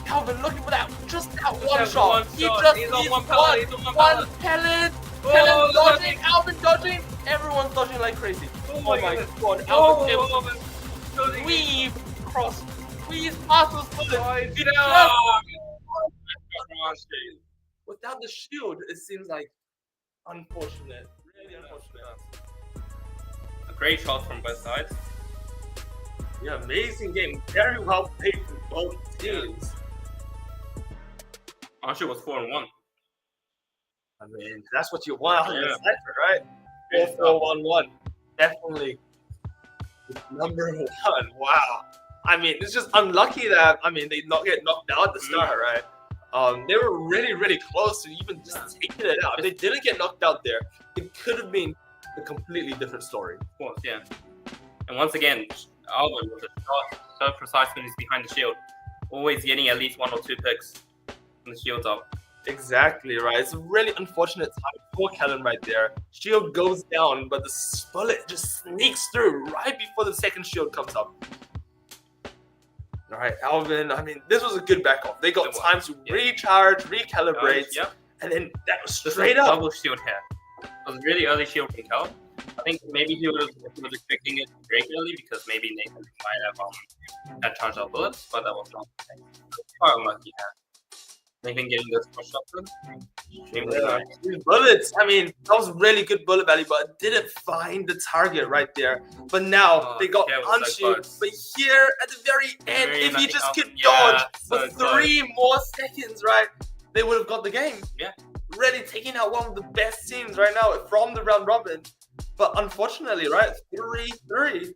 Speaker 3: Calvin looking for that, just that one
Speaker 1: that
Speaker 3: shot.
Speaker 1: one
Speaker 3: He
Speaker 1: shot.
Speaker 3: just
Speaker 1: He's on
Speaker 3: needs
Speaker 1: one pellet. He's on one
Speaker 3: one
Speaker 1: pellet.
Speaker 3: pellet.
Speaker 1: Oh,
Speaker 3: Calvin
Speaker 1: look at
Speaker 3: dodging,
Speaker 1: him.
Speaker 3: Alvin dodging. Everyone's dodging like crazy.
Speaker 1: Oh my
Speaker 3: god,
Speaker 1: goodness.
Speaker 3: Alvin able
Speaker 1: Oh,
Speaker 3: to weave across, weave past those bullets. He
Speaker 1: no.
Speaker 3: just- Without the shield, it seems like unfortunate. Really unfortunate.
Speaker 1: A great shot from both sides.
Speaker 3: Yeah, amazing game. Very well played from both teams.
Speaker 1: Archer was 4-1.
Speaker 3: I mean, that's what you want out of
Speaker 1: Yeah.
Speaker 3: the cipher, right? 4-4-1-1. Definitely number one. Wow. I mean, it's just unlucky that they not get knocked out at the start, right? They were really, really close to even just taking it out. If they didn't get knocked out there, it could have been a completely different story.
Speaker 1: Of course, yeah. And once again, Alvin with a shot so precise when he's behind the shield. Always getting at least 1 or 2 picks when the shield's up.
Speaker 3: Exactly, right? It's a really unfortunate time for Kellen right there. Shield goes down, but the bullet just sneaks through right before the second shield comes up. All right, Alvin, this was a good back off. They got
Speaker 1: It was,
Speaker 3: time to
Speaker 1: yeah.
Speaker 3: recharge, recalibrate,
Speaker 1: Yep.
Speaker 3: and then that was
Speaker 1: This
Speaker 3: straight
Speaker 1: was
Speaker 3: up.
Speaker 1: double shield here. It was really early shield from Cal. I think maybe he was expecting it very early because maybe Nathan might have had charged up bullets, but that was not the case. Quite unlucky here. Nathan getting this push up then.
Speaker 3: Yeah. These bullets, that was really good bullet value, but it didn't find the target right there. But now they got
Speaker 1: yeah, it was so
Speaker 3: unshield.
Speaker 1: close.
Speaker 3: But here at the very end,
Speaker 1: Very
Speaker 3: if he
Speaker 1: lucky
Speaker 3: just
Speaker 1: Alvin.
Speaker 3: could
Speaker 1: Yeah,
Speaker 3: dodge
Speaker 1: so
Speaker 3: for 3 more seconds, right, they would have got the game.
Speaker 1: Yeah.
Speaker 3: Really taking out one of the best teams right now from the round robin. But unfortunately, right, 3-3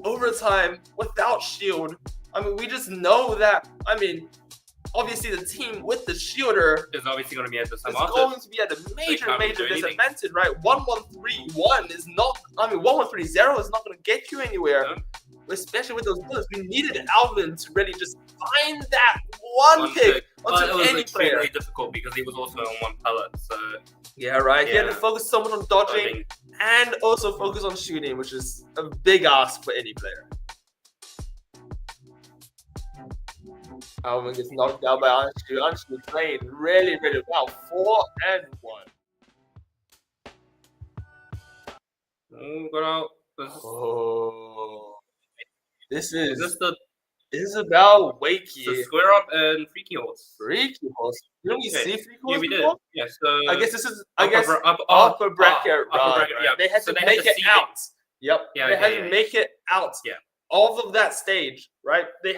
Speaker 3: overtime without shield. We just know that. Obviously, the team with the shielder
Speaker 1: It's obviously going to be at the
Speaker 3: is
Speaker 1: disadvantage.
Speaker 3: going to be at a major
Speaker 1: can't do anything.
Speaker 3: disadvantage, right? 1-1-3-1 is not. 1-1-3-0 is not going to get you anywhere.
Speaker 1: No.
Speaker 3: Especially with those bullets, we needed Alvin to really just find that one pick
Speaker 1: But
Speaker 3: onto
Speaker 1: it was
Speaker 3: any player.
Speaker 1: extremely difficult because he was also on 1 pellet. So
Speaker 3: Yeah, right. He had to
Speaker 1: Yeah.
Speaker 3: focus so much on dodging and also focus on shooting, which is a big ask for any player. Alvin gets knocked out by Anshu. Anshu played really, really well. 4-1.
Speaker 1: Got out.
Speaker 3: Oh, this
Speaker 1: Is
Speaker 3: is
Speaker 1: this the
Speaker 3: Isabel Wakey.
Speaker 1: square up and freaky horse?
Speaker 3: Freaky horse. Didn't we
Speaker 1: Okay.
Speaker 3: see freaky horse
Speaker 1: Yeah, we did.
Speaker 3: before?
Speaker 1: Yeah, so
Speaker 3: I guess this is
Speaker 1: upper
Speaker 3: upper bracket
Speaker 1: upper
Speaker 3: run.
Speaker 1: bracket,
Speaker 3: right?
Speaker 1: yeah.
Speaker 3: They had
Speaker 1: So
Speaker 3: to
Speaker 1: they had
Speaker 3: make
Speaker 1: to
Speaker 3: it
Speaker 1: seed
Speaker 3: out. Yep.
Speaker 1: Yeah,
Speaker 3: they
Speaker 1: okay,
Speaker 3: had
Speaker 1: yeah,
Speaker 3: to make it out.
Speaker 1: Yeah.
Speaker 3: All of that stage, right? They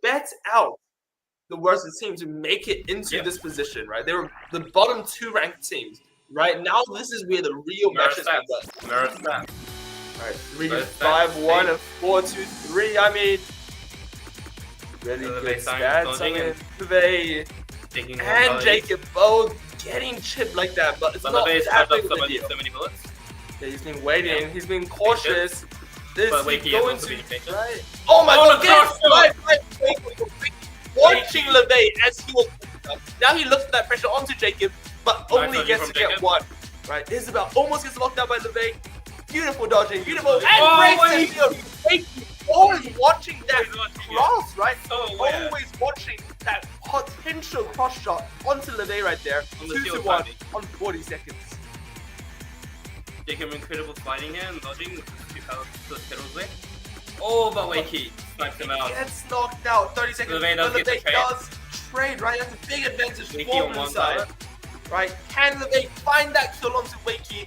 Speaker 3: bet out the worst team to make it into
Speaker 1: Yeah.
Speaker 3: this position, right? They were the bottom 2 ranked teams. Right now, this is where the real
Speaker 1: Mirror
Speaker 3: matches are done.
Speaker 1: stats. Mirror stats.
Speaker 3: All right, 3
Speaker 1: Both
Speaker 3: 5-1
Speaker 1: stats.
Speaker 3: and 4-2-3. Really
Speaker 1: So
Speaker 3: good
Speaker 1: they signed
Speaker 3: stats.
Speaker 1: dodging
Speaker 3: They
Speaker 1: Taking
Speaker 3: and
Speaker 1: one
Speaker 3: Jacob both getting chipped like that, but it's
Speaker 1: But
Speaker 3: not
Speaker 1: the base
Speaker 3: that
Speaker 1: charged
Speaker 3: big
Speaker 1: up
Speaker 3: of
Speaker 1: so
Speaker 3: a deal.
Speaker 1: many bullets.
Speaker 3: Yeah, he's been waiting.
Speaker 1: Yeah.
Speaker 3: He's been cautious. This
Speaker 1: But
Speaker 3: is
Speaker 1: Wakey is
Speaker 3: going
Speaker 1: also
Speaker 3: to
Speaker 1: being patient.
Speaker 3: right. Oh my
Speaker 1: Oh,
Speaker 3: god!
Speaker 1: the
Speaker 3: Yes,
Speaker 1: cross
Speaker 3: right. Watching LeVay as he was now he looks at that pressure onto Jacob, but
Speaker 1: Nice
Speaker 3: only
Speaker 1: dodging
Speaker 3: gets to
Speaker 1: from
Speaker 3: get
Speaker 1: Jacob.
Speaker 3: one. Right, Isabel almost gets locked out by LeVay. Beautiful dodging, beautiful, and
Speaker 1: Oh,
Speaker 3: breaks the field. Wakey always watching that
Speaker 1: Always watching, yeah.
Speaker 3: cross, right?
Speaker 1: Oh, yeah.
Speaker 3: Always watching that potential cross shot onto LeVay right there.
Speaker 1: On the
Speaker 3: 2-1
Speaker 1: field timing.
Speaker 3: on 40 seconds.
Speaker 1: Jacob incredible sliding here and dodging with the 2 pedals there. Oh, but Wakey snipes him out.
Speaker 3: Gets knocked out. 30 seconds.
Speaker 1: LeVay does
Speaker 3: but
Speaker 1: get the
Speaker 3: LeVay
Speaker 1: trade.
Speaker 3: does trade, right? That's a big advantage
Speaker 1: Wakey
Speaker 3: for
Speaker 1: on
Speaker 3: blue
Speaker 1: one
Speaker 3: side.
Speaker 1: pellet.
Speaker 3: Right? Can LeVay find that kill onto Wakey?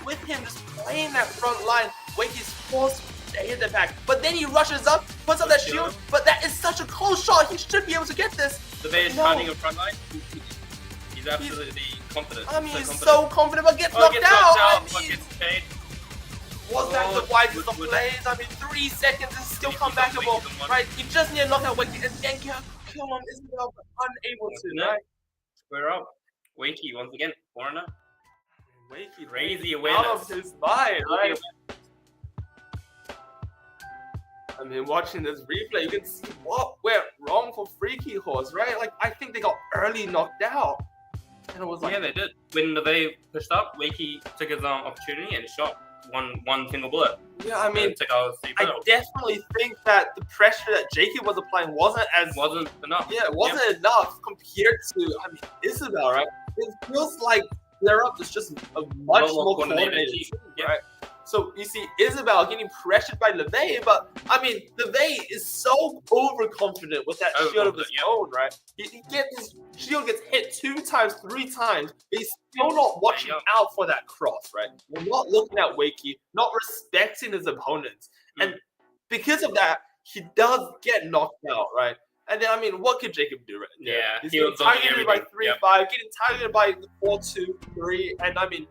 Speaker 3: With him just playing that front line, Wakey's forced to hit the back. But then he rushes up, puts up that shield, but that is such a close shot. He should be able to get this.
Speaker 1: LeVay is
Speaker 3: No.
Speaker 1: finding a front line. He's absolutely confident.
Speaker 3: He's so confident, but gets
Speaker 1: Oh,
Speaker 3: knocked
Speaker 1: gets
Speaker 3: out.
Speaker 1: knocked out, but gets paid.
Speaker 3: Was that the
Speaker 1: Oh,
Speaker 3: wisest of
Speaker 1: good.
Speaker 3: plays? 3 seconds is still
Speaker 1: Wakey
Speaker 3: comebackable,
Speaker 1: got Wakey on one.
Speaker 3: right? You just need to knock out Wakey and then kill on Isabel, but unable to,
Speaker 1: No.
Speaker 3: right?
Speaker 1: Square up. Wakey once again. Foreigner.
Speaker 3: Wakey
Speaker 1: Crazy
Speaker 3: out
Speaker 1: awareness.
Speaker 3: of his mind, right? I mean, watching this replay, you can see what went wrong for Freaky Horse, right? Like, I think they got early knocked out. And it was like,
Speaker 1: Yeah, they did. When they pushed up, Wakey took his opportunity and shot one single bullet.
Speaker 3: yeah, I mean,
Speaker 1: And took out 3
Speaker 3: I
Speaker 1: barrels.
Speaker 3: definitely think that the pressure that Jakey was applying wasn't
Speaker 1: Enough.
Speaker 3: Yeah, it wasn't enough compared to, I mean, Isabel, right? It feels like Flare Up is just a much more coordinated team, right? So you see Isabel getting pressured by LeVay, but I mean, LeVay is so overconfident with that shield of his own, right? He gets his shield gets hit 2 times, 3 times, but he's still not watching out for that cross, right? We're not looking at Wakey, not respecting his opponents, and because of that, he does get knocked out, right? And then, I mean, what could Jacob do right there?
Speaker 1: Yeah,
Speaker 3: He's
Speaker 1: he
Speaker 3: getting
Speaker 1: was dodging
Speaker 3: targeted by
Speaker 1: everything.
Speaker 3: 3-5, getting targeted by 4-2-3, and I mean,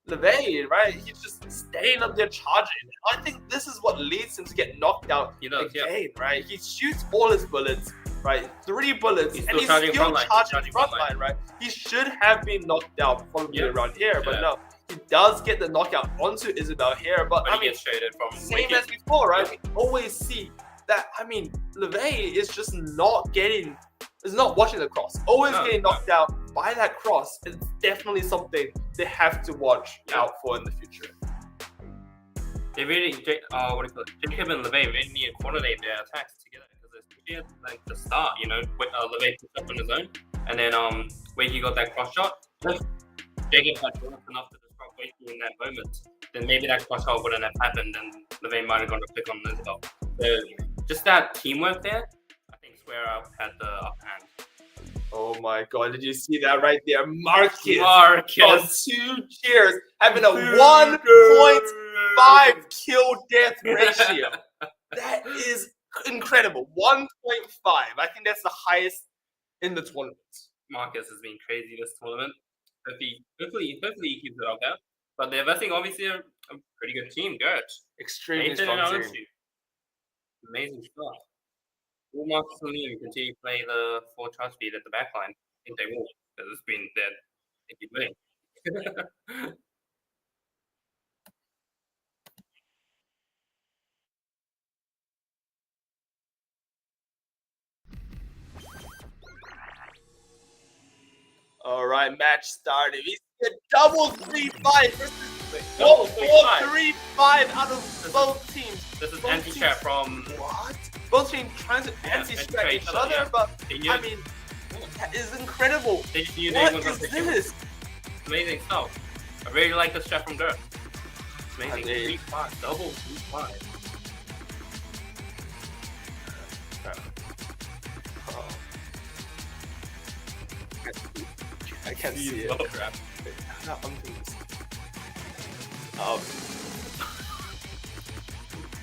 Speaker 3: LeVay, right? He's just staying up there charging. I think this is what leads him to get knocked out
Speaker 1: He does,
Speaker 3: again, right? He shoots all his bullets, right? 3 bullets,
Speaker 1: He's
Speaker 3: and
Speaker 1: still
Speaker 3: he's
Speaker 1: charging
Speaker 3: still
Speaker 1: front line.
Speaker 3: charging front line, right? He should have been knocked out probably around here, but
Speaker 1: Yeah.
Speaker 3: no. He does get the knockout onto Isabel here, but
Speaker 1: But
Speaker 3: I
Speaker 1: he
Speaker 3: mean,
Speaker 1: gets traded from
Speaker 3: same
Speaker 1: Wakey.
Speaker 3: as before, right? We always see that, I mean, LeVay is just is not watching the cross. Always getting knocked out by that cross. It's definitely something they have to watch out for in the future.
Speaker 1: They really, what do you call it? Jacob and LeVay really need to coordinate their attacks together because especially at like the start, you know, with LeVay pushed up on his own, and then Wakey got that cross shot. If Jacob had enough to disrupt Wakey in that moment, then maybe that cross shot wouldn't have happened, and LeVay might have gone to pick on Isabel. So just that teamwork there, I think Square Up had the upper hand.
Speaker 3: Oh my god, did you see that right there? Marcus
Speaker 1: Marcus.
Speaker 3: got 2 cheers, having a 1.5 kill death ratio. That is incredible. 1.5. I think that's the highest in the tournament.
Speaker 1: Marcus has been crazy this tournament. Hopefully he keeps it up there. But they're versing obviously a pretty good team. Good.
Speaker 3: Extremely
Speaker 1: Nathan
Speaker 3: strong
Speaker 1: and
Speaker 3: team.
Speaker 1: Anuchu. Amazing stuff. Will Marcus and Liam continue to play the 4 charge speed at the back line? I think they will. Because it's been dead. They keep winning.
Speaker 3: All right, match started. We see a double 3-5 versus
Speaker 1: Double
Speaker 3: 3-5 out of both teams.
Speaker 1: This is
Speaker 3: Both
Speaker 1: anti-chat
Speaker 3: teams-
Speaker 1: from
Speaker 3: What? Both teams trying to anti-strike each other,
Speaker 1: yeah.
Speaker 3: but
Speaker 1: They knew,
Speaker 3: I mean, that is incredible.
Speaker 1: they just knew they
Speaker 3: What
Speaker 1: were going
Speaker 3: is
Speaker 1: to kill.
Speaker 3: this?
Speaker 1: Amazing stuff. I really like the strat from Dirk. Amazing.
Speaker 3: I mean-
Speaker 1: 3-5. Double 3-5.
Speaker 3: I can't see it.
Speaker 1: Oh, crap.
Speaker 3: No, I'm doing this.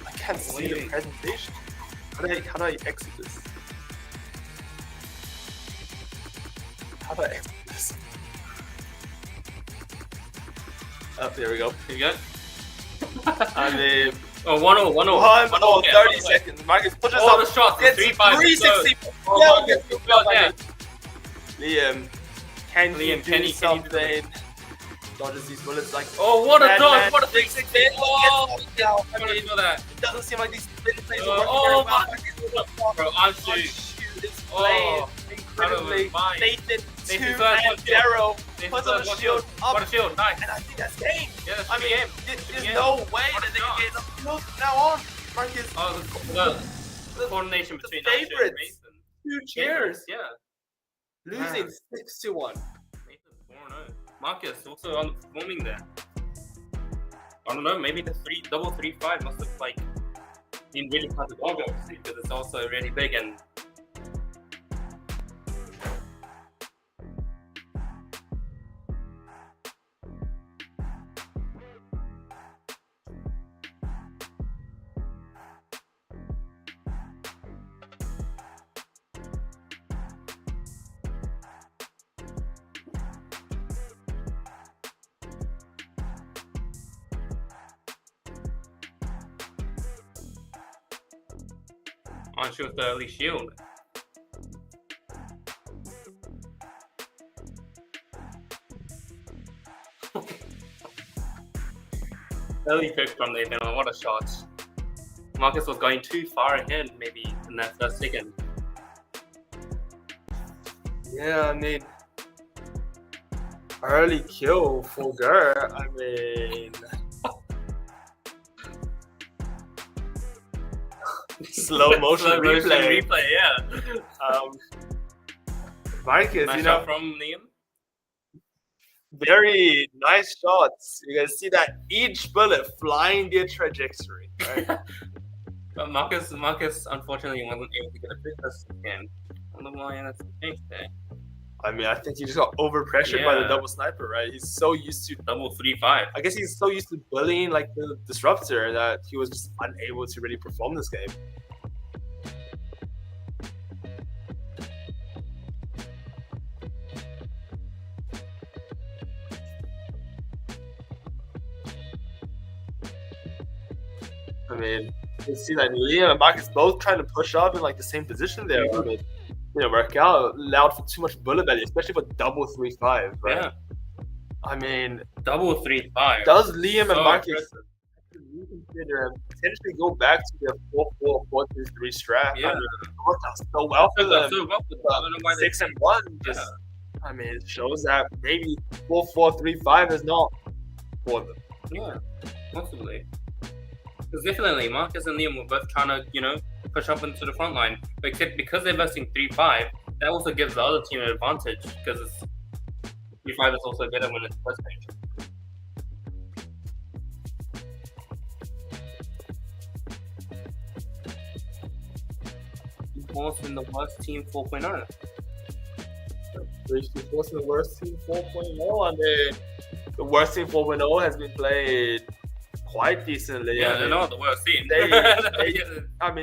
Speaker 3: I can't see the
Speaker 1: Wait.
Speaker 3: presentation. How do I exit this? How do I exit this? Oh, there we go.
Speaker 1: You good?
Speaker 3: I mean,
Speaker 1: Oh, 1-0, 1-0.
Speaker 3: 1-0,
Speaker 1: yeah,
Speaker 3: 30 seconds. Marcus pushes
Speaker 1: All
Speaker 3: up.
Speaker 1: the shots,
Speaker 3: Gets
Speaker 1: 3-5.
Speaker 3: 360.
Speaker 1: Oh,
Speaker 3: Yeah,
Speaker 1: Marcus,
Speaker 3: gets
Speaker 1: go there.
Speaker 3: Liam, can you
Speaker 1: Liam,
Speaker 3: do
Speaker 1: can you do
Speaker 3: something? Dodges these bullets like.
Speaker 1: Oh, what a
Speaker 3: Madman.
Speaker 1: dodge! What a big spin! Oh,
Speaker 3: Oh,
Speaker 1: I didn't know that.
Speaker 3: it doesn't seem like these spin plays are
Speaker 1: Oh,
Speaker 3: working very well.
Speaker 1: Bro, I'm
Speaker 3: Oh,
Speaker 1: shoot.
Speaker 3: shoot, it's
Speaker 1: Oh,
Speaker 3: playing incredibly.
Speaker 1: mine.
Speaker 3: Nathan, 2
Speaker 1: Nathan first,
Speaker 3: and
Speaker 1: one shield.
Speaker 3: Darrow
Speaker 1: Nathan
Speaker 3: puts on
Speaker 1: first,
Speaker 3: a
Speaker 1: one
Speaker 3: shield up,
Speaker 1: What a shield, nice.
Speaker 3: and I think that's game.
Speaker 1: Yeah, that's
Speaker 3: I mean,
Speaker 1: game.
Speaker 3: there's
Speaker 1: Yeah.
Speaker 3: no way
Speaker 1: What a
Speaker 3: that they
Speaker 1: shot.
Speaker 3: can get enough kills from now on. Marcus,
Speaker 1: Oh, the coordination
Speaker 3: the
Speaker 1: between Nacho and
Speaker 3: favorites.
Speaker 1: Mason.
Speaker 3: 2 cheers.
Speaker 1: Yeah.
Speaker 3: Losing
Speaker 1: Man.
Speaker 3: 6-1.
Speaker 1: Nathan 4-0. Marcus also underperforming there. I don't know, maybe the double 3-5 must have like been really hard to go because it's also really big and aren't sure if the early shield. Early pick from Nathan, what a shot. Marcus was going too far ahead, maybe in that first second.
Speaker 3: Yeah, I mean, early kill for Gur. I mean, slow motion replay.
Speaker 1: Yeah.
Speaker 3: Marcus,
Speaker 1: Nice
Speaker 3: you
Speaker 1: shot
Speaker 3: know,
Speaker 1: from Liam.
Speaker 3: very nice shots. You can see that each bullet flying their trajectory. Right?
Speaker 1: But Marcus, unfortunately, wasn't able to get a bit this game. I don't know why that's the case there.
Speaker 3: I mean, I think he just got overpressured by the
Speaker 1: Yeah.
Speaker 3: double sniper, right? He's so used to,
Speaker 1: Double 3-5.
Speaker 3: I guess he's so used to bullying like the disruptor that he was just unable to really perform this game. I mean, you see that Liam and Marcus both trying to push up in like the same position there. I mean, work out allowed for too much bullet belly, especially for double 3-5, right?
Speaker 1: Yeah.
Speaker 3: I mean,
Speaker 1: Double 3-5.
Speaker 3: does Liam and
Speaker 1: So
Speaker 3: Marcus
Speaker 1: impressive.
Speaker 3: reconsider and potentially go back to their 4-4, 4-3-3 strat?
Speaker 1: Yeah.
Speaker 3: I mean, it worked out so well for them.
Speaker 1: So well for them. I don't know why they
Speaker 3: 6-1. Just, I mean, it shows that maybe 4-4-3-5 is not for them.
Speaker 1: Yeah, possibly. Because definitely, Marcus and Liam were both trying to, push up into the front line. But because they're versing 3-5, that also gives the other team an advantage. Because 3-5 is also better when it's first stage. Force in the worst team 4.0.
Speaker 3: Reached the force in the worst team 4.0. I mean, the worst team 4.0 has been played quite decently.
Speaker 1: Yeah,
Speaker 3: I
Speaker 1: they're
Speaker 3: mean,
Speaker 1: not the worst team.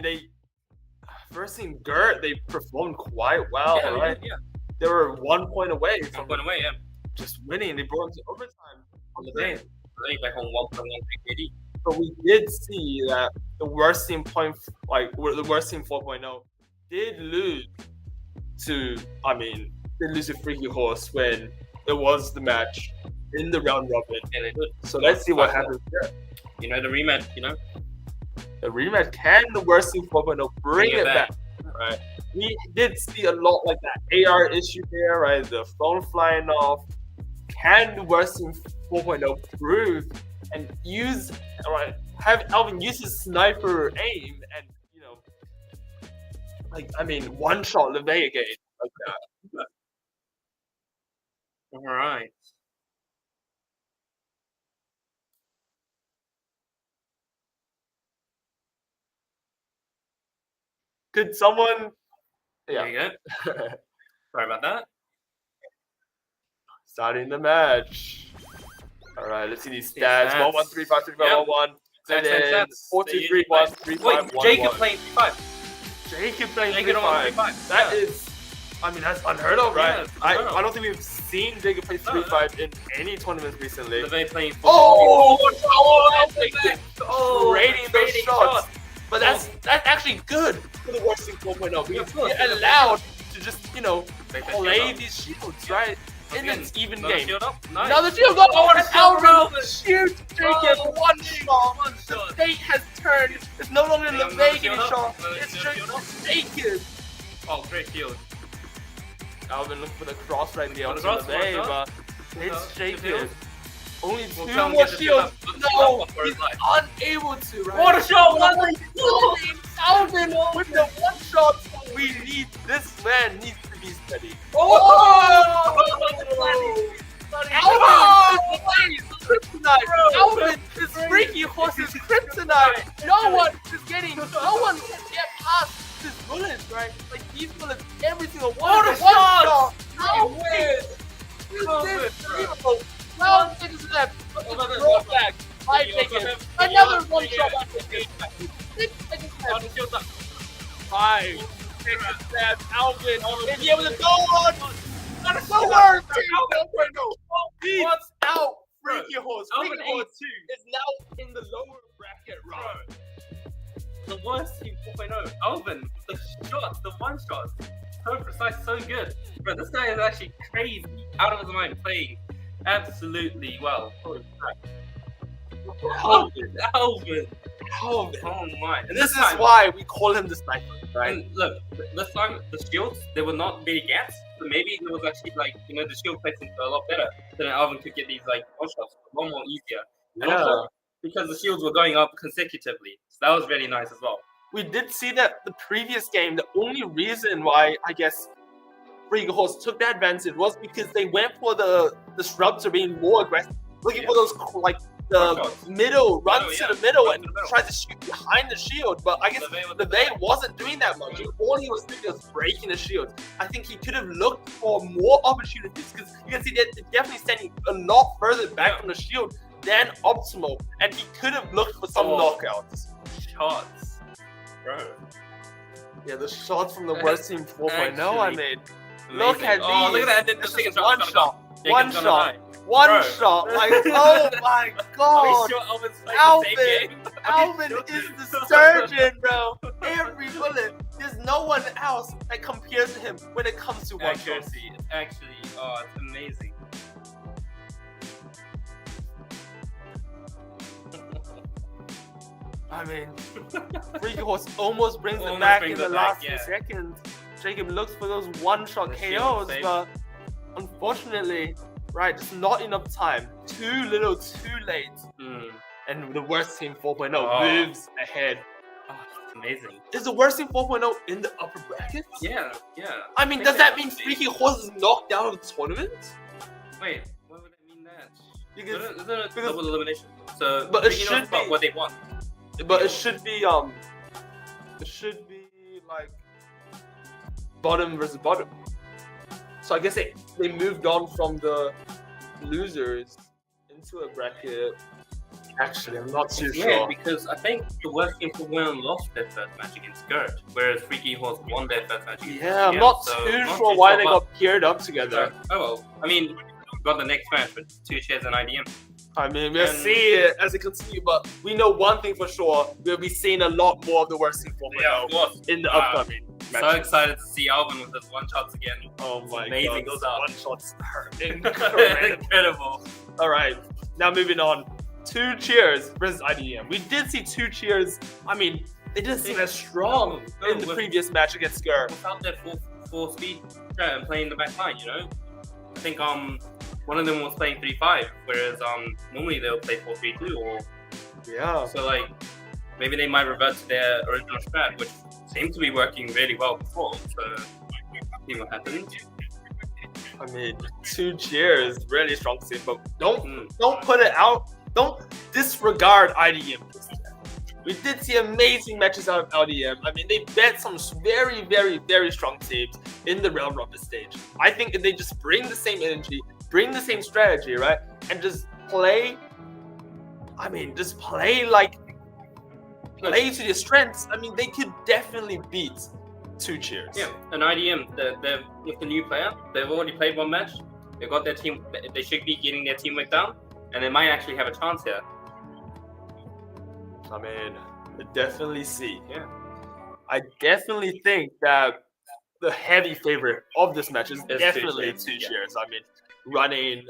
Speaker 3: they versing Gert, they performed quite well,
Speaker 1: yeah,
Speaker 3: right?
Speaker 1: Yeah.
Speaker 3: They were 1 point away
Speaker 1: One
Speaker 3: from
Speaker 1: point away, yeah.
Speaker 3: just winning. They brought them to overtime on the day.
Speaker 1: Running back on 1.1 KD.
Speaker 3: But we did see that the worst team the worst team 4.0 did lose to Freaky Horse when it was the match in the round robin.
Speaker 1: Yeah, they did.
Speaker 3: So let's see what happens there.
Speaker 1: The rematch,
Speaker 3: The rematch, can the worst team 4.0 bring it back? Right. We did see a lot like that AR issue there, right? The phone flying off. Can the worst team 4.0 prove and have Alvin use his sniper aim and one shot LeVay again like that?
Speaker 1: All right.
Speaker 3: Could someone?
Speaker 1: There you go. Sorry about that.
Speaker 3: Starting the match. All right, let's see these
Speaker 1: These
Speaker 3: stats.
Speaker 1: stats.
Speaker 3: 1-1, 3-5, 3-5, 1-1. And then 4-2-3-1, 3-5,
Speaker 1: Wait,
Speaker 3: 1-1.
Speaker 1: Jacob playing 3-5.
Speaker 3: Jacob playing
Speaker 1: Jacob on
Speaker 3: 3-5.
Speaker 1: 3-5.
Speaker 3: That is, that's unheard of, right?
Speaker 1: Yeah, it's unheard of.
Speaker 3: I don't think we've seen Jacob play 3-5 in any tournaments recently.
Speaker 1: LeVay playing 4.
Speaker 3: Trading those shots. But that's actually good for the worst team 4.0 because you're allowed to just, play these shields, right? In an even game.
Speaker 1: Nice.
Speaker 3: Now the shield goes and Alvin shoots Jacob one shot. The fate has turned. It's no longer LeVay getting shot. It's just Jacob.
Speaker 1: Oh, great shield.
Speaker 3: Alvin looking for the cross right there on
Speaker 1: The cross,
Speaker 3: LeVay,
Speaker 1: cross,
Speaker 3: but it's Jacob.
Speaker 1: shield.
Speaker 3: Only
Speaker 1: We'll
Speaker 3: two
Speaker 1: tell him
Speaker 3: more
Speaker 1: get the
Speaker 3: shields.
Speaker 1: shield
Speaker 3: No,
Speaker 1: up for his
Speaker 3: he's
Speaker 1: life.
Speaker 3: unable to, right?
Speaker 1: What a shot!
Speaker 3: Alvin with the one shot. We need this man needs to be steady. Alvin is kryptonite. Alvin is Freaky Horse's kryptonite. No one can get past his bullets, right? Like these bullets, every single one.
Speaker 1: What a shot!
Speaker 3: Alvin! Unbelievable. 12 seconds left. Roll back. 5 seconds. Another one shot. 6 seconds left. 5 seconds left. Alvin is able to go on. The worst team 4.0 beats out Freaky Horse. Freaky Horse is now in the lower bracket round.
Speaker 1: The worst team 4.0. Alvin, the shots, the one shots. So precise, so good. Bro, this guy is actually crazy. Out of his mind, playing absolutely well. Holy crap. Alvin.
Speaker 3: Oh,
Speaker 1: Oh my! And
Speaker 3: this is
Speaker 1: time,
Speaker 3: why we call him the sniper, right?
Speaker 1: And look, this time the shields they were not really gaps. So maybe there was actually like the shield placements were a lot better. So then Alvin could get these like one shots a lot more easier. And
Speaker 3: Yeah.
Speaker 1: also because the shields were going up consecutively, so that was really nice as well.
Speaker 3: We did see that the previous game, the only reason why I guess Freaky Horse took that advantage was because they went for the disruptor being more aggressive, looking for those like the
Speaker 1: Shots.
Speaker 3: middle, runs
Speaker 1: Middle,
Speaker 3: to
Speaker 1: yeah.
Speaker 3: the middle
Speaker 1: Runs
Speaker 3: and
Speaker 1: to the middle.
Speaker 3: tries to shoot behind the shield. But I guess LeVay wasn't doing that much. All he was doing was breaking the shield. I think he could have looked for more opportunities because you can see that they're definitely standing a lot further back from the shield than optimal, and he could have looked for some knockouts.
Speaker 1: Shots, bro.
Speaker 3: Yeah, the shots from the worst team 4.0. I mean, look
Speaker 1: Amazing.
Speaker 3: at these.
Speaker 1: Oh, look at that!
Speaker 3: This
Speaker 1: This
Speaker 3: is one shot.
Speaker 1: Jacob's
Speaker 3: One
Speaker 1: gonna
Speaker 3: shot.
Speaker 1: die.
Speaker 3: One
Speaker 1: Bro.
Speaker 3: shot. Like, oh my
Speaker 1: Are
Speaker 3: god.
Speaker 1: we sure Alvin's playing the same game?
Speaker 3: Alvin is the surgeon, bro. Every bullet. There's no one else that compares to him when it comes to one shot.
Speaker 1: Accuracy. It's actually, oh, it's amazing.
Speaker 3: I mean, Freaky Horse almost brings it
Speaker 1: Almost
Speaker 3: back
Speaker 1: brings
Speaker 3: in the
Speaker 1: it back,
Speaker 3: last few
Speaker 1: yeah.
Speaker 3: seconds. Jacob looks for those one-shot
Speaker 1: The shield
Speaker 3: KOs,
Speaker 1: save.
Speaker 3: but unfortunately, right, just not enough time. Too little, too late.
Speaker 1: Mm.
Speaker 3: And the worst team 4.0
Speaker 1: Oh.
Speaker 3: moves ahead.
Speaker 1: Oh, it's amazing.
Speaker 3: Is the worst team 4.0 in the upper brackets?
Speaker 1: Yeah.
Speaker 3: I mean,
Speaker 1: think
Speaker 3: does
Speaker 1: they
Speaker 3: that
Speaker 1: have
Speaker 3: mean
Speaker 1: to be.
Speaker 3: Freaky Horse is knocked out of the tournament?
Speaker 1: Wait, why would that mean that?
Speaker 3: Because,
Speaker 1: Isn't it a
Speaker 3: because-
Speaker 1: double elimination? So,
Speaker 3: But it
Speaker 1: Freaky
Speaker 3: should
Speaker 1: knows about
Speaker 3: be-
Speaker 1: what they want.
Speaker 3: but it should be like bottom versus bottom. So I guess they moved on from the losers into a bracket. Actually, I'm not too
Speaker 1: Yeah,
Speaker 3: sure.
Speaker 1: because I think the worst team for women lost their first match against Gert, whereas Freaky Horse won their first match against
Speaker 3: Yeah, I'm
Speaker 1: GM,
Speaker 3: not
Speaker 1: so
Speaker 3: too
Speaker 1: not
Speaker 3: sure why
Speaker 1: sure,
Speaker 3: they
Speaker 1: but-
Speaker 3: got paired up together.
Speaker 1: Oh well, I mean, we got the next match with 2 shares and IDM.
Speaker 3: I mean, we'll
Speaker 1: And-
Speaker 3: see it as it continues, but we know one thing for sure: we'll be seeing a lot more of the worst team 4.0
Speaker 1: Yeah, of course.
Speaker 3: in the
Speaker 1: Wow.
Speaker 3: upcoming
Speaker 1: So
Speaker 3: matches.
Speaker 1: excited to see Alvin with his one shots again.
Speaker 3: Oh my
Speaker 1: Amazing
Speaker 3: god, those
Speaker 1: stuff.
Speaker 3: one shots are incredible.
Speaker 1: Incredible.
Speaker 3: All right, now moving on. 2 cheers versus IDM. We did see 2 cheers. I mean, they didn't seem as strong
Speaker 1: No,
Speaker 3: in the
Speaker 1: with-
Speaker 3: previous match against Gur.
Speaker 1: Without their full speed and playing the back line, I think one of them was playing 3-5, whereas normally they'll play 4-3-2 or
Speaker 3: Yeah.
Speaker 1: so like maybe they might revert to their original strat, which seemed to be working really well before. So see what happens.
Speaker 3: I mean, 2 cheers, really strong team, but
Speaker 1: Mm.
Speaker 3: don't put it out. Don't disregard IDM. We did see amazing matches out of LDM. I mean, they bet some very, very, very strong teams in the round robin stage. I think if they just bring the same energy, bring the same strategy, right, and just play. I mean, just play play to their strengths. I mean, they could definitely beat 2 cheers.
Speaker 1: Yeah, an IDM, they're with the new player. They've already played one match. They've got their team. They should be getting their teamwork down, and they might actually have a chance here.
Speaker 3: I mean, I definitely see.
Speaker 1: Yeah.
Speaker 3: I definitely think that the heavy favorite of this match is
Speaker 1: It's
Speaker 3: definitely
Speaker 1: 2
Speaker 3: 2
Speaker 1: cheers, yeah.
Speaker 3: cheers. I mean, running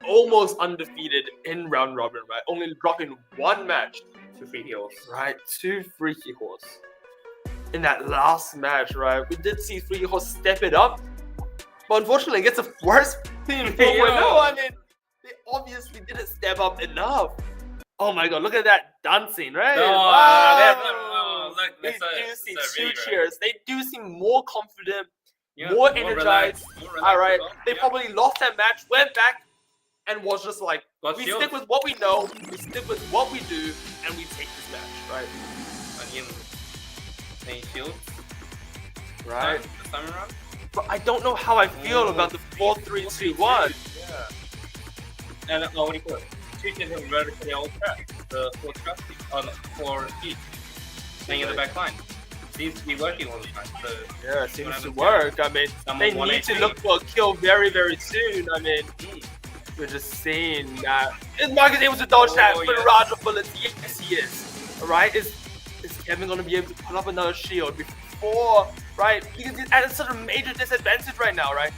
Speaker 3: almost undefeated in round robin, right? Only dropping 1 match,
Speaker 1: To Freaky Horse.
Speaker 3: right? To Freaky Horse. In that last match, right? We did see Freaky Horse step it up, but unfortunately against the worst team 4.0, I mean, they obviously didn't step up enough. Oh my god, look at that dancing, right?
Speaker 1: Look,
Speaker 3: They
Speaker 1: that's
Speaker 3: do
Speaker 1: a
Speaker 3: see
Speaker 1: that's a
Speaker 3: 2
Speaker 1: really
Speaker 3: cheers. They do seem more confident,
Speaker 1: Yeah,
Speaker 3: more energized.
Speaker 1: relaxed, more relaxed
Speaker 3: All right,
Speaker 1: as well.
Speaker 3: they
Speaker 1: Yeah.
Speaker 3: probably lost that match, went back, and was just like,
Speaker 1: Got
Speaker 3: we
Speaker 1: shield.
Speaker 3: stick with what we know, we stick with what we do, and we take this match, right?
Speaker 1: Again, playing shield.
Speaker 3: Right.
Speaker 1: This time around.
Speaker 3: But I don't know how I feel about the 4-3-2-1.
Speaker 1: Yeah. And what do you call it? 2 teams have reverted to their old track. The 4 trust for speed. Playing in the back line. Seems to be working all the time. So
Speaker 3: Yeah, it seems to
Speaker 1: Whatever.
Speaker 3: work. I mean,
Speaker 1: Someone
Speaker 3: they need
Speaker 1: 180.
Speaker 3: to look for a kill very, very soon. I mean, we're just seeing that. Is Marcus able to dodge that
Speaker 1: Oh,
Speaker 3: for the
Speaker 1: yes.
Speaker 3: Raja bullets? Yes, he is. All right, is Kevin going to be able to put up another shield before, right? Because he's at such a major disadvantage right now, right?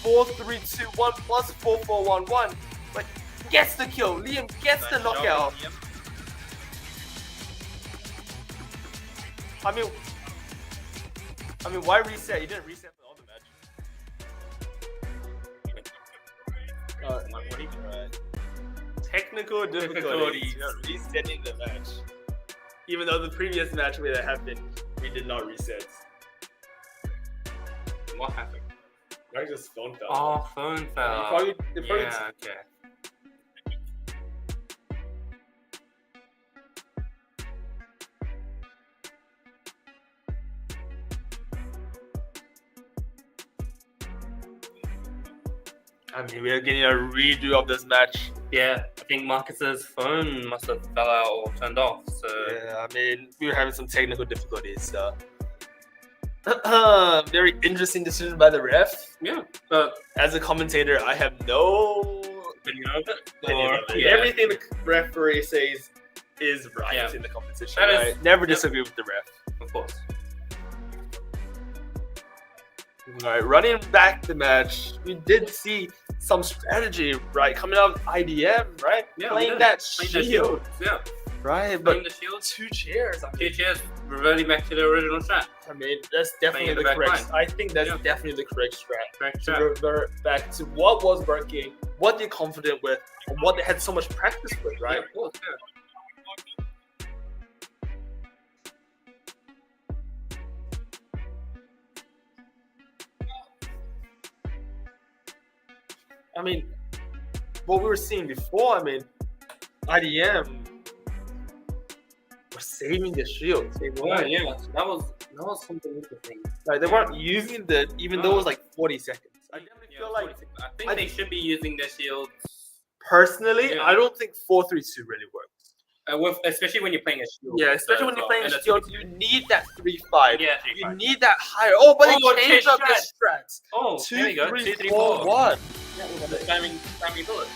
Speaker 3: 4-3-2-1 plus 4-4-1-1. But gets the kill. Liam gets the knockout. I mean, why reset? You didn't reset for all the match.
Speaker 1: What do you mean?
Speaker 3: Technical difficulties. You're not resetting the match. Even though the previous match where that happened, we did not reset.
Speaker 1: What happened?
Speaker 3: I just phone fell.
Speaker 1: Oh, phone fell.
Speaker 3: They probably
Speaker 1: Yeah, okay.
Speaker 3: I mean, we're getting a redo of this match.
Speaker 1: Yeah, I think Marcus's phone must have fell out or turned off. So
Speaker 3: Yeah, I mean, we were having some technical difficulties. So. Very interesting decision by the ref.
Speaker 1: yeah, but
Speaker 3: As a commentator, I have no
Speaker 1: opinion of it.
Speaker 3: opinion of it.
Speaker 1: Yeah.
Speaker 3: Everything the referee says is right
Speaker 1: Yeah.
Speaker 3: in the competition.
Speaker 1: That is-
Speaker 3: I never
Speaker 1: yep.
Speaker 3: disagree with the ref.
Speaker 1: Of course.
Speaker 3: All right, running back the match, we did see some strategy, right, coming out of IDM, right?
Speaker 1: Yeah,
Speaker 3: Playing
Speaker 1: we did.
Speaker 3: that
Speaker 1: Playing the
Speaker 3: shield,
Speaker 1: Yeah,
Speaker 3: right?
Speaker 1: playing
Speaker 3: But
Speaker 1: the shield.
Speaker 3: 2 chairs. I
Speaker 1: Two
Speaker 3: mean,
Speaker 1: chairs, reverting back to the original strat.
Speaker 3: That's definitely
Speaker 1: in the
Speaker 3: the
Speaker 1: back
Speaker 3: correct.
Speaker 1: line.
Speaker 3: I think that's
Speaker 1: Yeah.
Speaker 3: definitely the correct strat.
Speaker 1: Correct
Speaker 3: To
Speaker 1: strat.
Speaker 3: revert back to what was working, what they're confident with, and what they had so much practice with, right?
Speaker 1: Yeah, of course, yeah.
Speaker 3: I mean, what we were seeing before, I mean, IDM were saving the shield. They
Speaker 1: Yeah,
Speaker 3: weren't,
Speaker 1: yeah. That was something interesting.
Speaker 3: like, they weren't using the, even though it was like 40 seconds. I definitely
Speaker 1: Yeah,
Speaker 3: feel like,
Speaker 1: 46. I think they should be using their shields,
Speaker 3: personally,
Speaker 1: Yeah.
Speaker 3: I don't think 4-3-2 really works.
Speaker 1: especially when you're playing a shield.
Speaker 3: Yeah, especially when you're playing
Speaker 1: And a
Speaker 3: shield, you need that 3-5.
Speaker 1: Yeah,
Speaker 3: You
Speaker 1: 3-5.
Speaker 3: need that higher. Oh, but
Speaker 1: Oh,
Speaker 3: they changed up the
Speaker 1: change
Speaker 3: strats.
Speaker 1: Oh, there you go.
Speaker 3: 2,
Speaker 1: 2,
Speaker 3: 3,
Speaker 1: 3,
Speaker 3: 4, 1.
Speaker 1: The spamming bullets.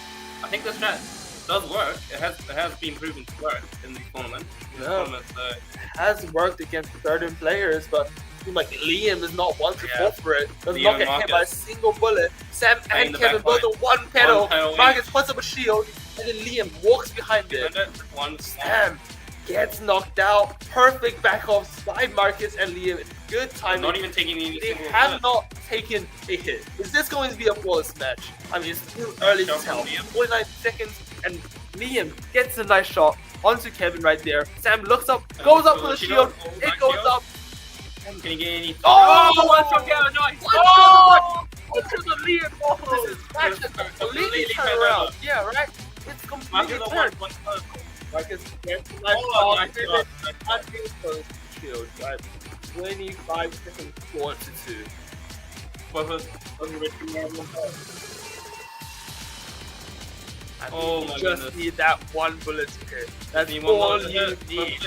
Speaker 1: I think the strat does work. It has been proven to work in the tournament.
Speaker 3: Yeah.
Speaker 1: So
Speaker 3: Has worked against certain players, but I feel like Liam is not one to
Speaker 1: Yeah.
Speaker 3: fall for it. Does
Speaker 1: Liam
Speaker 3: not get hit
Speaker 1: Marcus.
Speaker 3: by a single bullet. Sam
Speaker 1: Playing
Speaker 3: and
Speaker 1: the
Speaker 3: Kevin
Speaker 1: back
Speaker 3: both
Speaker 1: line.
Speaker 3: on one pedal.
Speaker 1: One pedal,
Speaker 3: Marcus puts up a shield, and then Liam walks behind it.
Speaker 1: one
Speaker 3: Sam gets knocked out. Perfect back off by Marcus and Liam. Good timing.
Speaker 1: Not even taking any
Speaker 3: They
Speaker 1: single
Speaker 3: have
Speaker 1: bullet.
Speaker 3: not taken a hit. Is this going to be a flawless match? I mean, it's too early to
Speaker 1: Shot
Speaker 3: tell.
Speaker 1: from Liam.
Speaker 3: 49 seconds, and Liam gets a nice shot onto Kevin right there. Sam looks up, goes up for the shield. It goes up.
Speaker 1: Can you get any?
Speaker 3: Oh,
Speaker 1: one from Kevin, nice.
Speaker 3: Oh! Onto the Liam. Oh, this is match is completely
Speaker 1: Completely
Speaker 3: turned
Speaker 1: turned
Speaker 3: around.
Speaker 1: around.
Speaker 3: Yeah, right? It's completely
Speaker 1: Marcus on
Speaker 3: turned.
Speaker 1: one circle.
Speaker 3: Marcus gets a nice
Speaker 1: Oh,
Speaker 3: shot.
Speaker 1: nice
Speaker 3: And then until the shield, right? 25 seconds, 4-2.
Speaker 1: Oh
Speaker 3: you
Speaker 1: my
Speaker 3: just
Speaker 1: goodness.
Speaker 3: need that one bullet to hit. That's
Speaker 1: Need
Speaker 3: all
Speaker 1: one
Speaker 3: you
Speaker 1: bullet.
Speaker 3: need.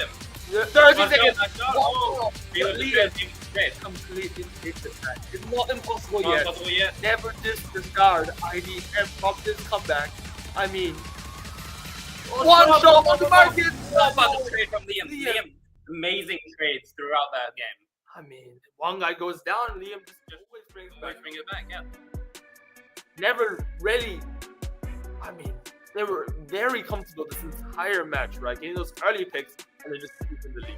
Speaker 1: One
Speaker 3: 30
Speaker 1: shot,
Speaker 3: seconds.
Speaker 1: one shot.
Speaker 3: Oh,
Speaker 1: Feel the
Speaker 3: Liam
Speaker 1: stress.
Speaker 3: completely takes the match. It's not impossible
Speaker 1: Not
Speaker 3: yet.
Speaker 1: possible yet.
Speaker 3: Never disregard IDM from this comeback. I mean, one shot on the market.
Speaker 1: What about the trade from Liam?
Speaker 3: Liam.
Speaker 1: Liam, amazing trades throughout that game.
Speaker 3: I mean, one guy goes down, Liam just always brings
Speaker 1: Always
Speaker 3: back.
Speaker 1: bring it back, yeah.
Speaker 3: Never really. I mean, they were very comfortable this entire match, right? Getting those early picks and then just keeping the lead.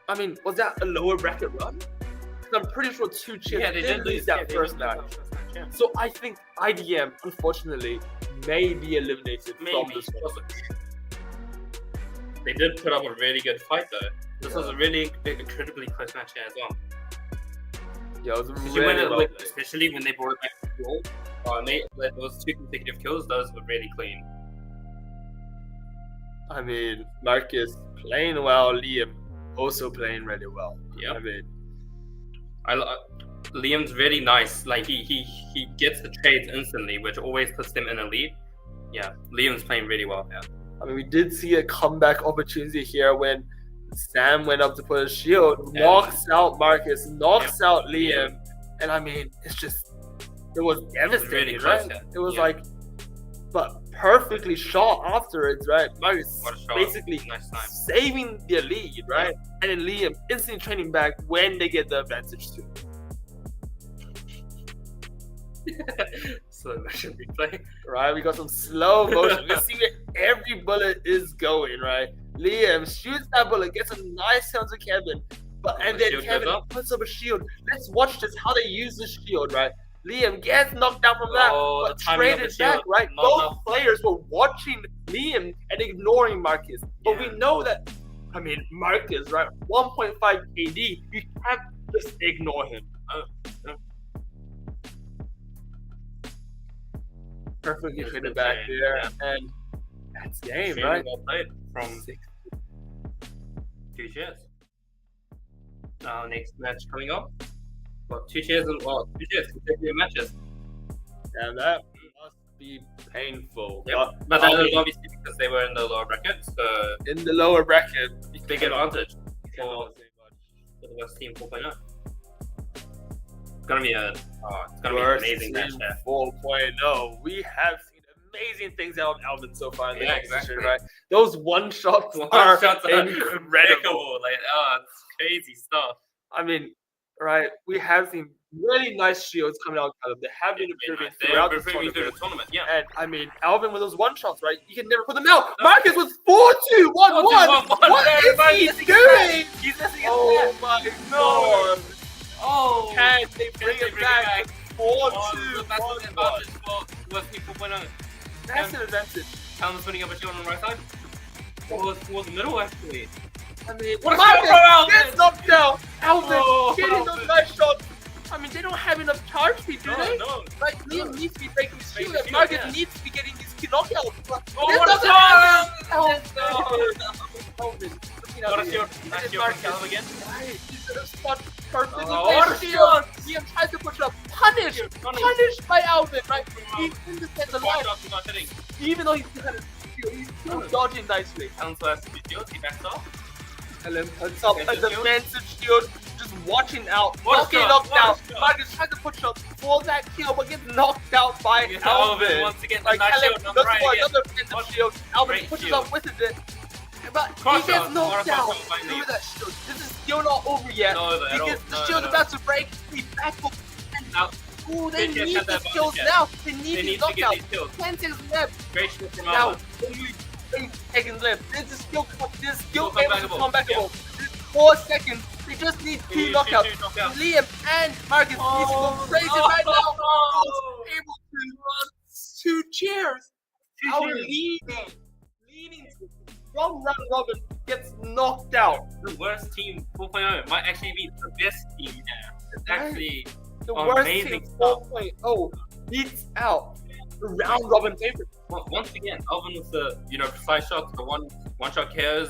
Speaker 3: I mean, was that a lower bracket run? 'Cause I'm pretty sure 2 chips
Speaker 1: Yeah, they did lose
Speaker 3: that
Speaker 1: yeah, they
Speaker 3: first
Speaker 1: did lose
Speaker 3: match.
Speaker 1: that first match, yeah.
Speaker 3: So I think IDM, unfortunately, may be eliminated from
Speaker 1: Maybe.
Speaker 3: this one.
Speaker 1: They did put up a really good fight though. This was
Speaker 3: Yeah.
Speaker 1: a really incredibly close match here as well.
Speaker 3: Yeah, it was
Speaker 1: Especially,
Speaker 3: really well played.
Speaker 1: especially when they brought it back to goal. Those 2 consecutive kills, those were really clean.
Speaker 3: I mean, Marcus playing well, Liam also playing really well.
Speaker 1: Yeah.
Speaker 3: I mean,
Speaker 1: Liam's really nice. Like he gets the trades instantly, which always puts them in a lead. Yeah, Liam's playing really well. Yeah.
Speaker 3: I mean, we did see a comeback opportunity here when Sam went up to put a shield,
Speaker 1: Yeah.
Speaker 3: knocks out Marcus, knocks out Liam, and I mean, it's just, it was devastating,
Speaker 1: really close,
Speaker 3: right?
Speaker 1: yeah.
Speaker 3: It was
Speaker 1: Yeah.
Speaker 3: like, but perfectly shot afterwards, right? Marcus
Speaker 1: What a shot.
Speaker 3: basically
Speaker 1: Nice time.
Speaker 3: saving their lead, right? And then Liam instantly training back when they get the advantage too.
Speaker 1: slow motion replay.
Speaker 3: Right, we got some slow motion. We can see where every bullet is going, right? Liam shoots that bullet, gets a nice hit onto Kevin, and then
Speaker 1: Shield
Speaker 3: Kevin
Speaker 1: goes up.
Speaker 3: puts up a shield. Let's watch this, how they use the shield, right? Liam gets knocked down from that,
Speaker 1: Oh,
Speaker 3: but
Speaker 1: the timing of the
Speaker 3: traded back,
Speaker 1: shield.
Speaker 3: right?
Speaker 1: Not
Speaker 3: Both
Speaker 1: enough.
Speaker 3: players were watching Liam and ignoring Marcus. But
Speaker 1: Yeah.
Speaker 3: we know that, I mean, Marcus, right? 1.5 KD, you can't just ignore him. Perfectly
Speaker 1: Yes,
Speaker 3: fitted
Speaker 1: good
Speaker 3: back
Speaker 1: play,
Speaker 3: there,
Speaker 1: yeah.
Speaker 3: and that's game,
Speaker 1: Extremely
Speaker 3: right?
Speaker 1: well played from 2 shares. Now next match coming up. Got 2 shares consecutive matches.
Speaker 3: And that must be painful.
Speaker 1: Yep. But that was obviously because they were in the lower bracket, so
Speaker 3: in the lower bracket, you
Speaker 1: big
Speaker 3: cannot-
Speaker 1: advantage
Speaker 3: you cannot say much.
Speaker 1: for the West Team 4.0. It's gonna be an
Speaker 3: Worst
Speaker 1: amazing match
Speaker 3: team
Speaker 1: there.
Speaker 3: 4.0. We have seen amazing things out of Alvin so far in the
Speaker 1: Yeah,
Speaker 3: competition,
Speaker 1: exactly.
Speaker 3: right? Those one shots
Speaker 1: One
Speaker 3: are
Speaker 1: shots are
Speaker 3: incredible.
Speaker 1: impeccable. Like, it's crazy stuff.
Speaker 3: I mean, right? We have seen really nice shields coming out of them. They have been improving throughout the
Speaker 1: through the
Speaker 3: tournament.
Speaker 1: tournament. Yeah.
Speaker 3: And I mean, Alvin with those one shots, right? You can never put them out.
Speaker 1: No.
Speaker 3: Marcus with 4-2, 1-1.
Speaker 1: 4-2-1-1.
Speaker 3: What is he
Speaker 1: Missing his
Speaker 3: doing?
Speaker 1: He's missing his
Speaker 3: Oh
Speaker 1: net.
Speaker 3: my
Speaker 1: No.
Speaker 3: god.
Speaker 1: Oh.
Speaker 3: Can they bring
Speaker 1: they
Speaker 3: it
Speaker 1: bring it
Speaker 3: back?
Speaker 1: back?
Speaker 3: 4-2,
Speaker 1: That's an
Speaker 3: 1-1.
Speaker 1: advantage for West Team 4.0.
Speaker 3: That's an advantage.
Speaker 1: Callum's putting up a shield on the right side. Towards the middle, actually.
Speaker 3: I mean,
Speaker 1: What a
Speaker 3: Marcus
Speaker 1: shot from Alvin!
Speaker 3: gets knocked down. Alvin
Speaker 1: Oh,
Speaker 3: getting those
Speaker 1: Alvin.
Speaker 3: nice shots. I mean, they don't have enough charge speed, do they?
Speaker 1: No.
Speaker 3: Like, Liam needs to be breaking his
Speaker 1: Breaking
Speaker 3: shield, and
Speaker 1: shield,
Speaker 3: Marcus
Speaker 1: yeah.
Speaker 3: needs to be getting these key knockouts. But
Speaker 1: Oh,
Speaker 3: this
Speaker 1: what a
Speaker 3: doesn't
Speaker 1: shot!
Speaker 3: happen.
Speaker 1: Oh,
Speaker 3: Alvin, looking
Speaker 1: What
Speaker 3: out
Speaker 1: a
Speaker 3: here.
Speaker 1: shield.
Speaker 3: And
Speaker 1: Nice
Speaker 3: then
Speaker 1: shield from
Speaker 3: Marcus,
Speaker 1: Callum again.
Speaker 3: right, he's gonna spot perfectly
Speaker 1: Oh,
Speaker 3: with
Speaker 1: what
Speaker 3: his
Speaker 1: a
Speaker 3: shield.
Speaker 1: shot!
Speaker 3: Liam tries to push it up. Punished
Speaker 1: Punished.
Speaker 3: by Alvin, right? He's in the center
Speaker 1: One
Speaker 3: line.
Speaker 1: shot, he's not hitting.
Speaker 3: Even though he's behind his shield, he's still dodging nicely.
Speaker 1: Callum first to shield, he backs off.
Speaker 3: And then puts up a
Speaker 1: Defensive shield.
Speaker 3: defensive shield, just watching out.
Speaker 1: What a
Speaker 3: Not getting
Speaker 1: shot,
Speaker 3: knocked
Speaker 1: what a
Speaker 3: out.
Speaker 1: shot.
Speaker 3: Marcus tries to push up for that kill, but gets knocked out by
Speaker 1: Yes,
Speaker 3: Alvin.
Speaker 1: once again,
Speaker 3: Like,
Speaker 1: nice
Speaker 3: Caleb
Speaker 1: shield on the
Speaker 3: looks
Speaker 1: right
Speaker 3: for
Speaker 1: again.
Speaker 3: another defensive shield. Alvin
Speaker 1: Great
Speaker 3: pushes
Speaker 1: shield.
Speaker 3: up with it. But
Speaker 1: Cross
Speaker 3: he gets
Speaker 1: shot,
Speaker 3: knocked
Speaker 1: what a
Speaker 3: out
Speaker 1: cross shot by
Speaker 3: through
Speaker 1: Liam.
Speaker 3: that shield. This is still not over yet.
Speaker 1: No, over at all.
Speaker 3: Because the
Speaker 1: No,
Speaker 3: shield's
Speaker 1: no.
Speaker 3: about to break. He back up.
Speaker 1: Now,
Speaker 3: Ooh, they
Speaker 1: Good
Speaker 3: need
Speaker 1: catch,
Speaker 3: these
Speaker 1: that
Speaker 3: kills
Speaker 1: advantage,
Speaker 3: now. They
Speaker 1: they
Speaker 3: need these
Speaker 1: need to get
Speaker 3: knockouts.
Speaker 1: these kills.
Speaker 3: 10 seconds left.
Speaker 1: Great shield from
Speaker 3: Now,
Speaker 1: Alvin.
Speaker 3: only 8 seconds left. This is still able to
Speaker 1: Still
Speaker 3: come
Speaker 1: comebackable.
Speaker 3: backable. 4 seconds. They just need
Speaker 1: They
Speaker 3: 2
Speaker 1: need
Speaker 3: knockouts.
Speaker 1: two knockouts.
Speaker 3: Liam and Marcus needs to go crazy right now.
Speaker 1: Oh.
Speaker 3: Able to run 2 chairs.
Speaker 1: Two
Speaker 3: Out
Speaker 1: chairs.
Speaker 3: leading from round robin gets knocked out.
Speaker 1: The worst team 4.0 might actually be the best team here. It's actually
Speaker 3: The worst
Speaker 1: amazing
Speaker 3: team
Speaker 1: stuff.
Speaker 3: 4.0 beats out the round robin favorite.
Speaker 1: once again, Alvin with the precise shots, the one shot KOs,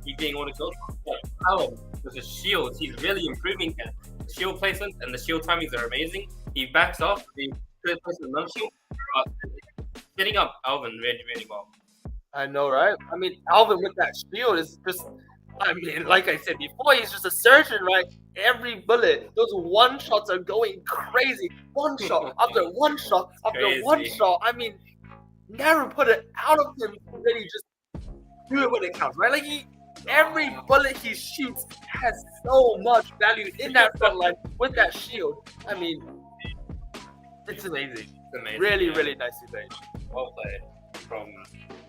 Speaker 1: he's getting all the kills. But Callum with his shields, he's really improving here. The shield placement and the shield timings are amazing. He backs off, he places another shield, setting up Alvin really, really well.
Speaker 3: I know, right? I mean, Alvin with that shield is just, I mean, like I said before, he's just a surgeon, right? Every bullet, those one shots are going crazy. One shot after one shot after one
Speaker 1: Crazy.
Speaker 3: shot. I mean, never put it out of him. Really just do it when it counts, right? Like, every bullet he shoots has so much value in that front line with that shield. I mean, it's amazing.
Speaker 1: It's amazing.
Speaker 3: Really,
Speaker 1: yeah.
Speaker 3: really nicely played.
Speaker 1: Well played from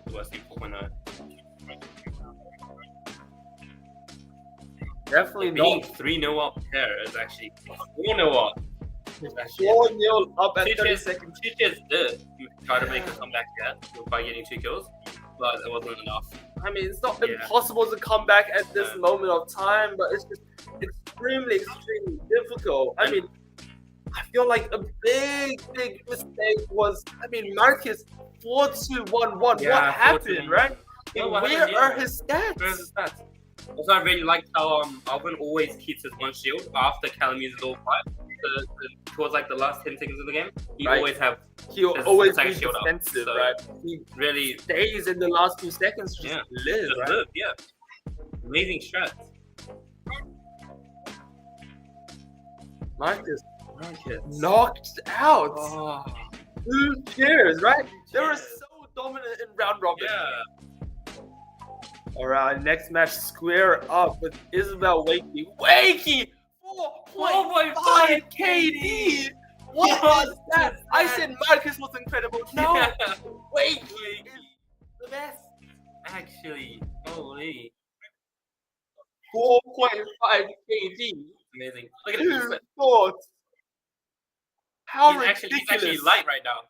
Speaker 1: the West Team 4.0.
Speaker 3: Definitely
Speaker 1: Being
Speaker 3: not
Speaker 1: 3-0 up here is actually 4-0 up.
Speaker 3: 4-0 up at 30
Speaker 1: Chiches
Speaker 3: seconds.
Speaker 1: did try to make a comeback here by getting 2 kills, but it wasn't enough.
Speaker 3: I mean, it's not
Speaker 1: Yeah.
Speaker 3: impossible to come back at this
Speaker 1: No.
Speaker 3: moment of time, but it's just extremely difficult. I mean, I feel like a big mistake was, I mean, Marcus 4-2-1-1.
Speaker 1: Yeah,
Speaker 3: What happened,
Speaker 1: 4-2-1-1.
Speaker 3: right?
Speaker 1: Yeah,
Speaker 3: And
Speaker 1: what
Speaker 3: where
Speaker 1: happened,
Speaker 3: are
Speaker 1: yeah.
Speaker 3: his stats?
Speaker 1: Where's his stats? Also, I really liked how Alvin always keeps his one shield after Callum uses all 5. Towards like the last 10 seconds of the game, he
Speaker 3: Right.
Speaker 1: always have
Speaker 3: He'll
Speaker 1: his
Speaker 3: always
Speaker 1: attack
Speaker 3: be
Speaker 1: shield up,
Speaker 3: defensive,
Speaker 1: so-
Speaker 3: right? He
Speaker 1: really
Speaker 3: stays in the last few seconds to just
Speaker 1: Yeah.
Speaker 3: live, right?
Speaker 1: good. Yeah, amazing strats.
Speaker 3: Marcus
Speaker 1: Marcus.
Speaker 3: knocked out.
Speaker 1: Oh,
Speaker 3: 2 cheers, right? They were
Speaker 1: Yeah.
Speaker 3: so dominant in round robin.
Speaker 1: yeah.
Speaker 3: Alright, next match, square up with Isabel Wakey. Wakey! 4.5 KD! What was that? I said Marcus was incredible. No, Wakey, the best.
Speaker 1: Actually, holy.
Speaker 3: 4.5 KD.
Speaker 1: Amazing. Look at him.
Speaker 3: Two thoughts. How
Speaker 1: He's
Speaker 3: ridiculous.
Speaker 1: actually light right now.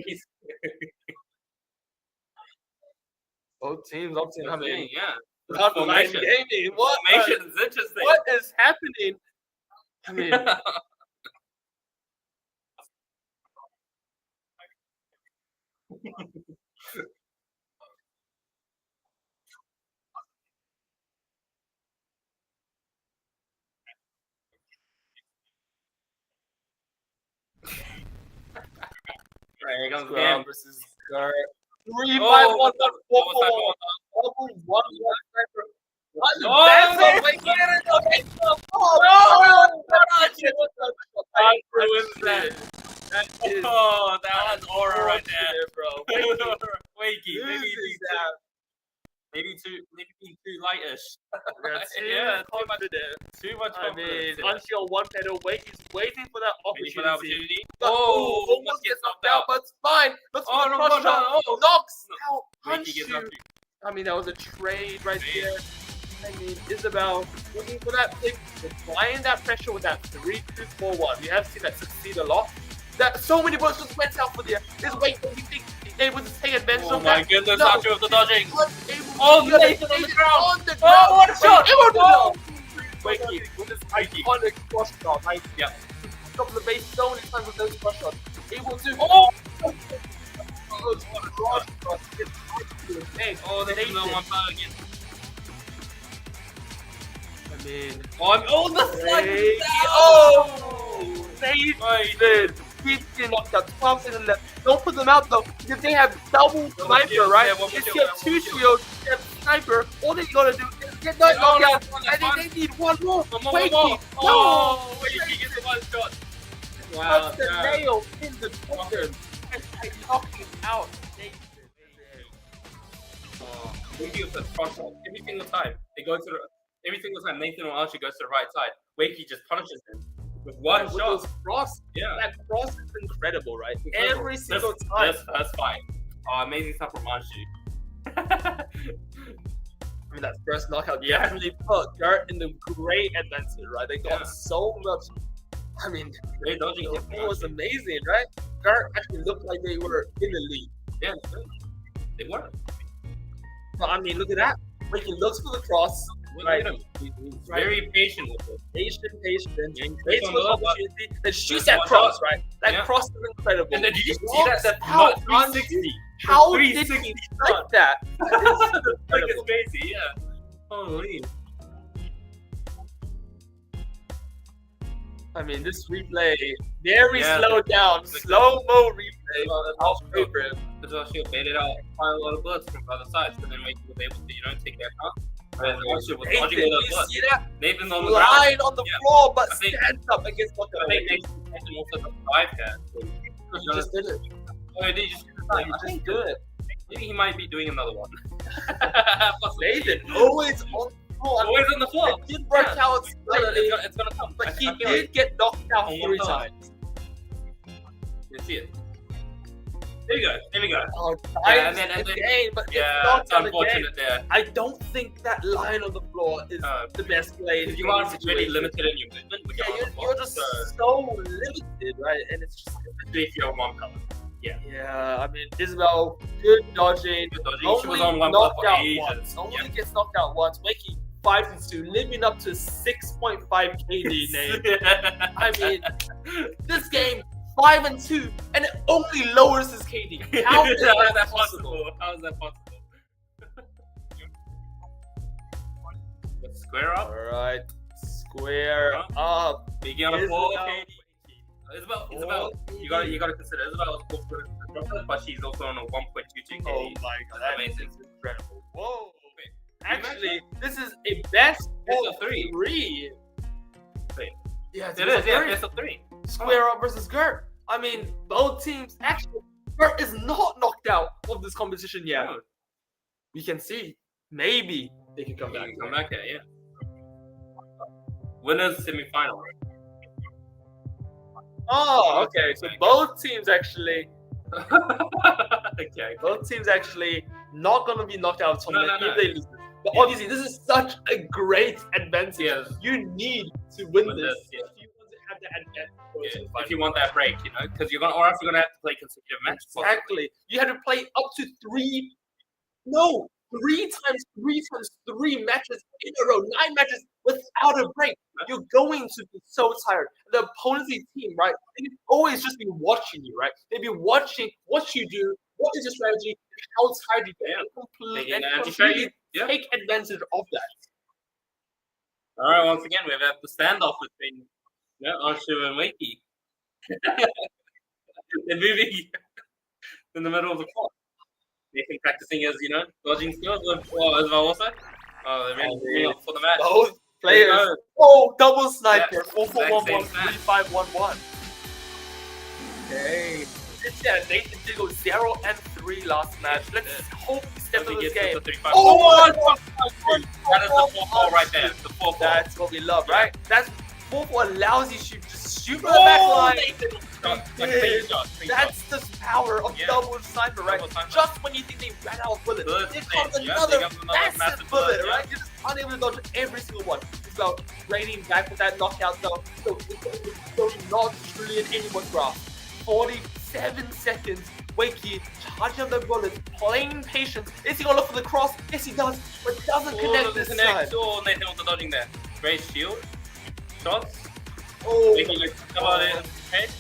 Speaker 1: He's
Speaker 3: Both teams up to
Speaker 1: yeah, yeah.
Speaker 3: Hotline
Speaker 1: Formation.
Speaker 3: gaming. What?
Speaker 1: Formation is interesting.
Speaker 3: What is happening? I mean,
Speaker 1: Right, here comes
Speaker 3: Scrum
Speaker 1: Bam.
Speaker 3: versus Gert. 3-5
Speaker 1: Oh,
Speaker 3: on the
Speaker 1: that
Speaker 3: 4
Speaker 1: was
Speaker 3: for
Speaker 1: that
Speaker 3: 1. Double 1 sniper.
Speaker 1: Oh,
Speaker 3: That's
Speaker 1: wait,
Speaker 3: a
Speaker 1: wait,
Speaker 3: wait. Okay.
Speaker 1: I ruined that.
Speaker 3: That is
Speaker 1: Oh, that was aura right there.
Speaker 3: bro.
Speaker 1: Wakey, maybe being too lightish.
Speaker 3: Yeah,
Speaker 1: too much
Speaker 3: confident.
Speaker 1: Too much
Speaker 3: I mean,
Speaker 1: confidence. Yeah.
Speaker 3: until one pedal wait, he's waiting for that
Speaker 1: Waiting for
Speaker 3: opportunity.
Speaker 1: that opportunity.
Speaker 3: But,
Speaker 1: Oh,
Speaker 3: almost gets knocked out, but it's fine. Looks
Speaker 1: Oh,
Speaker 3: for the
Speaker 1: no,
Speaker 3: cross
Speaker 1: no,
Speaker 3: shot.
Speaker 1: no.
Speaker 3: Knocks out.
Speaker 1: Wakey
Speaker 3: Punch
Speaker 1: gets
Speaker 3: you.
Speaker 1: up to
Speaker 3: I mean, that was a trade right there. I mean, Isabel looking for that pick, applying that pressure with that 3-2-4-1. We have seen that succeed a lot. That so many bullets just went out for there. Is wait, do you think he's able to take advantage
Speaker 1: Oh
Speaker 3: of
Speaker 1: my
Speaker 3: that?
Speaker 1: goodness,
Speaker 3: No.
Speaker 1: Archer with the dodging.
Speaker 3: Unable
Speaker 1: Oh,
Speaker 3: to
Speaker 1: Nathan on the ground.
Speaker 3: On the ground.
Speaker 1: Oh, what a shot.
Speaker 3: Able to
Speaker 1: Oh.
Speaker 3: Wakey with his iconic cross shot. Like,
Speaker 1: Yeah.
Speaker 3: top of the base so many times with those cross shots. Able to.
Speaker 1: Oh,
Speaker 3: Oh,
Speaker 1: they didn't know one foul again.
Speaker 3: I mean,
Speaker 1: Oh, the slide.
Speaker 3: Hey,
Speaker 1: Oh,
Speaker 3: Nathan. He's knocked out 12 seconds left. Don't put them out though, because they have double sniper,
Speaker 1: kill.
Speaker 3: right?
Speaker 1: Yeah, one more
Speaker 3: If
Speaker 1: kill,
Speaker 3: you have
Speaker 1: one
Speaker 3: two
Speaker 1: more kill.
Speaker 3: shields, you have sniper. All they gotta do is get that
Speaker 1: Oh,
Speaker 3: knockout,
Speaker 1: that's one,
Speaker 3: and
Speaker 1: that's
Speaker 3: then they need one more.
Speaker 1: One more.
Speaker 3: Wakey,
Speaker 1: Oh, Wakey gets the one shot. Wow,
Speaker 3: Puts the nail in the coffin. And knocking out Nathan.
Speaker 1: Wakey with the front shot. Every single time they go to the, every single time Nathan or Archie goes to the right side, Wakey just punishes him with one
Speaker 3: With
Speaker 1: shot.
Speaker 3: those cross,
Speaker 1: Yeah.
Speaker 3: that cross is incredible, right?
Speaker 1: Incredible.
Speaker 3: Every single time.
Speaker 1: That's fine. Oh, amazing stuff from Archie.
Speaker 3: I mean, that first knockout
Speaker 1: Yeah.
Speaker 3: definitely put Gert in the great advantage, right? They got
Speaker 1: Yeah.
Speaker 3: so much. I mean,
Speaker 1: Great dodging.
Speaker 3: it was amazing, right? Gert actually looked like they were in the league.
Speaker 1: Yeah, they were.
Speaker 3: But I mean, look at that. When he looks for the cross,
Speaker 1: Look
Speaker 3: right?
Speaker 1: at him. He's very patient with it.
Speaker 3: Patient,
Speaker 1: Yeah,
Speaker 3: waits
Speaker 1: on
Speaker 3: for the
Speaker 1: the left,
Speaker 3: opportunity, then shoots
Speaker 1: There's
Speaker 3: that
Speaker 1: one
Speaker 3: cross,
Speaker 1: shot.
Speaker 3: right? That
Speaker 1: Yeah.
Speaker 3: cross is incredible.
Speaker 1: And then did you see
Speaker 3: Walks
Speaker 1: that
Speaker 3: out
Speaker 1: 360?
Speaker 3: How did
Speaker 1: 360
Speaker 3: he like that? That is
Speaker 1: Like it's
Speaker 3: incredible.
Speaker 1: crazy, yeah. Holy.
Speaker 3: I mean, this replay, very
Speaker 1: Yeah.
Speaker 3: slowed down, slow-mo replay. Our favorite.
Speaker 1: Because Archie baited out quite a lot of bullets from the other side, so then Wakey was able to, take that out. Whereas Archie was dodging
Speaker 3: Nathan,
Speaker 1: all
Speaker 3: you
Speaker 1: those bullets.
Speaker 3: see that?
Speaker 1: Nathan's on the ground.
Speaker 3: Lying on the
Speaker 1: Yeah.
Speaker 3: floor, but
Speaker 1: I think-
Speaker 3: stands up against what
Speaker 1: I think Nathan also survived that.
Speaker 3: He just did it.
Speaker 1: Oh, did he just do
Speaker 3: He just do it.
Speaker 1: Maybe he might be doing another one. Possibly.
Speaker 3: Nathan always on the floor.
Speaker 1: Always on the floor.
Speaker 3: It did work
Speaker 1: Yeah.
Speaker 3: out slightly,
Speaker 1: It's gonna come.
Speaker 3: but he
Speaker 1: I feel
Speaker 3: did
Speaker 1: like
Speaker 3: get knocked out
Speaker 1: on
Speaker 3: 3
Speaker 1: one side.
Speaker 3: times.
Speaker 1: you can see it. There you go. There we go.
Speaker 3: Oh,
Speaker 1: Yeah,
Speaker 3: times
Speaker 1: and then-
Speaker 3: again, but
Speaker 1: Yeah,
Speaker 3: it's not
Speaker 1: it's
Speaker 3: done again.
Speaker 1: unfortunate there.
Speaker 3: I don't think that line on the floor is the best play.
Speaker 1: Because
Speaker 3: in
Speaker 1: you are
Speaker 3: any
Speaker 1: really
Speaker 3: situation.
Speaker 1: limited in your movement. When
Speaker 3: Yeah,
Speaker 1: you're, on the
Speaker 3: you're
Speaker 1: floor,
Speaker 3: just
Speaker 1: so,
Speaker 3: so limited, right? And it's just
Speaker 1: especially if you're on one color.
Speaker 3: yeah. I mean, Isabel, good dodging.
Speaker 1: Good dodging. She
Speaker 3: Only
Speaker 1: was on one color
Speaker 3: knocked
Speaker 1: for
Speaker 3: out
Speaker 1: ages.
Speaker 3: once. Only
Speaker 1: Yeah.
Speaker 3: gets knocked out once. Wakey 5-2, living up to 6.5 KD name. I mean, this game 5-2, and it only lowers his KD. How is that possible?
Speaker 1: How is that possible? Let's square up.
Speaker 3: All right, square up.
Speaker 1: Begin on a
Speaker 3: Isabel.
Speaker 1: 4K. Isabel, you gotta consider Isabel is also a dropper, but she's also on a 1.22 KD.
Speaker 3: Oh my god, that
Speaker 1: Amazing.
Speaker 3: is incredible. Whoa.
Speaker 1: Wait,
Speaker 3: Actually, this is a best
Speaker 1: Best
Speaker 3: of
Speaker 1: of three.
Speaker 3: 3.
Speaker 1: Wait.
Speaker 3: Yeah, it's
Speaker 1: It
Speaker 3: best
Speaker 1: is,
Speaker 3: of
Speaker 1: yeah,
Speaker 3: 3.
Speaker 1: best of 3.
Speaker 3: Square up versus Gert. I mean, both teams actually. Gert is not knocked out of this competition yet.
Speaker 1: No,
Speaker 3: We can see. Maybe they can come
Speaker 1: you
Speaker 3: back.
Speaker 1: can come back there, yeah. Winners semi-final.
Speaker 3: Oh, okay. So both teams actually,
Speaker 1: Okay.
Speaker 3: both teams actually not gonna be knocked out of the tournament
Speaker 1: No.
Speaker 3: if they lose this. But
Speaker 1: Yeah.
Speaker 3: obviously, this is such a great advantage.
Speaker 1: Yes.
Speaker 3: You need to win
Speaker 1: Win
Speaker 3: this
Speaker 1: this, yeah.
Speaker 3: if you want to have that advantage.
Speaker 1: If you want that break, you know, because or else you're gonna have to play consecutive matches.
Speaker 3: Exactly. You had to play up to three times three matches in a row, 9 matches without a break. You're going to be so tired. The opponent's team, right? They'd always just be watching you, right? They'd be watching what you do, what is your strategy, how tired you get, and
Speaker 1: Taking
Speaker 3: completely
Speaker 1: anti-strategy. Yeah.
Speaker 3: take advantage of that.
Speaker 1: All right. Once again, we've had the standoff between Arshu and Wakey. They're moving in the middle of the court. Nathan practicing his, dodging skills as well also. Oh, they're really moving up for the match.
Speaker 3: Both players.
Speaker 1: go.
Speaker 3: Oh, double sniper.
Speaker 1: Yeah,
Speaker 3: 4-4-1-1,
Speaker 1: exact same
Speaker 3: 3-5-1-1. Okay. Yeah, Nathan did go 0 and 3 last match. Let's hope he steps up this game.
Speaker 1: Oh, that is the 4-4 right there. The 4-4.
Speaker 3: That's what we love, right? That's 4-4 allows you to just shoot from the back line. That's the power of double sniper, right?
Speaker 1: Double sniper.
Speaker 3: Just when you think they ran out of bullets,
Speaker 1: Bullets,
Speaker 3: there comes
Speaker 1: yeah,
Speaker 3: another
Speaker 1: they got another
Speaker 3: massive bullet,
Speaker 1: bullet,
Speaker 3: right? You're just unable to dodge every single one. It's about raining back with that knockout, so not truly in anyone's grasp. 47 seconds. Wakey charging up the bullets, playing patience. Is he gonna look for the cross? Yes, he does, but doesn't connect this time.
Speaker 1: Oh, Nathan with the dodging there. Great shield. Shots.
Speaker 3: Oh,
Speaker 1: Making it come out in head.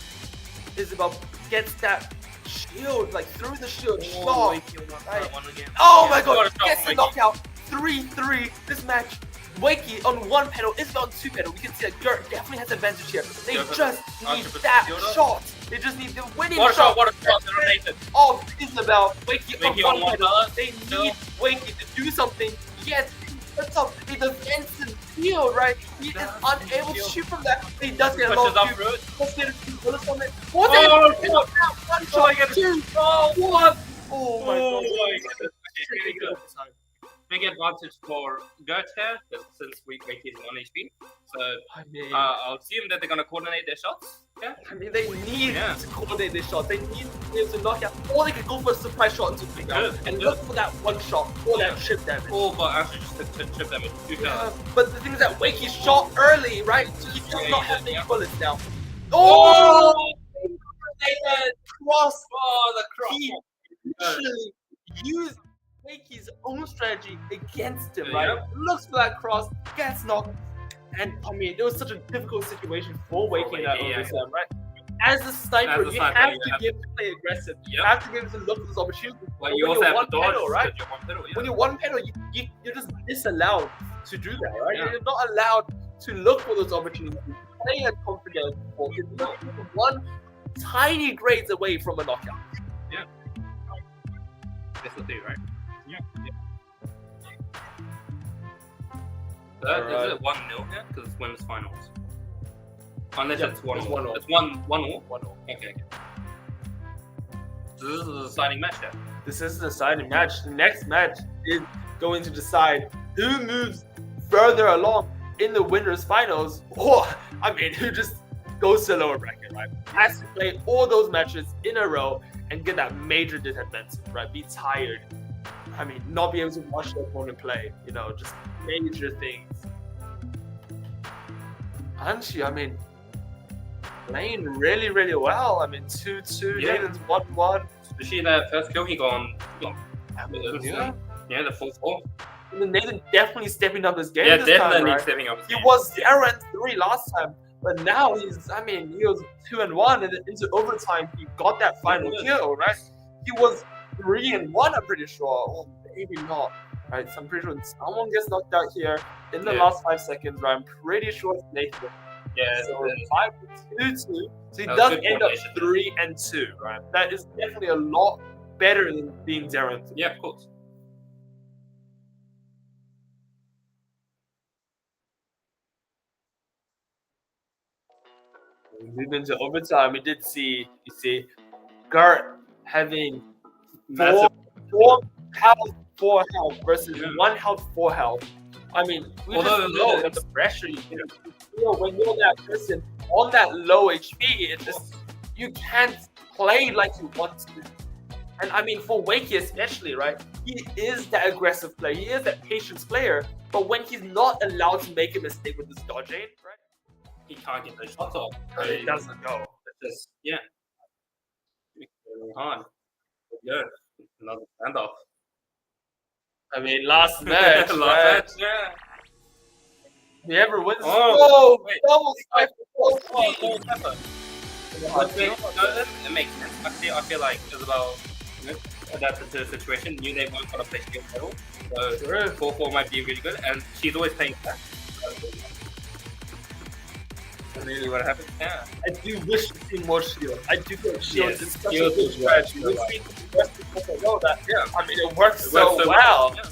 Speaker 3: Isabel gets that shield, like through the shield.
Speaker 1: Oh,
Speaker 3: Shot.
Speaker 1: Wakey almost
Speaker 3: Right.
Speaker 1: got one again.
Speaker 3: Oh my
Speaker 1: Yeah,
Speaker 3: god,
Speaker 1: what a shot
Speaker 3: gets the
Speaker 1: from Wakey.
Speaker 3: knockout. 3-3. This match. Wakey on one pedal, Isabel on two pedal. We can see that Gert definitely has advantage here. They
Speaker 1: Yeah,
Speaker 3: just
Speaker 1: but
Speaker 3: need
Speaker 1: 100%
Speaker 3: that
Speaker 1: shield up.
Speaker 3: shot. They just need the winning
Speaker 1: What a shot, what a shot, Nathan.
Speaker 3: Of Isabel. Wakey
Speaker 1: Wakey
Speaker 3: on
Speaker 1: on
Speaker 3: one
Speaker 1: one
Speaker 3: pedal.
Speaker 1: pedal.
Speaker 3: They
Speaker 1: Still.
Speaker 3: need Wakey to do something. Yes, that's up. He does instant field, right? He is unable to
Speaker 1: shield.
Speaker 3: shoot from that. He does get a
Speaker 1: Pushes
Speaker 3: lot
Speaker 1: up
Speaker 3: of
Speaker 1: through it.
Speaker 3: Let's get a few bullets from it.
Speaker 1: Oh,
Speaker 3: One
Speaker 1: oh,
Speaker 3: shot, two. Oh, one. Oh my
Speaker 1: Oh
Speaker 3: god.
Speaker 1: my goodness. Okay, really good. Big advantage for Gert here, since Wakey is 1 HP. So
Speaker 3: I mean,
Speaker 1: I'll assume that they're going to coordinate their shots. Yeah.
Speaker 3: they need
Speaker 1: Yeah.
Speaker 3: to coordinate their shots. They need to be able to knock out, or they could go for a surprise shot into the ground
Speaker 1: could,
Speaker 3: and
Speaker 1: they
Speaker 3: look for that one shot or
Speaker 1: Yeah.
Speaker 3: that chip damage.
Speaker 1: Oh, but actually just to trip them with 2
Speaker 3: Yeah,
Speaker 1: shots.
Speaker 3: but the thing is that Wakey shot early, right? So he does
Speaker 1: Yeah,
Speaker 3: not
Speaker 1: he
Speaker 3: have
Speaker 1: did,
Speaker 3: any
Speaker 1: yeah.
Speaker 3: bullets now.
Speaker 1: Oh!
Speaker 3: Nathan cross.
Speaker 1: Oh, the cross.
Speaker 3: He literally used Wakey's own strategy against him, right?
Speaker 1: Yeah.
Speaker 3: Looks for that cross, gets knocked, and I mean, it was such a difficult situation for Wakey in that
Speaker 1: Wakey, yeah.
Speaker 3: overtime, right? As a sniper,
Speaker 1: As a
Speaker 3: you
Speaker 1: sniper,
Speaker 3: have
Speaker 1: you
Speaker 3: to
Speaker 1: have
Speaker 3: give to play aggressive. You
Speaker 1: Yep.
Speaker 3: have to give to look for those opportunities.
Speaker 1: Well,
Speaker 3: But
Speaker 1: you
Speaker 3: when
Speaker 1: also
Speaker 3: you're
Speaker 1: have
Speaker 3: one
Speaker 1: to dodge,
Speaker 3: pedal, right?
Speaker 1: because you're one pedal, yeah.
Speaker 3: When you're one pedal, you're just disallowed to do that, right?
Speaker 1: Yeah.
Speaker 3: You're not allowed to look for those opportunities. Play at confidence. You're looking for one tiny grades away from a knockout.
Speaker 1: That's the thing, right?
Speaker 2: Yeah.
Speaker 1: So
Speaker 3: Alright.
Speaker 1: is it 1-0 here? Because it's women's finals. Unless
Speaker 3: Yeah,
Speaker 1: it's 1-0.
Speaker 3: it's 1-0.
Speaker 1: It's 1-0?
Speaker 3: 1-0.
Speaker 1: Okay. So this is a deciding match here.
Speaker 3: This is the deciding match. The next match is going to decide who moves further along in the winners finals, or I mean, who just goes to lower bracket, right? Has to play all those matches in a row and get that major disadvantage, right? Be tired. I mean, not be able to watch the opponent play, just major things. Anshi, I mean, playing really, really well. I mean, 2-2,
Speaker 1: Yeah.
Speaker 3: Nathan's 1-1.
Speaker 1: Especially that first kill he got on.
Speaker 3: Yeah.
Speaker 1: The 4-4.
Speaker 3: I mean, Nathan definitely stepping up his game
Speaker 1: Yeah,
Speaker 3: this
Speaker 1: definitely
Speaker 3: time, right?
Speaker 1: stepping up.
Speaker 3: He was 0-3 last time, but now he was 2-1, and then into overtime he got that final kill, right? He was 3-1, I'm pretty sure, or maybe not, right? So I'm pretty sure someone gets knocked out here in the
Speaker 1: Yeah.
Speaker 3: last 5 seconds, right? I'm pretty sure it's Nathan.
Speaker 1: Yeah,
Speaker 3: So 5-2-2, so he
Speaker 1: That was
Speaker 3: does
Speaker 1: good
Speaker 3: end up
Speaker 1: coordination.
Speaker 3: 3-2, right? That is definitely a lot better than being 0-3.
Speaker 1: yeah, of course.
Speaker 3: We moved into overtime. We did see, Gert having
Speaker 1: Massive.
Speaker 3: four health versus
Speaker 1: Yeah.
Speaker 3: 1 health, 4 health. I mean, we
Speaker 1: Although
Speaker 3: just know
Speaker 1: the-
Speaker 3: that the pressure you feel when you're that person on that low HP, it just you can't play like you want to. And I mean, for Wakey especially, right? He is that aggressive player. He is that patience player. But when he's not allowed to make a mistake with his dodging, right?
Speaker 1: He can't get those shots off.
Speaker 3: It doesn't go.
Speaker 1: It's just, yeah. It's really hard. Yeah. Another standoff.
Speaker 3: I mean, last match,
Speaker 1: Last
Speaker 3: right?
Speaker 1: match, yeah.
Speaker 3: Whoever wins.
Speaker 1: Oh,
Speaker 3: Whoa!
Speaker 1: wait.
Speaker 3: Double sniper.
Speaker 1: It makes sense. Actually, I feel like Isabel adapted to the situation, knew they weren't going to play shield level, so 4-4 might be really good, and she's always playing that. That's really what happened. Yeah.
Speaker 3: I do wish to see more shield. I do think shield
Speaker 1: Yes,
Speaker 3: is such
Speaker 1: shield
Speaker 3: a good
Speaker 1: is right,
Speaker 3: strategy.
Speaker 1: you're
Speaker 3: We've
Speaker 1: right.
Speaker 3: seen the rest of people know that.
Speaker 1: Yeah.
Speaker 3: I mean, it works
Speaker 1: It
Speaker 3: so
Speaker 1: works
Speaker 3: well.
Speaker 1: Yeah.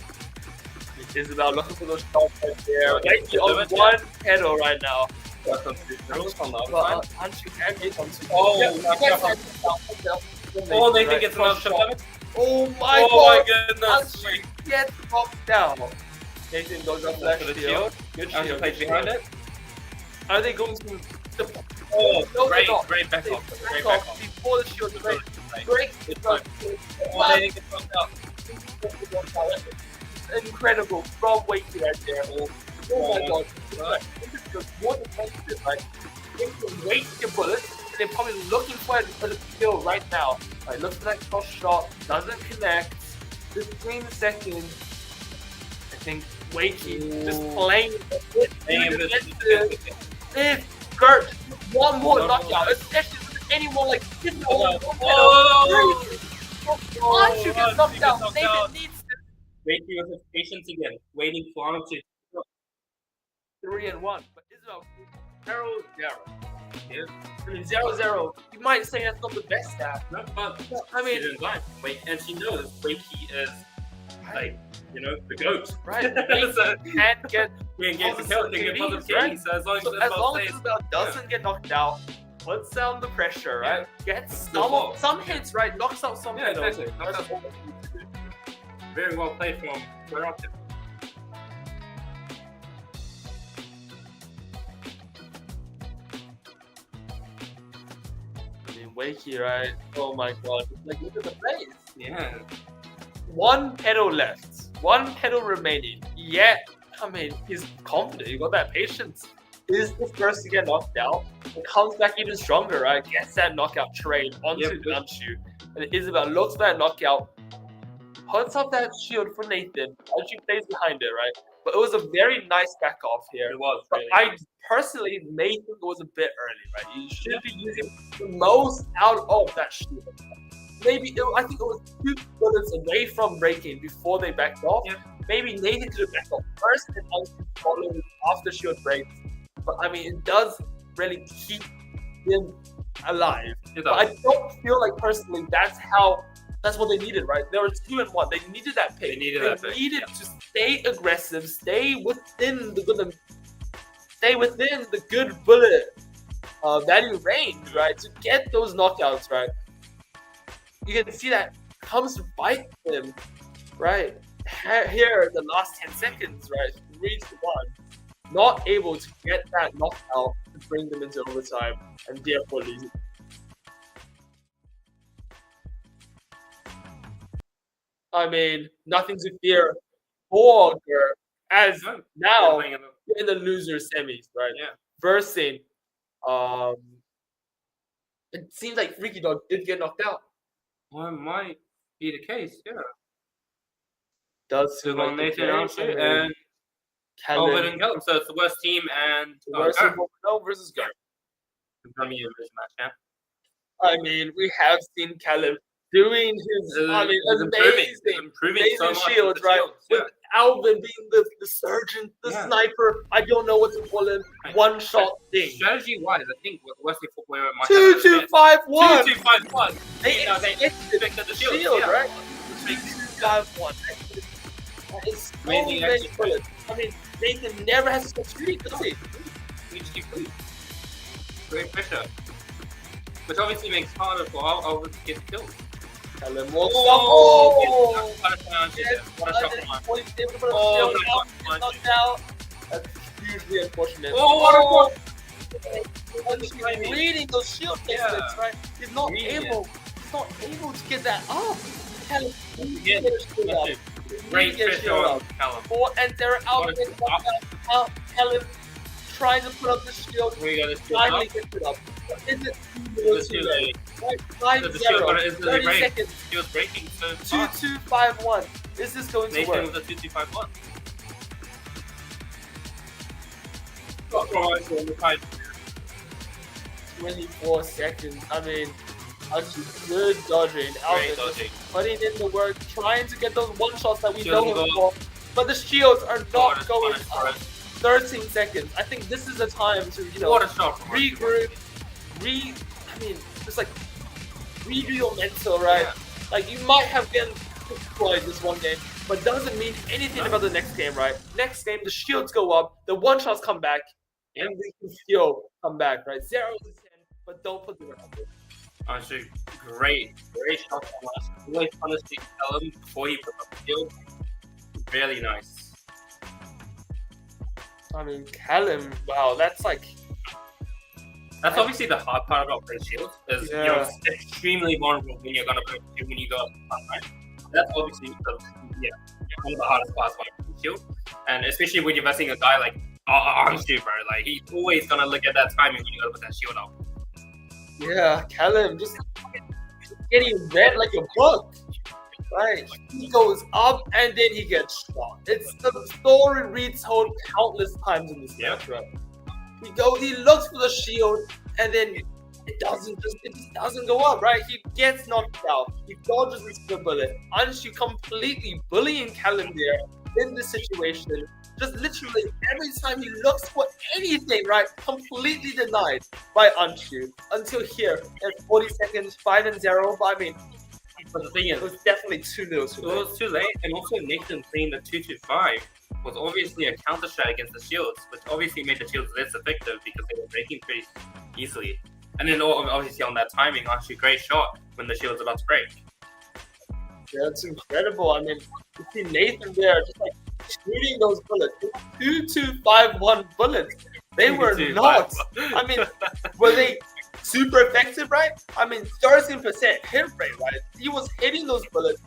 Speaker 3: Isabel looking for those shots right there.
Speaker 1: Yeah,
Speaker 3: Wakey on one pedal right now.
Speaker 1: Got some two throws on the other
Speaker 3: But
Speaker 1: side.
Speaker 3: Hanchu can get on two.
Speaker 1: Oh,
Speaker 3: Yeah,
Speaker 1: that's
Speaker 3: you guys
Speaker 1: tough.
Speaker 3: can tell.
Speaker 1: Oh, they
Speaker 3: Right,
Speaker 1: think it's
Speaker 3: cross
Speaker 1: another shot.
Speaker 3: Oh my
Speaker 1: Oh my
Speaker 3: god!
Speaker 1: goodness.
Speaker 3: Hanchu gets knocked down. Nathan goes up flash
Speaker 1: For the
Speaker 3: shield. Good
Speaker 1: And
Speaker 3: shield.
Speaker 1: plays behind it.
Speaker 3: Are they going to
Speaker 1: Oh,
Speaker 3: No,
Speaker 1: great,
Speaker 3: they're not.
Speaker 1: great back
Speaker 3: they
Speaker 1: off.
Speaker 3: back
Speaker 1: Great
Speaker 3: off
Speaker 1: back off.
Speaker 3: before the shield break?
Speaker 1: Right.
Speaker 3: Break the
Speaker 1: Oh, they think it's knocked out.
Speaker 3: incredible from Wakey right there. Oh my god. This is more defensive, right? They can wait your bullets, and they're probably looking for a kill right now. Right, look for that cross shot, doesn't connect. 15 seconds. I think Wakey just playing a bit too defensive. If Gert, one more knockout, especially with anyone like this. Once you get knocked out, Nathan needs to
Speaker 1: Waiting with his patience again, waiting for him to.
Speaker 3: 3-1. But Isabel, 0-0.
Speaker 1: Yeah.
Speaker 3: I mean, 0-0. You might say that's not the best stat.
Speaker 1: No, but
Speaker 3: I mean,
Speaker 1: she didn't die. Wait, and she knows Wakey is like, you know, the goat.
Speaker 3: right?
Speaker 1: So
Speaker 3: Can't get
Speaker 1: we can get the kill, they get positive
Speaker 3: right?
Speaker 1: KD. So as long as
Speaker 3: So as long as Isabel doesn't get knocked out, puts down the pressure, right? Gets some hits, right? Knocks out some
Speaker 1: Yeah,
Speaker 3: hits.
Speaker 1: exactly.
Speaker 3: That's all we need to do.
Speaker 1: very well played from Toronto.
Speaker 3: I mean, Wakey, right? Oh my god. Like, look at the face.
Speaker 1: Yeah.
Speaker 3: One pedal left. One pedal remaining. Yet, I mean, he's confident. He got that patience. Is the first to get knocked out. It comes back even stronger, right? Gets that knockout trade onto Nanshu. And Isabel looks for that knockout. Puts up that shield for Nathan. Nanshu plays behind it, right? But it was a very nice back off here.
Speaker 1: It was
Speaker 3: But
Speaker 1: really
Speaker 3: I
Speaker 1: nice.
Speaker 3: personally may think it was a bit early, right? You should be using the most out of that shield. Maybe I think it was 2 bullets away from breaking before they backed off.
Speaker 1: Yeah.
Speaker 3: Maybe Nathan could have backed off first and followed after shield breaks. But I mean, it does really keep him alive.
Speaker 1: It
Speaker 3: But I
Speaker 1: does.
Speaker 3: don't feel like personally that's what they needed, right? There was 2-1. They needed that pick.
Speaker 1: They needed that pick,
Speaker 3: needed to stay aggressive, stay within the good bullet value range, right? To get those knockouts, right? You can see that comes to bite them, right? Here, the last 10 seconds, right? 3-1. Not able to get that knockout to bring them into overtime, and therefore losing. I mean, nothing to fear for her as
Speaker 1: No,
Speaker 3: now
Speaker 1: playing in the-
Speaker 3: you're in the loser semis, right?
Speaker 1: Yeah.
Speaker 3: Versing, it seems like Freaky Dog did get knocked out.
Speaker 1: Well, it might be the case, yeah.
Speaker 3: Does
Speaker 1: So
Speaker 3: seem
Speaker 1: on
Speaker 3: like the
Speaker 1: Nathan
Speaker 3: case.
Speaker 1: Alshu and Calvin and Gellum. So it's the worst team and
Speaker 3: versus Go.
Speaker 1: It's gonna be a mismatch, yeah.
Speaker 3: I mean, we have seen Callum doing his, I mean,
Speaker 1: It's
Speaker 3: amazing
Speaker 1: so much with
Speaker 3: shields,
Speaker 1: the
Speaker 3: right?
Speaker 1: shields,
Speaker 3: With Alvin being the surgeon, the
Speaker 1: Yeah.
Speaker 3: sniper, I don't know what to call him,
Speaker 1: Right.
Speaker 3: one shot thing.
Speaker 1: Strategy wise, I think Wesley Footwear might
Speaker 3: 2-2-5-1.
Speaker 1: 2-2-5-1.
Speaker 3: They
Speaker 1: they
Speaker 3: expected
Speaker 1: the
Speaker 3: shield,
Speaker 1: shield, yeah.
Speaker 3: right?
Speaker 1: Which makes
Speaker 3: 2-5-1. That is so
Speaker 1: Amazing
Speaker 3: many
Speaker 1: execution.
Speaker 3: bullets. I mean, Nathan never has to stop shooting, does he?
Speaker 1: we just keep playing. Great pressure. Which obviously makes it harder for Alvin to get killed.
Speaker 3: Callum walks
Speaker 1: Oh,
Speaker 3: up.
Speaker 1: what a punch.
Speaker 3: Yes,
Speaker 1: What a shot from him.
Speaker 3: Points able to put a
Speaker 1: Oh,
Speaker 3: shield
Speaker 1: nice
Speaker 3: out,
Speaker 1: punch.
Speaker 3: knocked out. That's hugely unfortunate.
Speaker 1: Oh, what a
Speaker 3: reading those shield distance, right? He's not
Speaker 1: Reading
Speaker 3: able to get that up. Callum,
Speaker 1: Again, great pressure on Callum.
Speaker 3: 4-0 out. Callum trying to put up the shield.
Speaker 1: We got to
Speaker 3: Finally gets it up. But is it too late? Right, 5-0.
Speaker 1: The shield, but it's
Speaker 3: 30
Speaker 1: break.
Speaker 3: seconds.
Speaker 1: He was breaking so fast.
Speaker 3: 2-2-5-1. Is this going to
Speaker 1: Nathan
Speaker 3: work?
Speaker 1: with a 2-2-5-1. Got Royce on the side.
Speaker 3: 24 seconds. I mean, actually good dodging. Alvin
Speaker 1: dodging.
Speaker 3: putting in the work, trying to get those one shots that we
Speaker 1: Shields
Speaker 3: know him
Speaker 1: go.
Speaker 3: for. But the shields are
Speaker 1: What
Speaker 3: not
Speaker 1: a
Speaker 3: going
Speaker 1: punish for
Speaker 3: up.
Speaker 1: it.
Speaker 3: 13 seconds. I think this is the time to,
Speaker 1: What a shot from
Speaker 3: regroup, just like redo your mental, right?
Speaker 1: Yeah.
Speaker 3: Like you might have been destroyed this one game, but doesn't mean anything about the next game, right? Next game, the shields go up, the one shots come back, and we can still come back, right? 0 to 10, but don't put the rest of it.
Speaker 1: Actually, great shot from us. Really punishing Callum before he put up the shield. Really nice.
Speaker 3: I mean, Callum, wow, that's like,
Speaker 1: That's obviously the hard part about playing shields, is
Speaker 3: Yeah.
Speaker 1: you're extremely vulnerable when you're gonna play shield when you go up front, right? That's obviously one of the hardest parts about playing shield, and especially when you're versing a guy like Anshu, bro. Like he's always gonna look at that timing when you gotta put that shield up.
Speaker 3: yeah, Callum just getting read like a book, right? He goes up and then he gets shot. It's the story retold countless times in this match, right? He looks for the shield and then it just doesn't go up, right? He gets knocked out. He dodges the bullet. Anshu completely bullying Callum there in this situation. Just literally every time he looks for anything, right? Completely denied by Anshu. Until here, at 40 seconds, 5-0. But I mean,
Speaker 1: But the thing
Speaker 3: it
Speaker 1: is,
Speaker 3: was definitely 2-0
Speaker 1: it
Speaker 3: too late.
Speaker 1: was too late, and also Nathan playing the 2-2-5 was obviously a counter strat against the shields, which obviously made the shields less effective because they were breaking pretty easily. And then obviously on that timing, actually great shot when the shield's about to break.
Speaker 3: Yeah, it's incredible. I mean, you see Nathan there just like shooting those bullets. 2-2-5-1 bullets. They were
Speaker 1: 2-2-5-1.
Speaker 3: not. I mean, were they super effective, right? I mean, 13% hit rate, right? He was hitting those bullets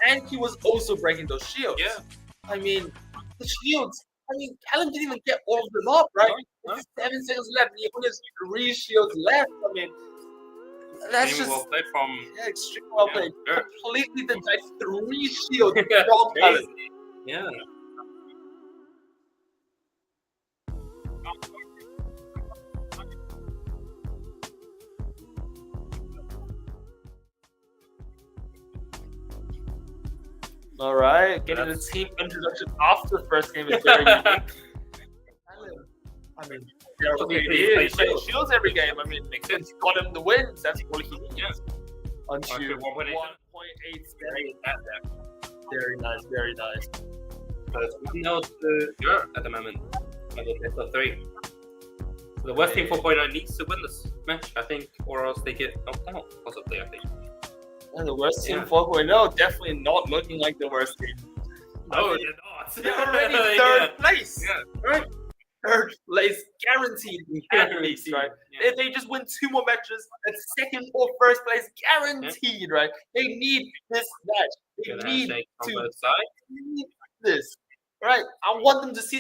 Speaker 3: and he was also breaking those shields.
Speaker 1: Yeah.
Speaker 3: I mean, the shields. I mean, Callum didn't even get all of them up, right?
Speaker 1: No.
Speaker 3: 7 seconds left. He only has 3 shields left. I mean, that's
Speaker 1: Game
Speaker 3: just
Speaker 1: well played from
Speaker 3: extremely well played.
Speaker 1: sure.
Speaker 3: Completely denied 3 shields
Speaker 1: Yeah,
Speaker 3: from Callum.
Speaker 1: crazy. Yeah.
Speaker 3: All right, getting the team introduction after the first game is very unique. I mean, he plays shields every game. I mean, makes sense. Got him the wins. That's all he needs.
Speaker 1: Yeah.
Speaker 3: Onto
Speaker 1: Okay,
Speaker 3: 1.8
Speaker 1: Very bad there.
Speaker 3: Very nice, very nice.
Speaker 1: So it's 1-0 to Europe at the moment. And it's best of 3. So the worst team 4.0 needs to win this match, I think, or else they get knocked out, possibly, I think.
Speaker 3: And the worst team
Speaker 1: Yeah.
Speaker 3: 4.0 definitely not looking like the worst team.
Speaker 1: No,
Speaker 3: I mean,
Speaker 1: they're not.
Speaker 3: they're already third place.
Speaker 1: Yeah.
Speaker 3: Right? Third place guaranteed at least, right?
Speaker 1: Yeah.
Speaker 3: If they just win 2 more matches, and second or first place guaranteed, right? They need this match. They
Speaker 1: Good
Speaker 3: need
Speaker 1: handshake on
Speaker 3: to
Speaker 1: both sides.
Speaker 3: need this, right? I want to see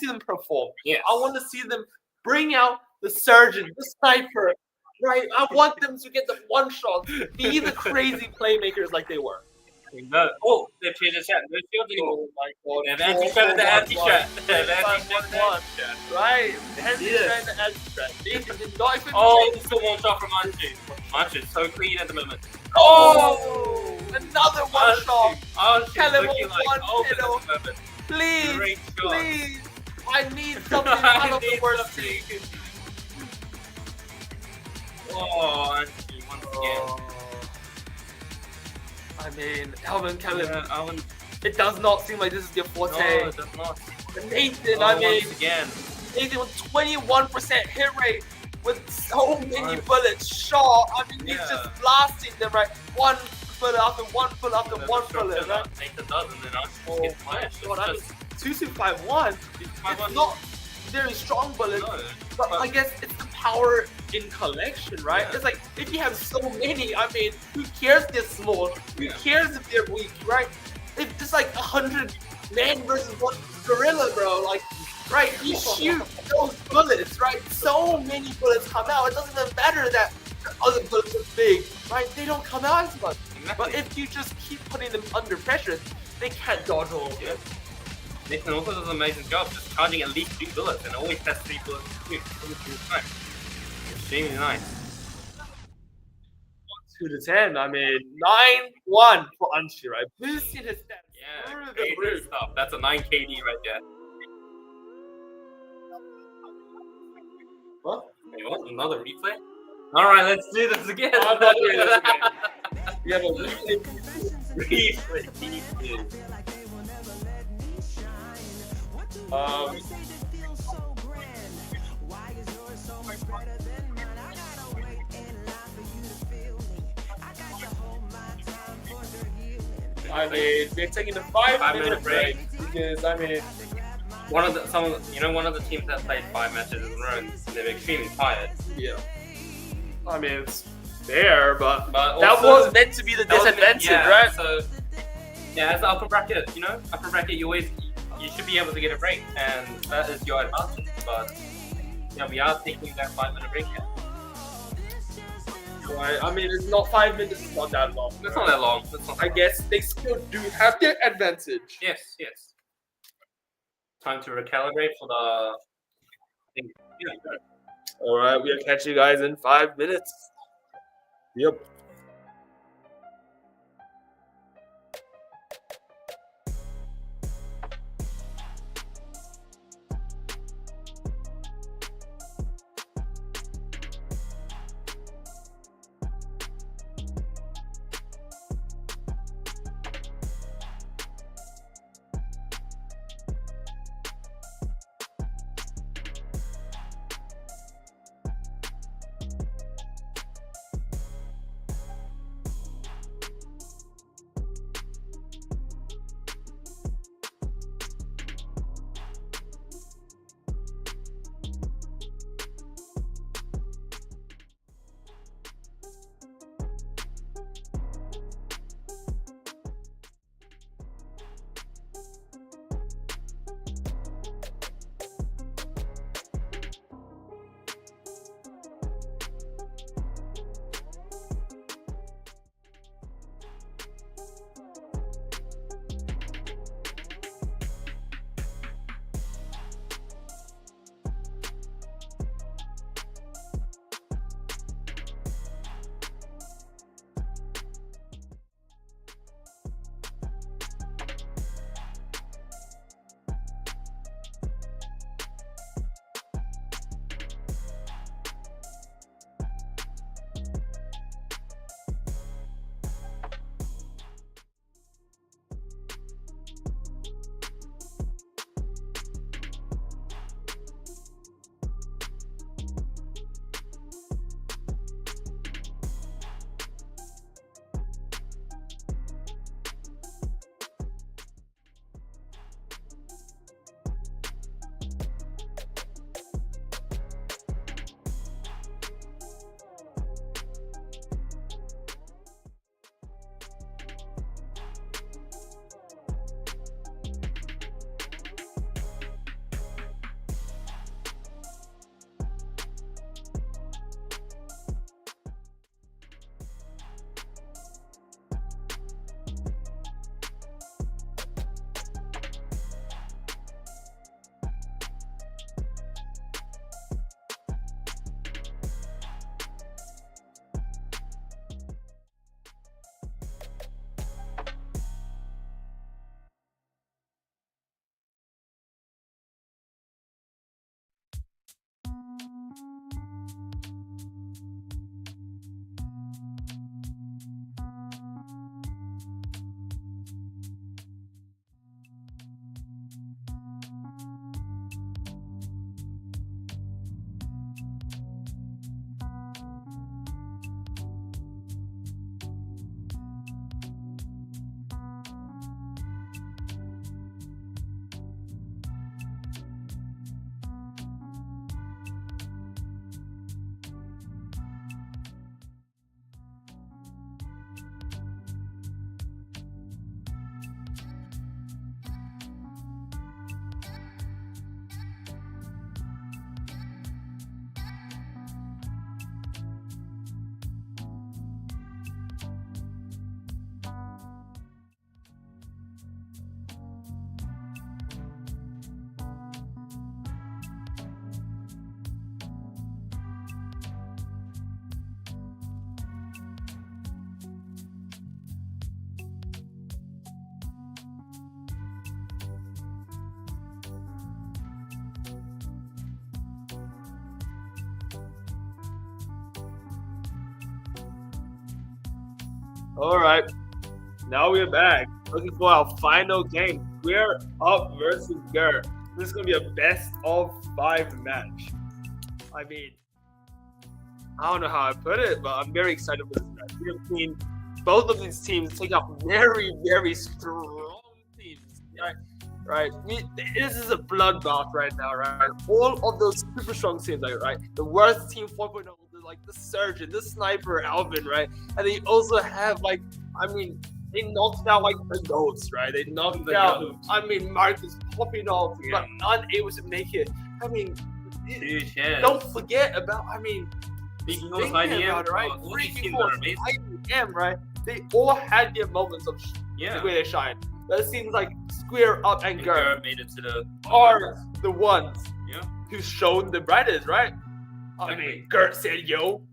Speaker 3: them perform.
Speaker 1: Yes.
Speaker 3: I want to see them bring out the surgeon, the sniper, right? I want them to get the one shot, be the crazy playmakers like they were.
Speaker 1: No. Oh, they've changed the chat. No shield anymore.
Speaker 3: Oh my god.
Speaker 1: They've anti-stratted the anti-strat. They've
Speaker 3: 4-4-1-1.
Speaker 1: anti-stratted the anti-strat.
Speaker 3: Right, Henry
Speaker 1: Yeah.
Speaker 3: trying to add strat. Nathan did not even
Speaker 1: Oh, it's the one shot from Anshu. Anshu's so clean at the moment.
Speaker 3: Oh, another one shot.
Speaker 1: Anshu's
Speaker 3: Callum
Speaker 1: looking
Speaker 3: with
Speaker 1: like
Speaker 3: one
Speaker 1: open
Speaker 3: pedal.
Speaker 1: at the moment.
Speaker 3: Please,
Speaker 1: Great shot.
Speaker 3: please. I need something out of the
Speaker 1: Need
Speaker 3: worst
Speaker 1: something.
Speaker 3: team.
Speaker 1: Oh, Anshu once again.
Speaker 3: I mean, Alvin, Callum,
Speaker 1: Yeah, Alvin.
Speaker 3: it does not seem like this is your forte.
Speaker 1: No, it does not.
Speaker 3: Nathan,
Speaker 1: Oh,
Speaker 3: I mean,
Speaker 1: once again.
Speaker 3: Nathan with 21% hit rate with so many
Speaker 1: Right.
Speaker 3: bullets shot. I mean, he's
Speaker 1: Yeah.
Speaker 3: just blasting them, right? One bullet after one bullet after one bullet, right?
Speaker 1: Nathan does, and then Anshu
Speaker 3: Oh
Speaker 1: gets
Speaker 3: my
Speaker 1: punished.
Speaker 3: god, I mean,
Speaker 1: It's
Speaker 3: 2-2-5-1.
Speaker 1: just
Speaker 3: It's not very strong bullets,
Speaker 1: no.
Speaker 3: but I guess it's the power in collection, right?
Speaker 1: Yeah.
Speaker 3: It's like if you have so many, I mean, who cares they're small? Who
Speaker 1: Yeah.
Speaker 3: cares if they're weak, right? If there's like 100 man versus one gorilla, bro, like, right? You shoot those bullets, right? So many bullets come out. It doesn't even matter that the other bullets are big, right? They don't come out as much. But if you just keep putting them under pressure, they can't dodge all of it.
Speaker 1: Nathan also does an amazing job just charging at least 2 bullets and always has 3 bullets to shoot every single time. Extremely nice.
Speaker 3: 2 to 10. I mean, 9-1 for Anshi, right? Boosting his stats
Speaker 1: Yeah,
Speaker 3: through the
Speaker 1: crazy
Speaker 3: roof.
Speaker 1: stuff. That's a 9 KD right there.
Speaker 3: What?
Speaker 1: Wait, what? Another replay? Alright, let's do this again.
Speaker 3: I'm not doing this again. We have a replay.
Speaker 1: Replay.
Speaker 3: I mean, we're taking a 5-minute break because I mean,
Speaker 1: One of the teams that played 5 matches in a row, they're extremely tired.
Speaker 3: yeah. I mean, it's fair, but
Speaker 1: But
Speaker 3: that
Speaker 1: also-
Speaker 3: was meant to be the
Speaker 1: That was meant-
Speaker 3: disadvantage,
Speaker 1: yeah,
Speaker 3: right?
Speaker 1: So, yeah, as the upper bracket, upper bracket, you should be able to get a break, and that is your advantage. But yeah, we are taking that 5-minute break here.
Speaker 3: Right. I mean, it's not 5 minutes. It's not that long.
Speaker 1: That's not that long. That's not that
Speaker 3: I
Speaker 1: long.
Speaker 3: guess they still do have their advantage.
Speaker 1: Yes, yes. Time to recalibrate for the. Yeah.
Speaker 3: All right, we'll catch you guys in 5 minutes. Yep. All right. Now we're back. Looking for our final game. We're up versus Ger. This is going to be a best of 5 match. I mean, I don't know how I put it, but I'm very excited for this match. We have seen both of these teams take out very, very strong teams. Right? This is a bloodbath right now, right? All of those super strong teams, right? The worst team 4.0, like the Surgeon, the Sniper, Alvin, right? And they also have, like, I mean, they knocked out, like, the Goats, right? They knocked out, I mean, Marcus popping off, but unable to make it. I mean,
Speaker 1: Dude, yeah.
Speaker 3: don't forget about, I mean,
Speaker 1: Big North IDM,
Speaker 3: right?
Speaker 1: all these
Speaker 3: Freaking
Speaker 1: teams are
Speaker 3: North
Speaker 1: amazing.
Speaker 3: IDM, right? They all had their moments of
Speaker 1: Yeah.
Speaker 3: where they shine. But it seems like Square Up and Ger
Speaker 1: Garrett made it to the
Speaker 3: are the ones
Speaker 1: Yeah.
Speaker 3: who've shown the brightest, right? I
Speaker 1: Exactly.
Speaker 3: mean, Gert said, yo,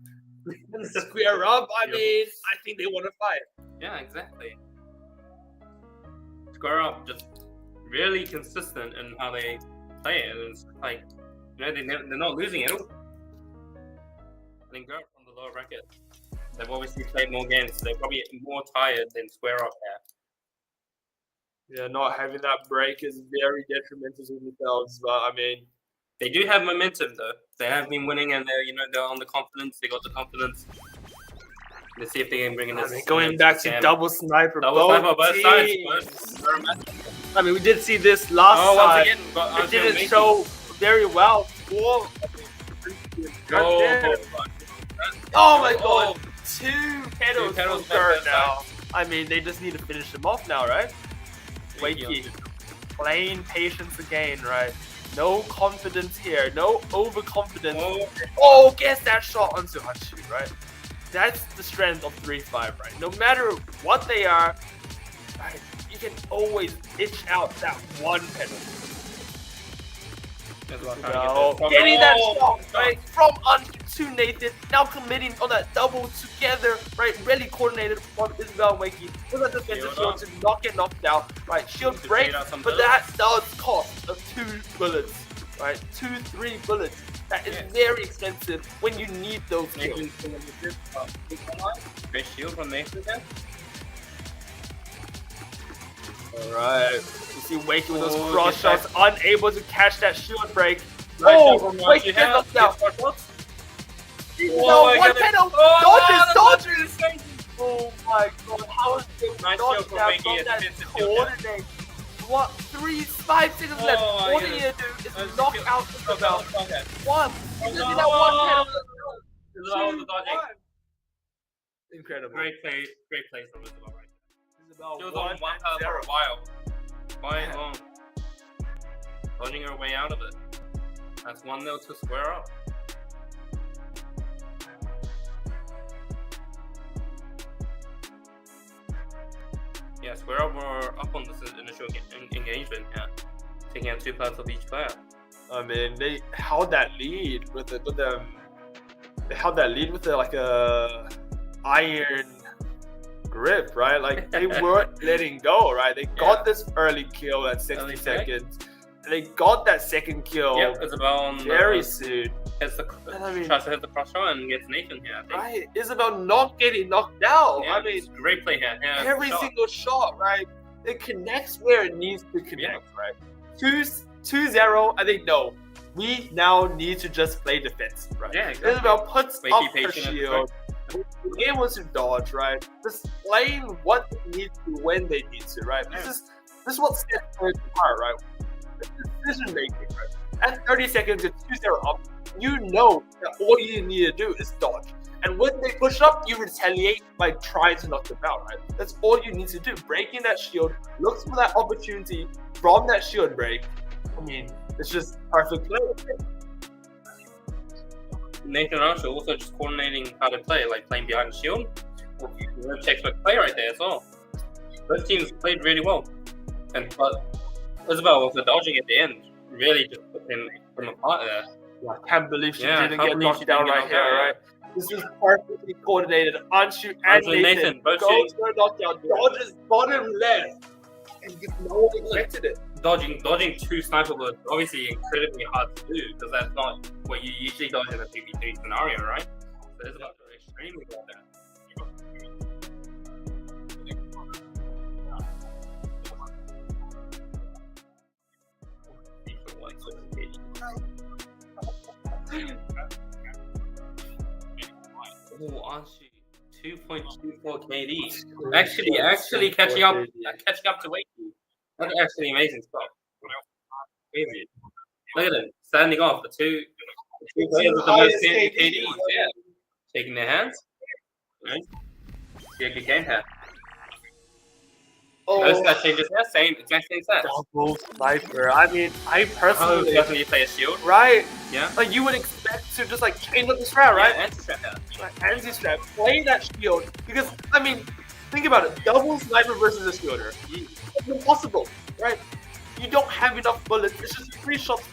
Speaker 3: Square Up, I
Speaker 1: Yep.
Speaker 3: mean, I think they want to fight.
Speaker 1: Yeah, exactly. Square Up just really consistent in how they play it. It's like, you know, they're not losing it. I think Gert from the lower bracket, they've obviously played more games, so they're probably more tired than Square Up have.
Speaker 3: Yeah, not having that break is very detrimental to themselves, but I mean,
Speaker 1: They do have momentum though. They have been winning, and they're on the confidence. They got the confidence. Let's see if they can bring in this.
Speaker 3: going back to double sniper,
Speaker 1: double sniper, both sides.
Speaker 3: teams.
Speaker 1: Both.
Speaker 3: I mean, we did see this last
Speaker 1: Oh, once
Speaker 3: time.
Speaker 1: again, but
Speaker 3: It didn't show very well for. Oh my god, two pedals
Speaker 1: pedals
Speaker 3: from Gert
Speaker 1: back
Speaker 3: now. I mean, they just need to finish them off now, right? Wakey, playing patience again, right? No confidence here, no overconfidence. Oh, gets that shot onto Hachu, right? That's the strength of 3-5, right? No matter what they are, right, you can always itch out that one pedal. Getting that shot, right, from to Nathan, now committing on that double together, right, really coordinated from Isabel and Wakey. With that defensive shield to not get knocked out, right, shield break, but that does cost of 2 bullets, right, 2-3 bullets. That is very expensive when you need those kills.
Speaker 1: Great shield from Nathan there.
Speaker 3: Alright, you see Wakey with those
Speaker 1: Oh,
Speaker 3: cross
Speaker 1: get
Speaker 3: shots, unable to catch that shield break. Oh, Wakey get knocked out. No, one pedal! Dodges! Oh my god, how is it
Speaker 1: Nice
Speaker 3: dodge
Speaker 1: shield from
Speaker 3: down
Speaker 1: Wakey
Speaker 3: from
Speaker 1: at
Speaker 3: that
Speaker 1: defensive shield,
Speaker 3: coordinate? What? 5 seconds left.
Speaker 1: Oh,
Speaker 3: All
Speaker 1: yeah.
Speaker 3: you need to do is knock out Isabel.
Speaker 1: Okay.
Speaker 3: One. You just need that one pedal. Incredible.
Speaker 1: Great play from Isabel right there.
Speaker 3: Isabel
Speaker 1: She was on one pedal for a while. Quite long. Dodging her way out of it. That's 1-0 to Square Up. Yeah, Square Up were up on this initial engagement, taking out 2 parts of each player.
Speaker 3: I mean, they held that lead with the they held that lead with like a iron grip, right? Like they weren't letting go, right? They got this early kill at 60 seconds. And they got that second kill
Speaker 1: Isabel on
Speaker 3: very soon.
Speaker 1: Tries to hit the cross shot and gets Nathan here, I think.
Speaker 3: Right, Isabel not getting knocked out.
Speaker 1: Yeah,
Speaker 3: I mean,
Speaker 1: great play here. Yeah,
Speaker 3: every single shot, right? It connects where it needs to connect, right? 2-0, I think, no. We now need to just play defense, right?
Speaker 1: Yeah, exactly.
Speaker 3: Isabel puts
Speaker 1: Wait,
Speaker 3: up
Speaker 1: be
Speaker 3: her
Speaker 1: patient
Speaker 3: shield. Able to dodge, right? Just playing what they need to when they need to, right?
Speaker 1: Yeah.
Speaker 3: This is what sets her apart, right? Decision making, right? At 30 seconds, it's 2-0 up. You know that all you need to do is dodge. And when they push up, you retaliate by trying to knock them out, right? That's all you need to do. Breaking that shield, look for that opportunity from that shield break. I mean, it's just perfect play.
Speaker 1: Nathan Archer also just coordinating how to play, like playing behind the shield. Textbook play right there as well. Both teams played really well. But Isabel with the dodging at the end really just put them apart there.
Speaker 3: I can't believe she
Speaker 1: Yeah,
Speaker 3: didn't
Speaker 1: can't
Speaker 3: get
Speaker 1: believe
Speaker 3: knocked
Speaker 1: she
Speaker 3: down
Speaker 1: didn't get
Speaker 3: right here,
Speaker 1: knocked
Speaker 3: right? This is perfectly coordinated. Anshu and
Speaker 1: Anshu and
Speaker 3: Nathan,
Speaker 1: Nathan both
Speaker 3: goes
Speaker 1: shooting.
Speaker 3: for a knockdown. Dodges bottom left. And no one expected it.
Speaker 1: Dodging 2 sniper bullets is obviously incredibly hard to do because that's not what you usually dodge in a 2v3 scenario, right? So Isabel did extremely well there. Oh, Archie, 2.24 KD. Actually catching up to Wakey. That's actually amazing stuff. Crazy. Look at him standing off the two players with the most KDs. Yeah, shaking their hands. Right. See a good game here. No stat changes here. Exact same stats.
Speaker 3: Double sniper. I mean, I personally
Speaker 1: Definitely play a shield.
Speaker 3: right.
Speaker 1: Yeah.
Speaker 3: Like you would expect to just like chain up the strat, right?
Speaker 1: Yeah, anti-strat here.
Speaker 3: Like, anti-strat, play that shield because I mean, think about it. Double sniper versus a shielder. It's impossible, right? You don't have enough bullets. It's just free shots.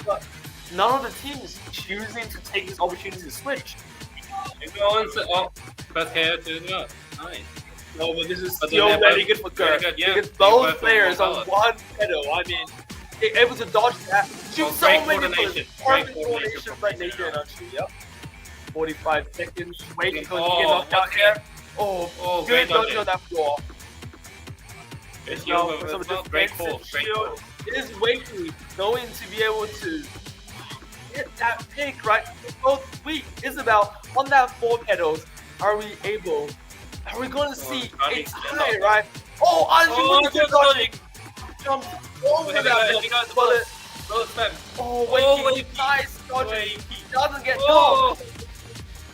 Speaker 3: But none of the teams choosing to take this opportunity to switch.
Speaker 1: First KO to the nice.
Speaker 3: No, but this is
Speaker 1: But
Speaker 3: still
Speaker 1: they're
Speaker 3: very
Speaker 1: both
Speaker 3: good for Gert.
Speaker 1: very good, yeah.
Speaker 3: Because
Speaker 1: They're
Speaker 3: both
Speaker 1: both
Speaker 3: players
Speaker 1: on
Speaker 3: on
Speaker 1: one
Speaker 3: one pedal. I mean, they're able to dodge that. Shoot
Speaker 1: Oh,
Speaker 3: so
Speaker 1: great
Speaker 3: many
Speaker 1: coordination.
Speaker 3: bullets.
Speaker 1: Great
Speaker 3: Perfect
Speaker 1: coordination
Speaker 3: coordination
Speaker 1: from
Speaker 3: by
Speaker 1: Nathan,
Speaker 3: Nathan actually. Yep. 45 seconds. Waiting for
Speaker 1: Oh,
Speaker 3: to get knocked out
Speaker 1: okay.
Speaker 3: here. Oh,
Speaker 1: great
Speaker 3: good dodge
Speaker 1: dodging.
Speaker 3: on that floor.
Speaker 1: Good
Speaker 3: Now,
Speaker 1: shield
Speaker 3: for
Speaker 1: over
Speaker 3: some
Speaker 1: as well. Great
Speaker 3: defensive
Speaker 1: call. Great
Speaker 3: shield.
Speaker 1: call.
Speaker 3: Is Wakey going to be able to get that pick right? Both weak. Isabel on that 4 pedals. Are we going to see
Speaker 1: Johnny,
Speaker 3: a
Speaker 1: stand
Speaker 3: tie,
Speaker 1: up.
Speaker 3: right? Oh, Anju
Speaker 1: Oh,
Speaker 3: with the
Speaker 1: good
Speaker 3: dodging. Jumps over
Speaker 1: Here we
Speaker 3: that
Speaker 1: go, here we go,
Speaker 3: bullet.
Speaker 1: Bullet spam.
Speaker 3: Oh,
Speaker 1: Oh,
Speaker 3: Wakey,
Speaker 1: Wakey.
Speaker 3: nice dodging.
Speaker 1: Wakey.
Speaker 3: Doesn't get
Speaker 1: Oh,
Speaker 3: knocked.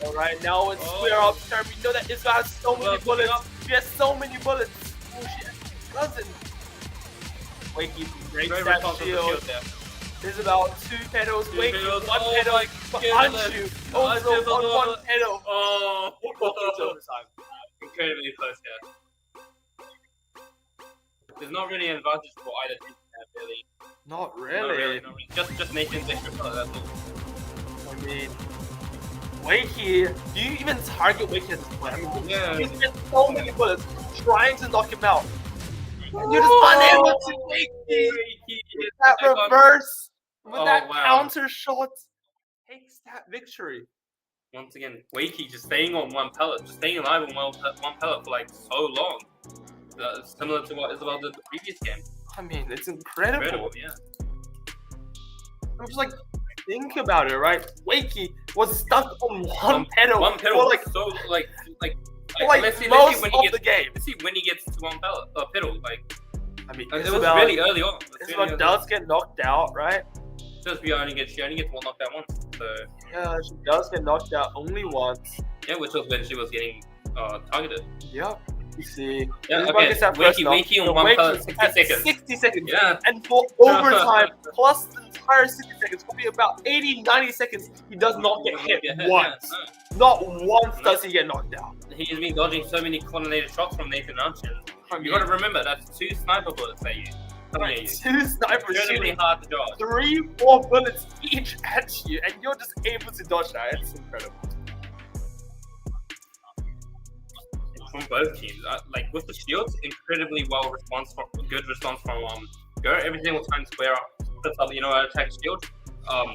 Speaker 3: Alright, now it's
Speaker 1: Oh.
Speaker 3: square up turn. We know that Isabel has so many
Speaker 1: Well,
Speaker 3: bullets.
Speaker 1: up.
Speaker 3: She has so many bullets. Oh, she doesn't. Wakey breaks
Speaker 1: great
Speaker 3: that
Speaker 1: response from the
Speaker 3: shield.
Speaker 1: shield there.
Speaker 3: There's about 2 pedals,
Speaker 1: Two
Speaker 3: Wakey,
Speaker 1: pedals.
Speaker 3: 1
Speaker 1: Oh
Speaker 3: pedal,
Speaker 1: my
Speaker 3: but
Speaker 1: goodness.
Speaker 3: Anju also
Speaker 1: Anju
Speaker 3: on
Speaker 1: on
Speaker 3: 1 pedal.
Speaker 1: Oh,
Speaker 3: It's overtime.
Speaker 1: incredibly close here. There's not really an advantage for either team here, really.
Speaker 3: Not
Speaker 1: Not
Speaker 3: really.
Speaker 1: not really. Just Nathan's extra color, that's all.
Speaker 3: I mean, Wakey, do you even target Wakey at this point? I mean,
Speaker 1: Yeah.
Speaker 3: he's got so many bullets trying to knock him out. And you're just unable to Wakey. That reverse with
Speaker 1: Oh,
Speaker 3: that
Speaker 1: wow.
Speaker 3: counter shot takes that victory.
Speaker 1: Once again, Wakey just staying on one pellet, just staying alive on one pellet for like so long. Similar to what Isabel did the previous game.
Speaker 3: I mean, it's incredible.
Speaker 1: Incredible, yeah.
Speaker 3: I'm just like, think about it, right? Wakey was stuck on one pedal
Speaker 1: One pedal,
Speaker 3: for like
Speaker 1: so like
Speaker 3: most of the game.
Speaker 1: Let's see when he gets to one pellet, pedal. Like
Speaker 3: I mean,
Speaker 1: it was really early on.
Speaker 3: Isabel does get knocked out, right?
Speaker 1: Just she only gets one knocked out once. So
Speaker 3: Yeah, she does get knocked out only once.
Speaker 1: yeah, which was when she was getting targeted.
Speaker 3: Yep. You see,
Speaker 1: Yeah,
Speaker 3: Isabel
Speaker 1: okay.
Speaker 3: gets that first knock.
Speaker 1: Wakey on
Speaker 3: So
Speaker 1: one
Speaker 3: Wakey
Speaker 1: pellet, 60
Speaker 3: at
Speaker 1: seconds.
Speaker 3: 60 seconds.
Speaker 1: Yeah.
Speaker 3: And for overtime, plus the entire 60 seconds, probably about 80, 90 seconds, he does not get hit once.
Speaker 1: Yeah,
Speaker 3: Not once does he get knocked out.
Speaker 1: no. He's been dodging so many coordinated shots from Nathan Archer.
Speaker 3: I
Speaker 1: You
Speaker 3: mean,
Speaker 1: gotta remember that's 2 sniper bullets at you. Coming at you.
Speaker 3: 2 snipers
Speaker 1: Incredibly
Speaker 3: shooting
Speaker 1: hard to dodge.
Speaker 3: 3, 4 bullets each at you, and you're just able to dodge that. It's incredible.
Speaker 1: From both teams, like with the shields, incredibly good response from Go. Every single time square up, puts up, attack shield.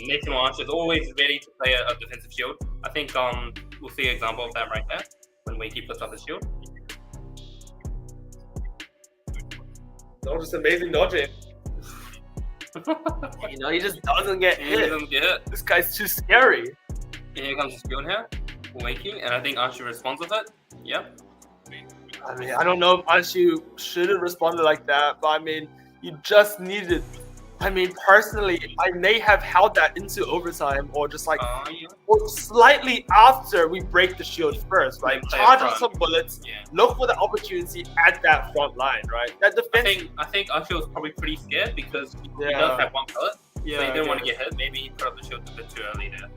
Speaker 1: Nathan Archer is always ready to play a defensive shield. I think we'll see an example of that right there when Wakey puts up the shield.
Speaker 3: No, just amazing dodging. He just doesn't get
Speaker 1: He
Speaker 3: hit.
Speaker 1: doesn't get hit.
Speaker 3: This guy's too scary.
Speaker 1: And here comes the shield here, Wakey, and I think Archer responds with it. Yep.
Speaker 3: I mean, I don't know if Anshu should have responded like that, but I mean, you just needed. I mean, personally, I may have held that into overtime or just like,
Speaker 1: Yeah.
Speaker 3: or slightly after we break the shield first, right?
Speaker 1: Play
Speaker 3: Charge
Speaker 1: up
Speaker 3: on
Speaker 1: front.
Speaker 3: some bullets,
Speaker 1: Yeah.
Speaker 3: look for the opportunity at that front line, right? That defense.
Speaker 1: I think Archer was probably pretty scared because he
Speaker 3: Yeah.
Speaker 1: does have one pellet, so he
Speaker 3: Yeah,
Speaker 1: didn't want to get hit. Maybe he put up the shield a bit too early there.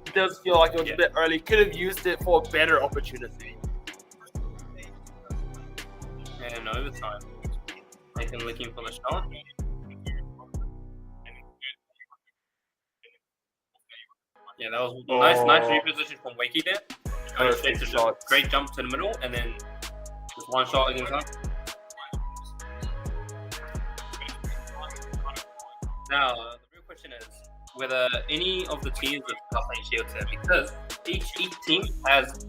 Speaker 3: it does feel like it was
Speaker 1: Yeah.
Speaker 3: a bit early. Could have used it for a better opportunity.
Speaker 1: And overtime. Nathan looking for the shot. Yeah, that was nice reposition from Wakey there. Going straight to shot.
Speaker 3: shots.
Speaker 1: Great jump to the middle, and then just one shot against him. Now, the real question is whether any of the teams are playing shields here, because each team has,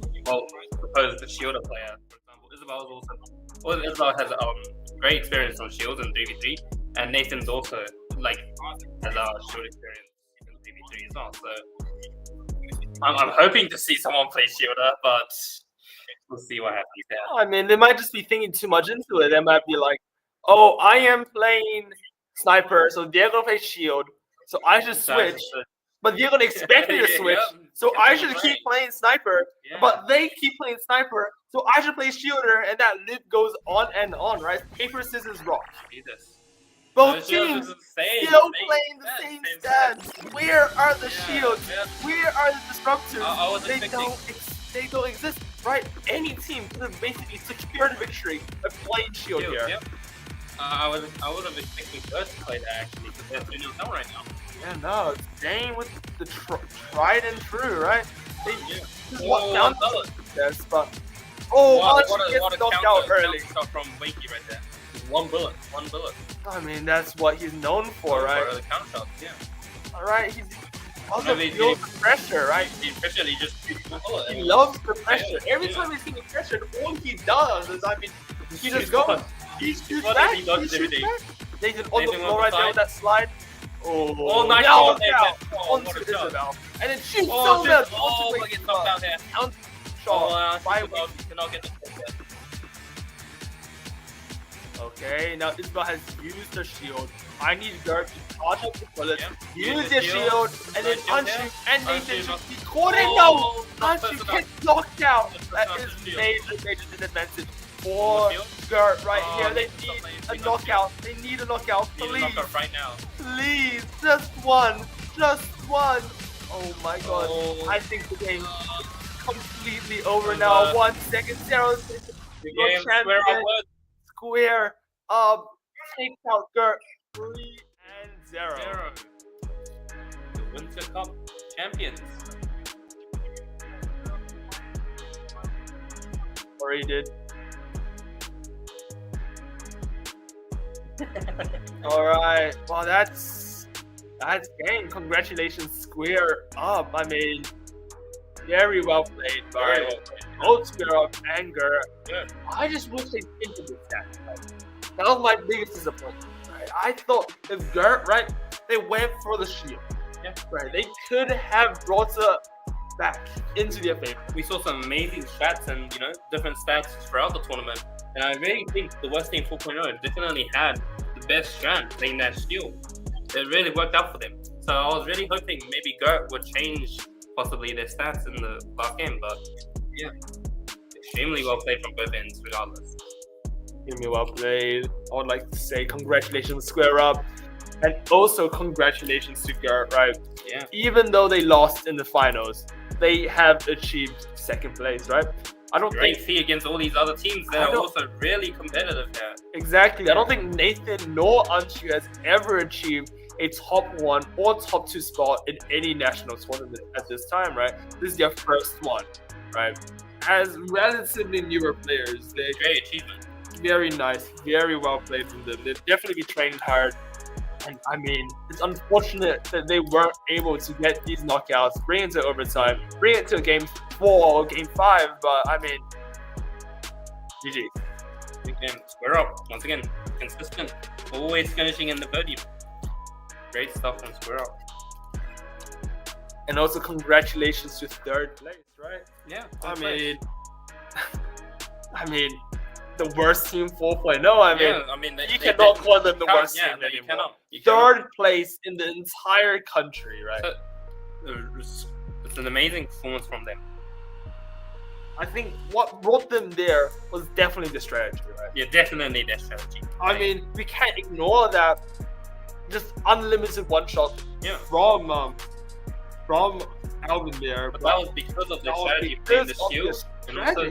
Speaker 1: proposed a shielder player. For example, Isabel has great experience on shields in 3v3, and Nathan's also has shield experience in 3v3. victory as well. So I'm hoping to see someone play Shielder, but we'll see what happens there.
Speaker 3: I mean, they might just be thinking too much into it. They might be like, oh, I am playing Sniper, so they're going to play Shield, so I should switch. But they're going to expect me to switch, so I should keep playing Sniper.
Speaker 1: Yeah.
Speaker 3: But they keep playing Sniper, so I should play Shielder, and that loop goes on and on, right? Paper, scissors, rock.
Speaker 1: Jesus.
Speaker 3: Both teams still playing the same stats. Where are the shields? Where are the disruptors? They don't exist, right? Any team could have basically secured victory by playing shield here.
Speaker 1: Yep. I would have expected Gert to play that actually, because they're 2-0 down right now.
Speaker 3: Yeah, no, staying with the tried and true, right? They just walked down to this, but
Speaker 1: What
Speaker 3: gets
Speaker 1: a
Speaker 3: knocked out early.
Speaker 1: From Wakey right there. One bullet.
Speaker 3: I mean, that's what he's known for, right?
Speaker 1: For the counter shots, yeah.
Speaker 3: All right, he's also feels the pressure, right?
Speaker 1: He just shoots one bullet.
Speaker 3: He loves the pressure. Every time he's getting pressured, all he does is, I mean, he just goes. He shoots back. He shoots back. Nathan on the floor right there with that slide. Oh,
Speaker 1: nice
Speaker 3: now
Speaker 1: shot.
Speaker 3: onto Isabel. And then shoots so well.
Speaker 1: Oh, look at knocked out here.
Speaker 3: Shot.
Speaker 1: You cannot get the shot there.
Speaker 3: Okay, now Isabel has used her shield. I need Gert to charge up the bullets,
Speaker 1: Yeah.
Speaker 3: use your shield, and then unshoot, and Nathan
Speaker 1: Unshoot.
Speaker 3: should be caught in.
Speaker 1: Oh,
Speaker 3: No! Unshoot gets knocked out. That is major disadvantage for Gert right here. They need a knockout. They need a knockout, please.
Speaker 1: Right now.
Speaker 3: Please, just one. Just one. Oh my god.
Speaker 1: Oh.
Speaker 3: I think the game is completely over now. 1 second, 0 seconds.
Speaker 1: The
Speaker 3: Your
Speaker 1: game
Speaker 3: champion.
Speaker 1: square
Speaker 3: Square takes out Gert 3-0.
Speaker 1: The Winter Cup champions.
Speaker 3: Already did. Alright, well that's game. Congratulations, Square Up. I mean, very well played by both Square Up and Gert.
Speaker 1: Yeah.
Speaker 3: I just wish they didn't do that. That was my biggest disappointment. Right? I thought if Gert, right, they went for the shield.
Speaker 1: Yeah.
Speaker 3: Right, they could have brought it back into their favor.
Speaker 1: We saw some amazing stats and different stats throughout the tournament, and I really think the West Team 4.0 definitely had the best strand playing that shield. It really worked out for them. So I was really hoping maybe Gert would change possibly their stats in the last game, but yeah, extremely well played from both ends regardless.
Speaker 3: Extremely well played. I would like to say congratulations, Square Up, and also congratulations to Gert, right?
Speaker 1: Yeah.
Speaker 3: Even though they lost in the finals, they have achieved second place, right? I don't
Speaker 1: Great
Speaker 3: think
Speaker 1: feat against all these other teams that are also really competitive there.
Speaker 3: exactly. I don't think Nathan nor Anshu has ever achieved a top 1 or top 2 spot in any national tournament at this time, right? This is their first one, right? As relatively newer players, they're
Speaker 1: Great achievement.
Speaker 3: very nice, very well played from them. They've definitely trained hard. And I mean, it's unfortunate that they weren't able to get these knockouts, bring it to overtime, bring it to game 4 or game 5, but I mean, GG.
Speaker 1: Big game. Square Up. Once again, consistent. Always finishing in the podium. Great stuff from Square Up.
Speaker 3: And also congratulations to 3rd place, right?
Speaker 1: Yeah.
Speaker 3: I mean, the worst team 4.0. I mean, you cannot call them the worst team anymore.
Speaker 1: You cannot.
Speaker 3: 3rd place in the entire country, right?
Speaker 1: It's an amazing performance from them.
Speaker 3: I think what brought them there was definitely the strategy, right?
Speaker 1: Yeah, definitely their strategy.
Speaker 3: I mean, we can't ignore that. Just unlimited one shot
Speaker 1: Yeah.
Speaker 3: from Alvin there.
Speaker 1: But that was because of their strategy playing the shield. And also,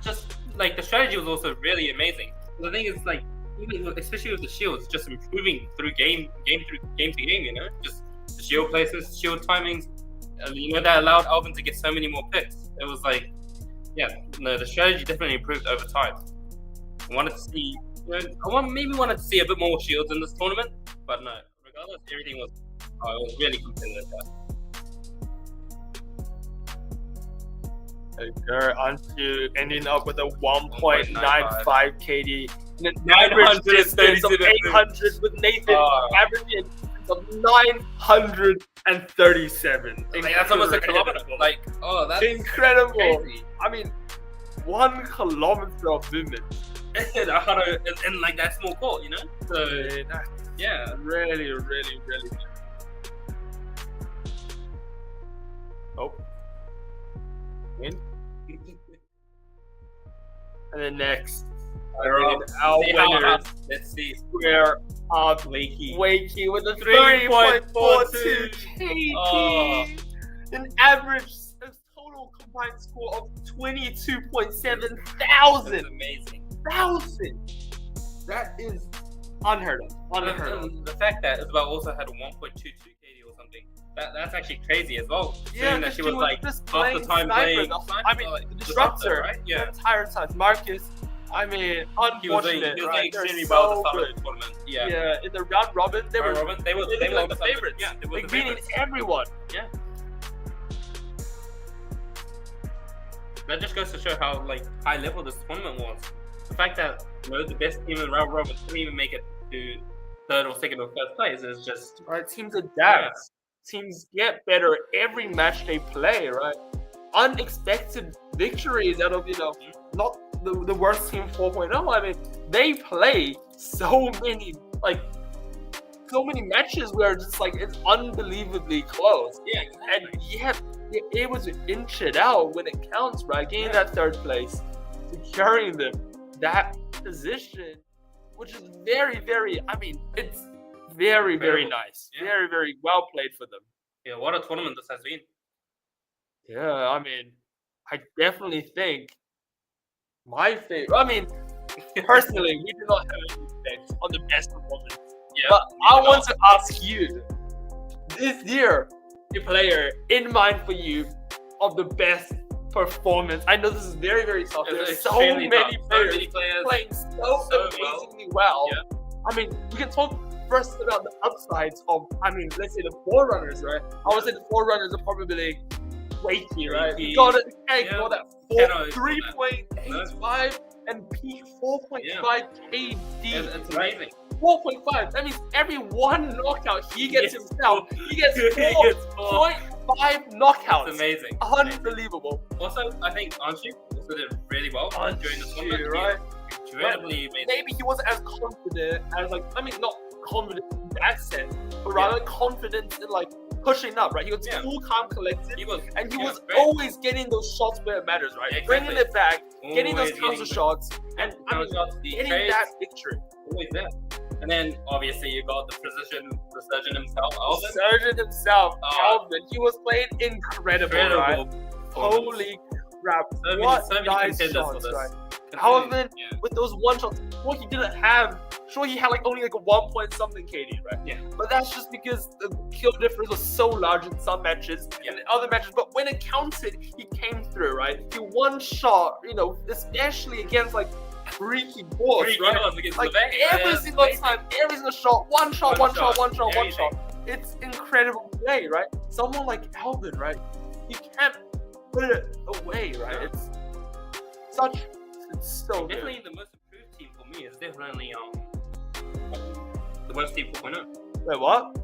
Speaker 1: just like the strategy was also really amazing. The thing is, like, even especially with the shields, just improving through game to game. Just the shield placements, shield timings. That allowed Alvin to get so many more picks. It was like, the strategy definitely improved over time. I wanted to see, maybe wanted to see a bit more shields in this tournament, but no. Regardless, everything was, it was really competitive.
Speaker 3: They're onto ending up with a 1.95 KD and an
Speaker 1: 900
Speaker 3: average distance of 800 with Nathan averaging of 900 and 37.
Speaker 1: Like, that's almost a kilometer.
Speaker 3: Incredible.
Speaker 1: Like, oh, that's
Speaker 3: Incredible.
Speaker 1: crazy.
Speaker 3: I mean, 1 kilometer of movement.
Speaker 1: in like that small court, you know. So
Speaker 3: That's
Speaker 1: yeah,
Speaker 3: really, really, really good. Oh. Win. And then next, our
Speaker 1: See how
Speaker 3: winners
Speaker 1: fast- let's see.
Speaker 3: square up
Speaker 1: Wakey.
Speaker 3: Wakey with a
Speaker 1: 3.42
Speaker 3: 3.42 KD.
Speaker 1: Oh.
Speaker 3: An average total combined score of 22.7 thousand.
Speaker 1: That's amazing.
Speaker 3: That is unheard of. Unheard of.
Speaker 1: And the fact that Isabel also had a 1.22 KD or something, that's actually crazy as well.
Speaker 3: Yeah,
Speaker 1: Saying that she was like
Speaker 3: just
Speaker 1: half the
Speaker 3: playing
Speaker 1: time
Speaker 3: sniper.
Speaker 1: playing
Speaker 3: I mean,
Speaker 1: like,
Speaker 3: the disruptor,
Speaker 1: right?
Speaker 3: the
Speaker 1: Yeah.
Speaker 3: entire time. Marcus, I mean,
Speaker 1: He was
Speaker 3: unfortunate,
Speaker 1: doing
Speaker 3: right? They're
Speaker 1: extremely well at the
Speaker 3: so
Speaker 1: start
Speaker 3: good.
Speaker 1: of the tournament. Yeah.
Speaker 3: Yeah, in the round robin, they were
Speaker 1: They were
Speaker 3: like the
Speaker 1: top-
Speaker 3: favorites.
Speaker 1: Yeah, they were
Speaker 3: Like
Speaker 1: the
Speaker 3: beating
Speaker 1: favorites.
Speaker 3: everyone.
Speaker 1: That just goes to show how like high level this tournament was. The fact that the best team in round robin couldn't even make it to third or second or first place is just
Speaker 3: Right, teams adapt. Teams get better every match they play, right? Unexpected victories out of, not the worst team 4.0. I mean, they play so many matches where just like it's unbelievably close.
Speaker 1: yeah,
Speaker 3: And yet, you're able to inch it out when it counts, right? Getting that third place, securing them that position, which is very, very, I mean, it's very, very
Speaker 1: Incredible.
Speaker 3: nice.
Speaker 1: Yeah.
Speaker 3: Very, very well played for them.
Speaker 1: Yeah, what a tournament this has been.
Speaker 3: Yeah, I mean, I definitely think my favorite, I mean, personally, we do not have any effect on the best performance.
Speaker 1: Yeah,
Speaker 3: But I want to ask you, this year, the player in mind for you of the best performance. I know this is very, very tough. There's so
Speaker 1: extremely
Speaker 3: many
Speaker 1: tough.
Speaker 3: players
Speaker 1: So many players.
Speaker 3: playing so
Speaker 1: so
Speaker 3: amazingly well.
Speaker 1: Yeah.
Speaker 3: I mean, we can talk first about the upsides of, I mean, let's say the Forerunners, right? I would say the Forerunners are probably Wakey, right? We
Speaker 1: Wakey.
Speaker 3: got it. Hey,
Speaker 1: Yeah.
Speaker 3: got that
Speaker 1: Cannot-
Speaker 3: 3.85 and peak 4.5 KD.
Speaker 1: It's amazing.
Speaker 3: 4.5. That means every one knockout he gets
Speaker 1: Yes.
Speaker 3: himself, he gets
Speaker 1: He gets
Speaker 3: 4.5 knockouts.
Speaker 1: It's amazing.
Speaker 3: Unbelievable.
Speaker 1: Also, I think Anshu also did really well during the
Speaker 3: Anshu,
Speaker 1: tournament.
Speaker 3: right?
Speaker 1: Incredibly amazing.
Speaker 3: Maybe he wasn't as confident as not confident in that sense, but rather confident in pushing up, right? He was
Speaker 1: Yeah.
Speaker 3: cool, calm, collected,
Speaker 1: He was great.
Speaker 3: always getting those shots where it matters, right?
Speaker 1: Yeah,
Speaker 3: Bringing
Speaker 1: exactly.
Speaker 3: it back, getting those
Speaker 1: Always
Speaker 3: counter shots, and I mean,
Speaker 1: shots, the
Speaker 3: getting
Speaker 1: trades,
Speaker 3: that victory.
Speaker 1: always there. And then obviously you got the surgeon himself, Alvin.
Speaker 3: Surgeon himself,
Speaker 1: Oh.
Speaker 3: Alvin, he was playing incredible, right?
Speaker 1: performance.
Speaker 3: Holy crap!
Speaker 1: So
Speaker 3: What
Speaker 1: many
Speaker 3: nice
Speaker 1: contenders for
Speaker 3: shots,
Speaker 1: this.
Speaker 3: right?
Speaker 1: Completely,
Speaker 3: Alvin,
Speaker 1: yeah.
Speaker 3: with those one shots, sure he didn't have. Sure, he had only a 1 point something KD, right?
Speaker 1: Yeah.
Speaker 3: But that's just because the kill difference was so large in some matches
Speaker 1: Yeah.
Speaker 3: and in other matches. But when it counted, he came through, right? He one shot, especially against freaky boards,
Speaker 1: Freaky
Speaker 3: right?
Speaker 1: boards against the bank.
Speaker 3: Every
Speaker 1: Yeah,
Speaker 3: single
Speaker 1: amazing.
Speaker 3: time, every single shot, one shot, one shot, one shot, one
Speaker 1: everything.
Speaker 3: shot. It's incredible play, right? Someone like Alvin, right? You can't put it away, right? It's so good.
Speaker 1: Definitely the most improved team for me is definitely the worst team 4.0.
Speaker 3: Wait, what?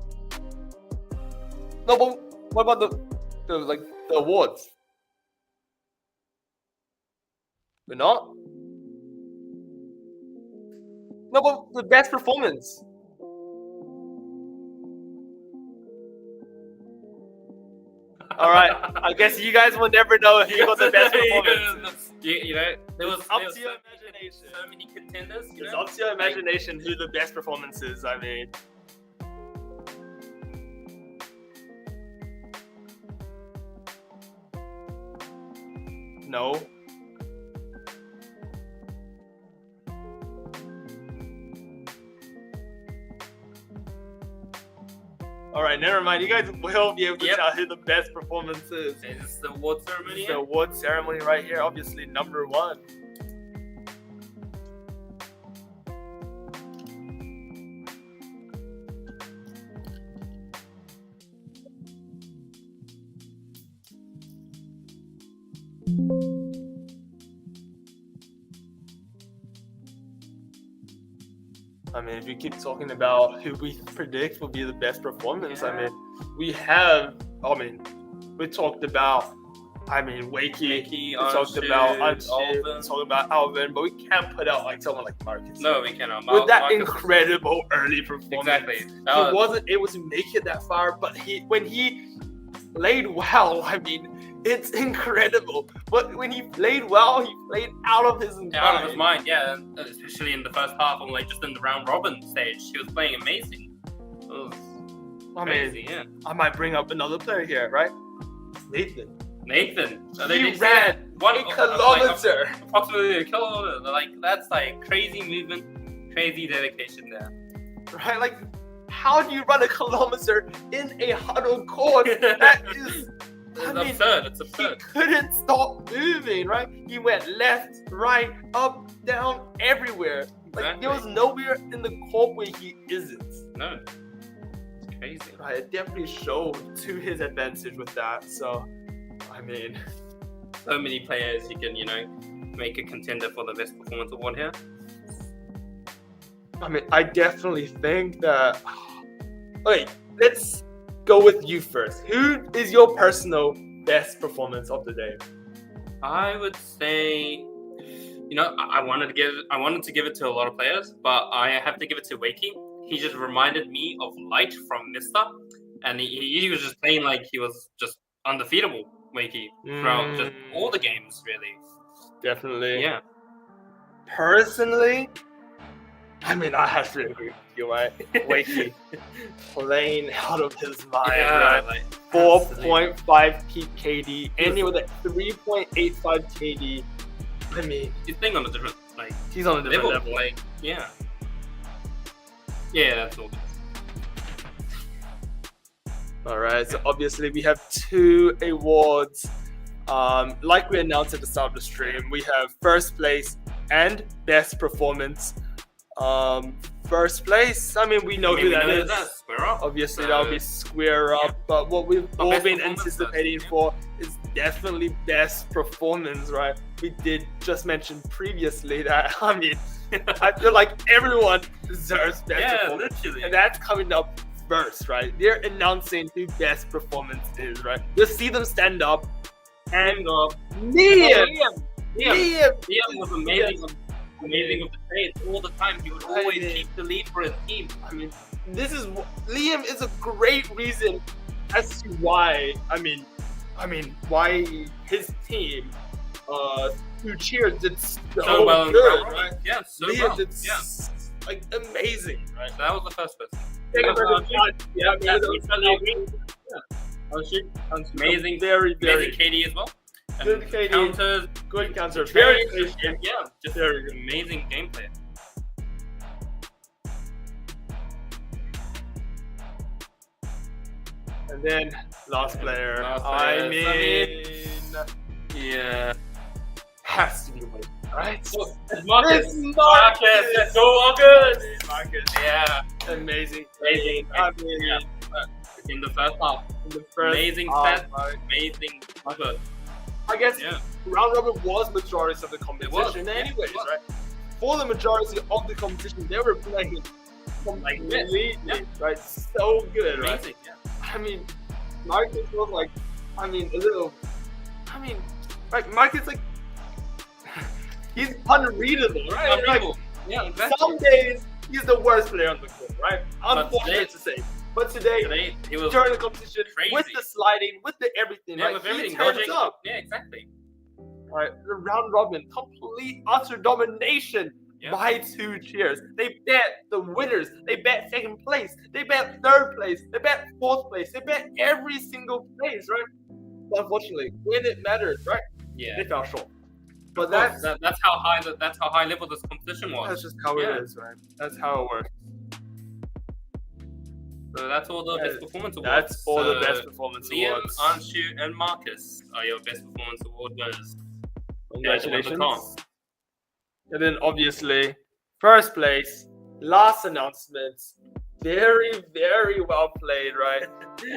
Speaker 3: No, but what about the awards? We're not? No, but the best performance. All right, I guess you guys will never know who got the best performance.
Speaker 1: There was
Speaker 3: Up
Speaker 1: there
Speaker 3: to your
Speaker 1: was
Speaker 3: imagination.
Speaker 1: so many contenders.
Speaker 3: It's up to your imagination who the best performance is. I mean, no. All right, never mind. You guys will be able to
Speaker 1: Yep.
Speaker 3: tell who the best performance is.
Speaker 1: It's the award ceremony.
Speaker 3: It's the award ceremony right here. Obviously, number one. I mean, if you keep talking about who we predict will be the best performance, I mean, we have. I mean, we talked about. I mean, Wakey. We talked about Anshu. We talked about Alvin, but we can't put out like someone like Marcus.
Speaker 1: No, we cannot.
Speaker 3: With that
Speaker 1: Marcus-
Speaker 3: incredible early performance,
Speaker 1: Exactly.
Speaker 3: he wasn't able to make it that far, but when he played well, I mean, it's incredible. But when he played well, he played out of his mind.
Speaker 1: Out of his mind, yeah. And especially in the first half, and like just in the round robin stage, he was playing amazing. It was crazy, yeah.
Speaker 3: I might bring up another player here, right? Nathan.
Speaker 1: So
Speaker 3: He
Speaker 1: they
Speaker 3: ran
Speaker 1: one
Speaker 3: 1 kilometer.
Speaker 1: Like, approximately a kilometer. Like that's like crazy movement, crazy dedication there.
Speaker 3: Right? Like, how do you run a kilometer in a huddle court? That is,
Speaker 1: Absurd. It's absurd.
Speaker 3: He couldn't stop moving, right? He went left, right, up, down, everywhere. Like, there was nowhere in the court where he isn't.
Speaker 1: No. It's crazy.
Speaker 3: Right, it definitely showed to his advantage with that. So, I mean,
Speaker 1: so many players you can, make a contender for the best performance award here.
Speaker 3: I mean, I definitely think that. Okay, let's go with you first. Who is your personal best performance of the day?
Speaker 1: I would say, I wanted to give it to a lot of players, but I have to give it to Wakey. He just reminded me of Light from Mister, and he was just playing like he was just undefeatable. Wakey throughout just all the games, really.
Speaker 3: Definitely.
Speaker 1: Yeah.
Speaker 3: Personally, I mean, I have to agree with you, right? Wakey playing out of his mind, right?
Speaker 1: Like
Speaker 3: 4.5 peak KD, ending with a 3.85 KD. I mean,
Speaker 1: he's playing on a different
Speaker 3: he's on a different level.
Speaker 1: Like, yeah. Yeah, that's all good.
Speaker 3: All right, so obviously we have 2 awards. Like we announced at the start of the stream, we have first place and best performance. First place, I mean, we know who that is.
Speaker 1: Square Up.
Speaker 3: Obviously, that'll be Square Up, but what we've all been anticipating for is definitely best performance, right? We did just mention previously that, I mean, I feel like everyone deserves best performance.
Speaker 1: Literally.
Speaker 3: And that's coming up first, right? They're announcing who best performance is, right? You'll see them stand up and Liam
Speaker 1: was amazing. Amazing with the trades all the time. He would always keep the lead for his team.
Speaker 3: I mean, Liam is a great reason as to why. I mean, why his team, 2 Cheers did so
Speaker 1: well,
Speaker 3: good, right?
Speaker 1: Yeah, so
Speaker 3: Liam
Speaker 1: well.
Speaker 3: did like amazing, right?
Speaker 1: That was the first person. Amazing.
Speaker 3: Very,
Speaker 1: Amazing KD as well.
Speaker 3: Good KD.
Speaker 1: Counters.
Speaker 3: Good counters.
Speaker 1: Very
Speaker 3: Very
Speaker 1: efficient. Yeah, just
Speaker 3: very good.
Speaker 1: amazing gameplay.
Speaker 3: And then last player.
Speaker 1: Last player.
Speaker 3: Yeah, has to be Wade, right?
Speaker 1: Marcus.
Speaker 3: It's
Speaker 1: Marcus. Let's go, Marcus.
Speaker 3: Marcus.
Speaker 1: Yeah.
Speaker 3: Amazing.
Speaker 1: I mean, in the first half. Amazing set. Amazing effort.
Speaker 3: I guess round robin was majority of the competition anyways, right? For the majority of the competition, they were playing completely, right? So good, right?
Speaker 1: Amazing, yeah.
Speaker 3: I mean, Marcus was like, Marcus, like, he's unreadable, right?
Speaker 1: Unreadable. Yeah, exactly.
Speaker 3: Some days, he's the worst player on the court, right? Unfortunate to say. But today
Speaker 1: he was
Speaker 3: during the competition,
Speaker 1: crazy.
Speaker 3: with the sliding, with the everything,
Speaker 1: yeah,
Speaker 3: right?
Speaker 1: with everything,
Speaker 3: He turns
Speaker 1: dodging.
Speaker 3: up.
Speaker 1: Yeah, exactly.
Speaker 3: Right, the round robin, complete utter domination by 2 Cheers. They bet the winners. They bet second place. They bet third place. They bet fourth place. They bet every single place, right? But unfortunately, when it mattered, right?
Speaker 1: Yeah.
Speaker 3: They fell short. But
Speaker 1: that's how high level this competition was.
Speaker 3: That's just how it is, right? That's how it works.
Speaker 1: So that's all the best performance awards.
Speaker 3: That's all the best performance
Speaker 1: Liam,
Speaker 3: awards.
Speaker 1: Anshu, and Marcus are your best performance award winners.
Speaker 3: Congratulations. And then obviously, first place, last announcements. Very, very well played, right?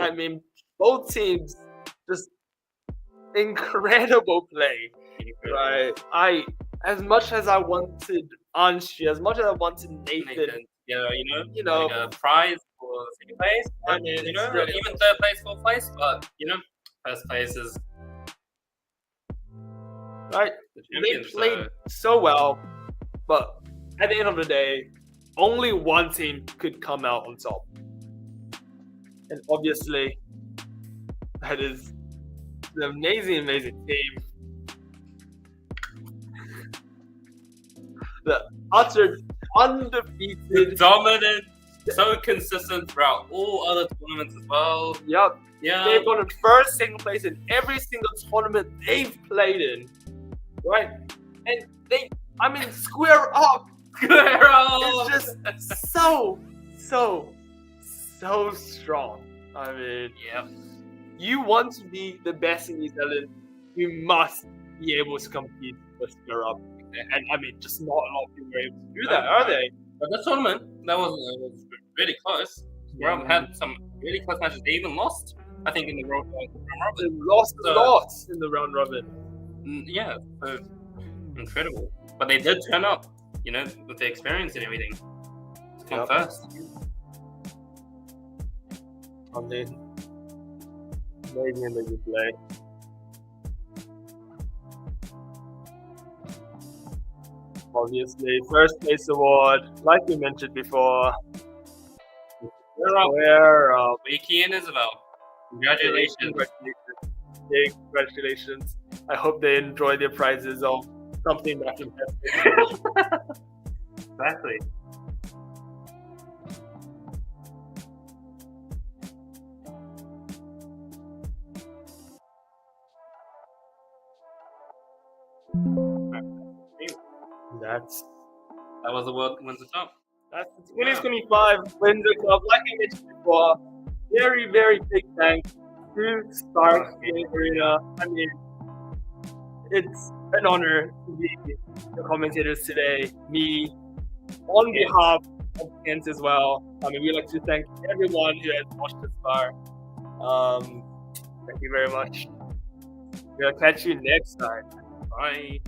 Speaker 3: I mean, both teams just incredible play, right? As much as I wanted Anshu, as much as I wanted Nathan,
Speaker 1: Yeah,
Speaker 3: you know,
Speaker 1: like a prize for for the second place.
Speaker 3: I mean,
Speaker 1: You know,
Speaker 3: it's really
Speaker 1: even third place, fourth place, but you know, first place is
Speaker 3: right.
Speaker 1: the
Speaker 3: They
Speaker 1: champion.
Speaker 3: played so well, but at the end of the day, only one team could come out on top. And obviously, that is the amazing team. The utter undefeated.
Speaker 1: dominant, so consistent throughout all other tournaments as well.
Speaker 3: Yup.
Speaker 1: Yeah,
Speaker 3: They've gotten first, second place in every single tournament they've played in. Right? And square up.
Speaker 1: Square up.
Speaker 3: It's just so strong. I mean,
Speaker 1: yeah.
Speaker 3: you want to be the best in New Zealand, you must be able to compete with Square Up. And I mean, just not a lot of people are able to do that, are they?
Speaker 1: But this tournament, that was really close. Square Up had some really close matches. They even lost, I think, in the round
Speaker 3: They
Speaker 1: robin.
Speaker 3: lost a
Speaker 1: So-
Speaker 3: lot in the round robin.
Speaker 1: Yeah, so incredible. But they did turn up, you know, with the experience and everything. To come
Speaker 3: Yep.
Speaker 1: first.
Speaker 3: I mean, amazing that you play. Obviously, first place award, like we mentioned before. Square Up.
Speaker 1: Vicky and Isabel, congratulations.
Speaker 3: Big congratulations. I hope they enjoy their prizes of something that can
Speaker 1: Exactly. That was the World Winter Cup.
Speaker 3: That's the 2025 Winter Cup. Like I mentioned before, very big thanks to Stark Gaming Arena. I mean, it's an honor to be the commentators today. Me, on behalf of Kent as well. I mean, we'd like to thank everyone who has watched this far. Thank you very much. We'll catch you next time.
Speaker 1: Bye.